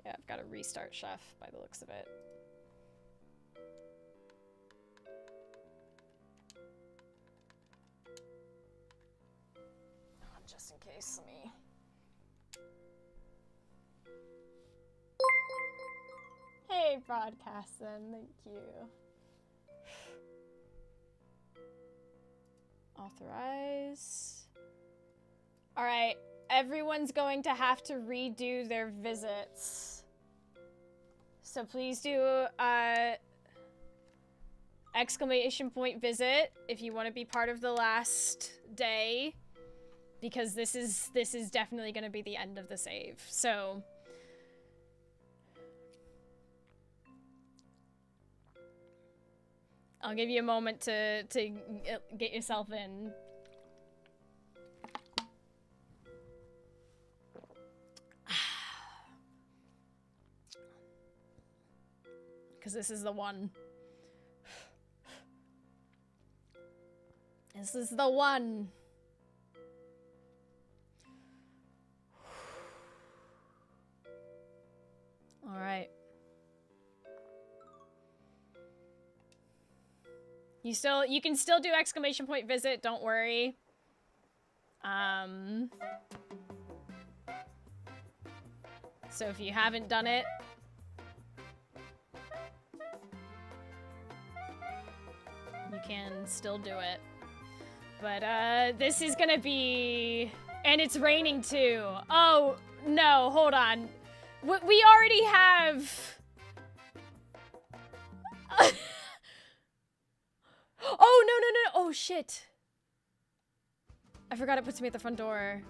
Okay, I've got to restart Chef by the looks of it. Just in case, let me... Hey, Broadcastin', thank you. Authorize. Alright, everyone's going to have to redo their visits. So please do, exclamation point visit if you want to be part of the last day. Because this is definitely going to be the end of the save. So... I'll give you a moment to get yourself in. Because this is the one. This is the one. All right. You can still do exclamation point visit, don't worry. So if you haven't done it, you can still do it. But this is gonna be, and it's raining too. Oh no, hold on. We already have. Oh, no. Oh, shit. I forgot it puts me at the front door.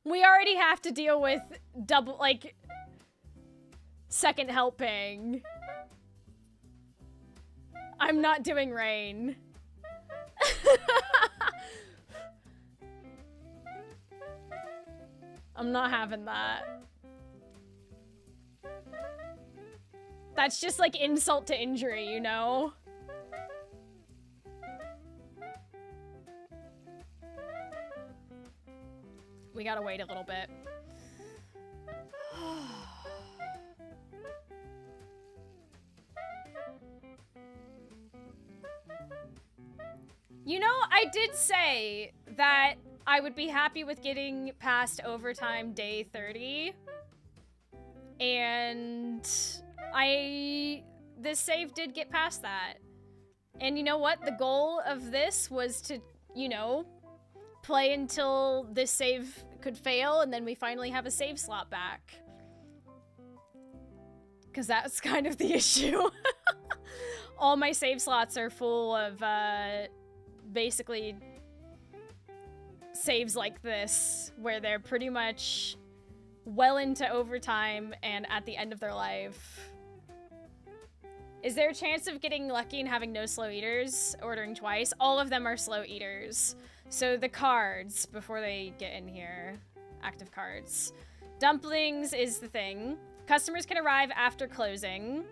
We already have to deal with double, like, second helping. I'm not doing rain. I'm not having that. That's just like insult to injury, you know? We gotta wait a little bit. You know, I did say that I would be happy with getting past overtime day 30. And this save did get past that. And you know what? The goal of this was to, you know, play until this save could fail and then we finally have a save slot back. Because that's kind of the issue. All my save slots are full of, basically saves like this, where they're pretty much well into overtime and at the end of their life. Is there a chance of getting lucky and having no slow eaters? Ordering twice? All of them are slow eaters. So the cards, before they get in here, active cards. Dumplings is the thing. Customers can arrive after closing.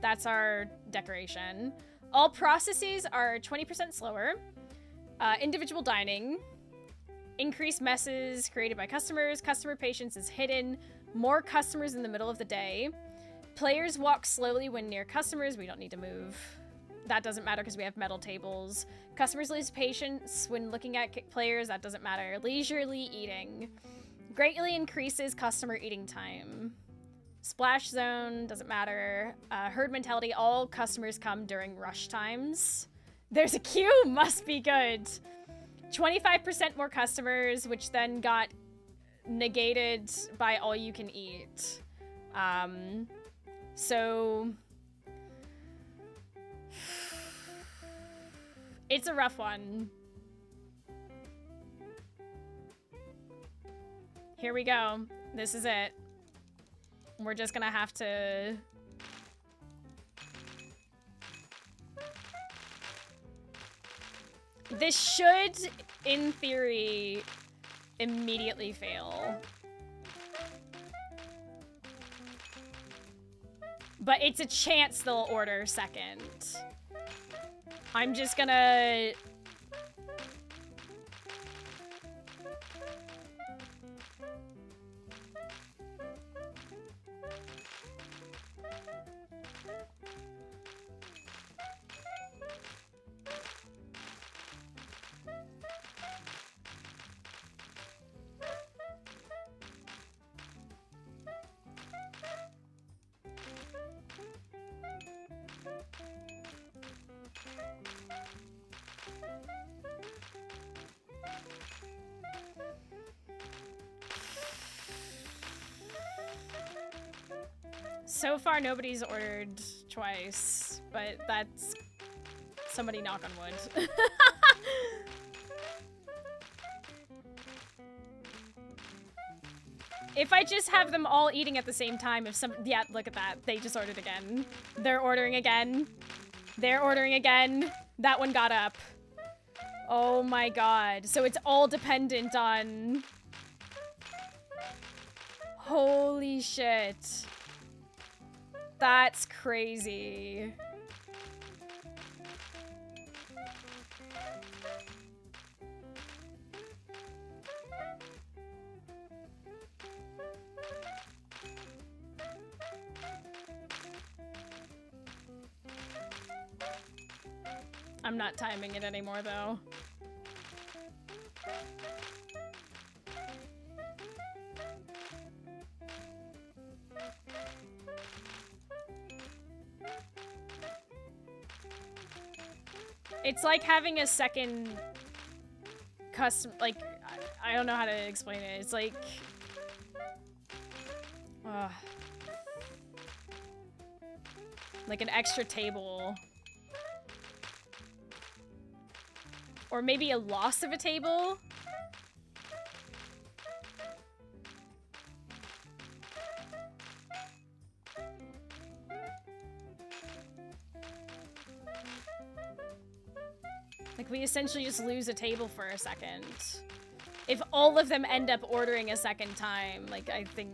That's our decoration. All processes are 20% slower. Individual dining. Increased messes created by customers. Customer patience is hidden. More customers in the middle of the day. Players walk slowly when near customers. We don't need to move. That doesn't matter because we have metal tables. Customers lose patience when looking at players. That doesn't matter. Leisurely eating. Greatly increases customer eating time. Splash zone, doesn't matter. Herd mentality, all customers come during rush times. There's a queue, must be good. 25% more customers, which then got negated by all you can eat. So it's a rough one. Here we go. This is it. We're just gonna have to... This should, in theory, immediately fail. But it's a chance they'll order second. I'm just gonna... So far, nobody's ordered twice, but that's... Somebody knock on wood. If I just have them all eating at the same time, if some... Yeah, look at that. They just ordered again. They're ordering again. They're ordering again. That one got up. Oh my god. So it's all dependent on... Holy shit. That's crazy. I'm not timing it anymore, though. It's like having a second custom, like, I don't know how to explain it. It's like, like an extra table. Or maybe a loss of a table. Like, we essentially just lose a table for a second. If all of them end up ordering a second time, like, I think...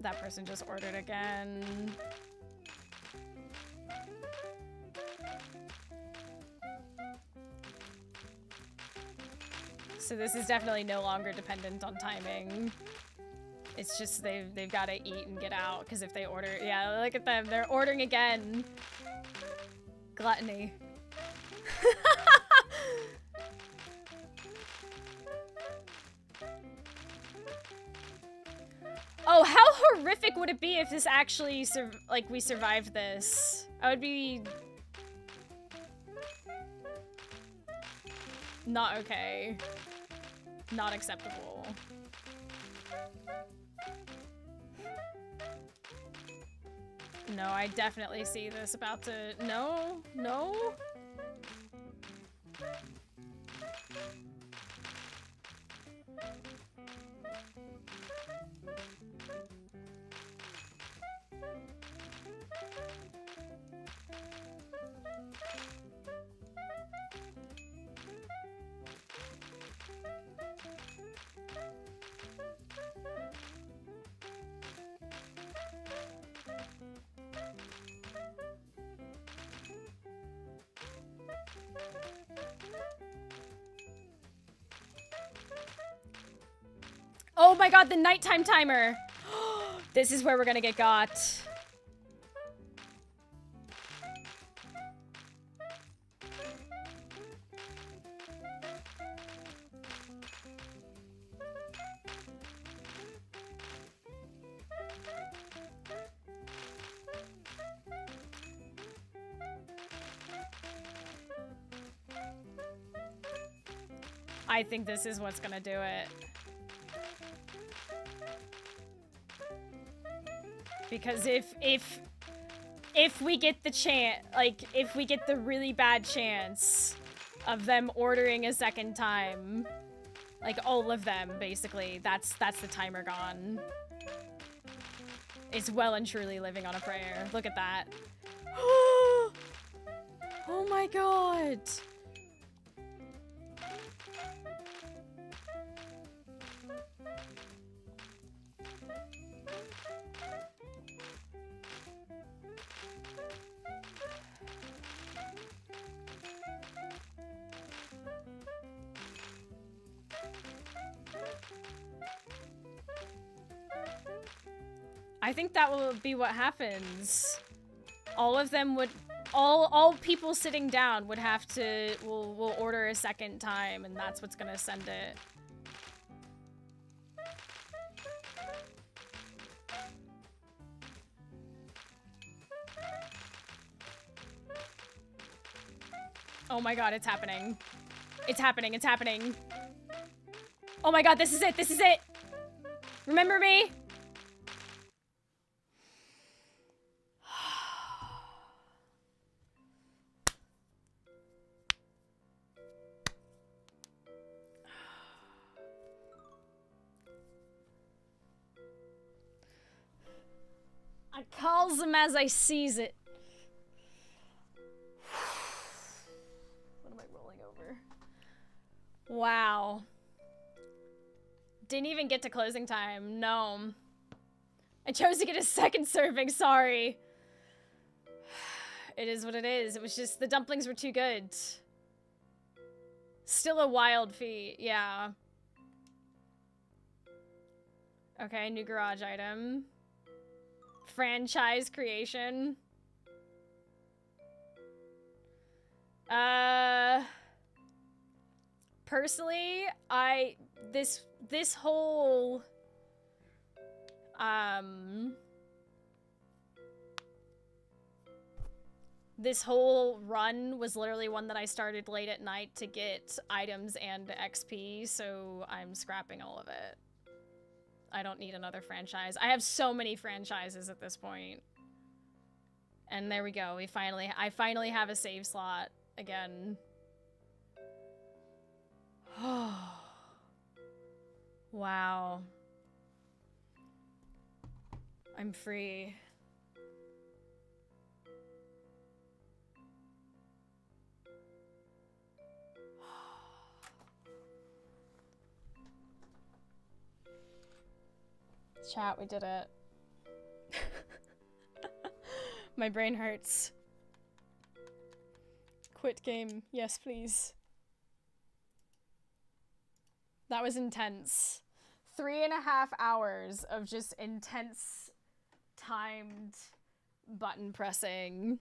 That person just ordered again. So this is definitely no longer dependent on timing. It's just they've got to eat and get out, because if they order... Yeah, look at them. They're ordering again. Gluttony. Oh, how horrific would it be if this actually, like, we survived this? I would be... Not okay. Not acceptable. No, I definitely see this about to... No? No? Oh my god, the nighttime timer! This is where we're gonna get got. I think this is what's gonna do it. Because if we get the chance, like, if we get the really bad chance of them ordering a second time, like all of them, basically, that's the timer gone. It's well and truly living on a prayer. Look at that. Oh my god. I think that will be what happens. All of them would, all people sitting down would have to, will order a second time, and that's what's gonna send it. Oh my god, it's happening. It's happening, it's happening. Oh my god, this is it, this is it! Remember me? I calls them as I sees it. What am I rolling over? Wow. Didn't even get to closing time. No. I chose to get a second serving, sorry. It is what it is. It was just, the dumplings were too good. Still a wild feat, yeah. Okay, new garage item. Franchise creation. Personally, this whole this whole run was literally one that I started late at night to get items and XP, so I'm scrapping all of it. I don't need another franchise. I have so many franchises at this point. And there we go. I finally have a save slot again. Wow. I'm free. Chat, we did it. My brain hurts. Quit game. Yes, please. That was intense. 3.5 hours of just intense timed button pressing.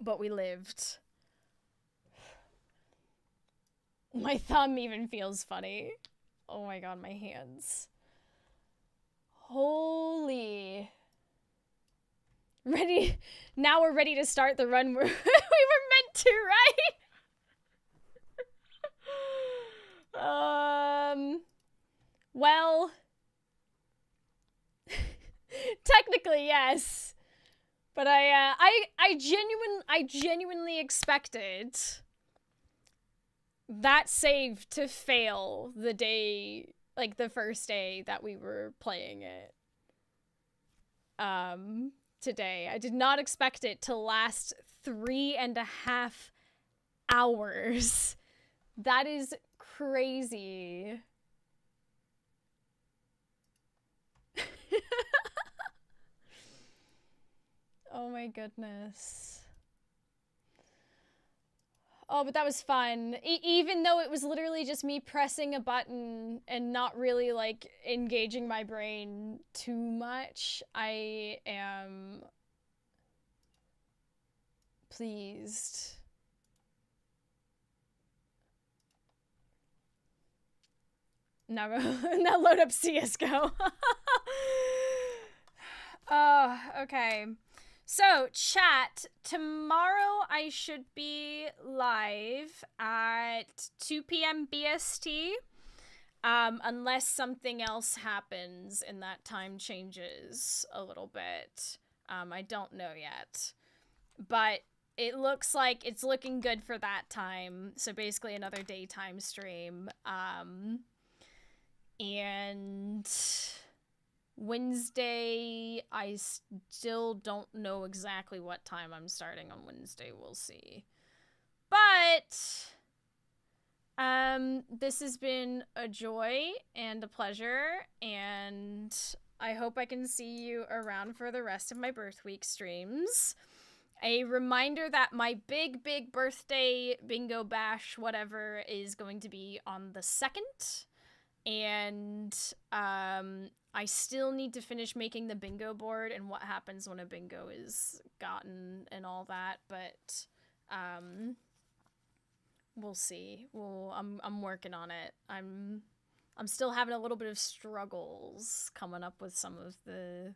But we lived. My thumb even feels funny. Oh my god, my hands. Holy. Ready. Now we're ready to start the run we were meant to, right? Well, technically yes. But I genuinely expected that save to fail the day, like the first day that we were playing it. Today. I did not expect it to last 3.5 hours. That is crazy. Oh my goodness. Oh, but that was fun. Even though it was literally just me pressing a button and not really, like, engaging my brain too much, I am pleased. Now load up CSGO. Oh, okay. So, chat, tomorrow I should be live at 2 p.m. BST, unless something else happens and that time changes a little bit. I don't know yet, but it looks like it's looking good for that time, so basically another daytime stream, and Wednesday, I still don't know exactly what time I'm starting on Wednesday. We'll see. But this has been a joy and a pleasure, and I hope I can see you around for the rest of my Birthweek streams. A reminder that my big birthday bingo bash whatever is going to be on the 2nd. And I still need to finish making the bingo board and what happens when a bingo is gotten and all that, but we'll see. I'm working on it. I'm still having a little bit of struggles coming up with some of the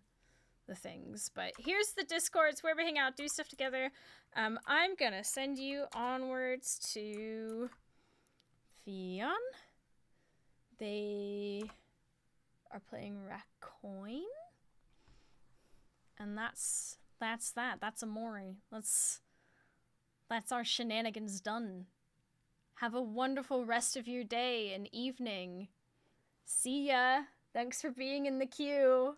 things, but here's the Discord. It's where we hang out, do stuff together. I'm gonna send you onwards to Fion. They are playing Racoin. And that's that. That's Amori. That's our shenanigans done. Have a wonderful rest of your day and evening. See ya. Thanks for being in the queue.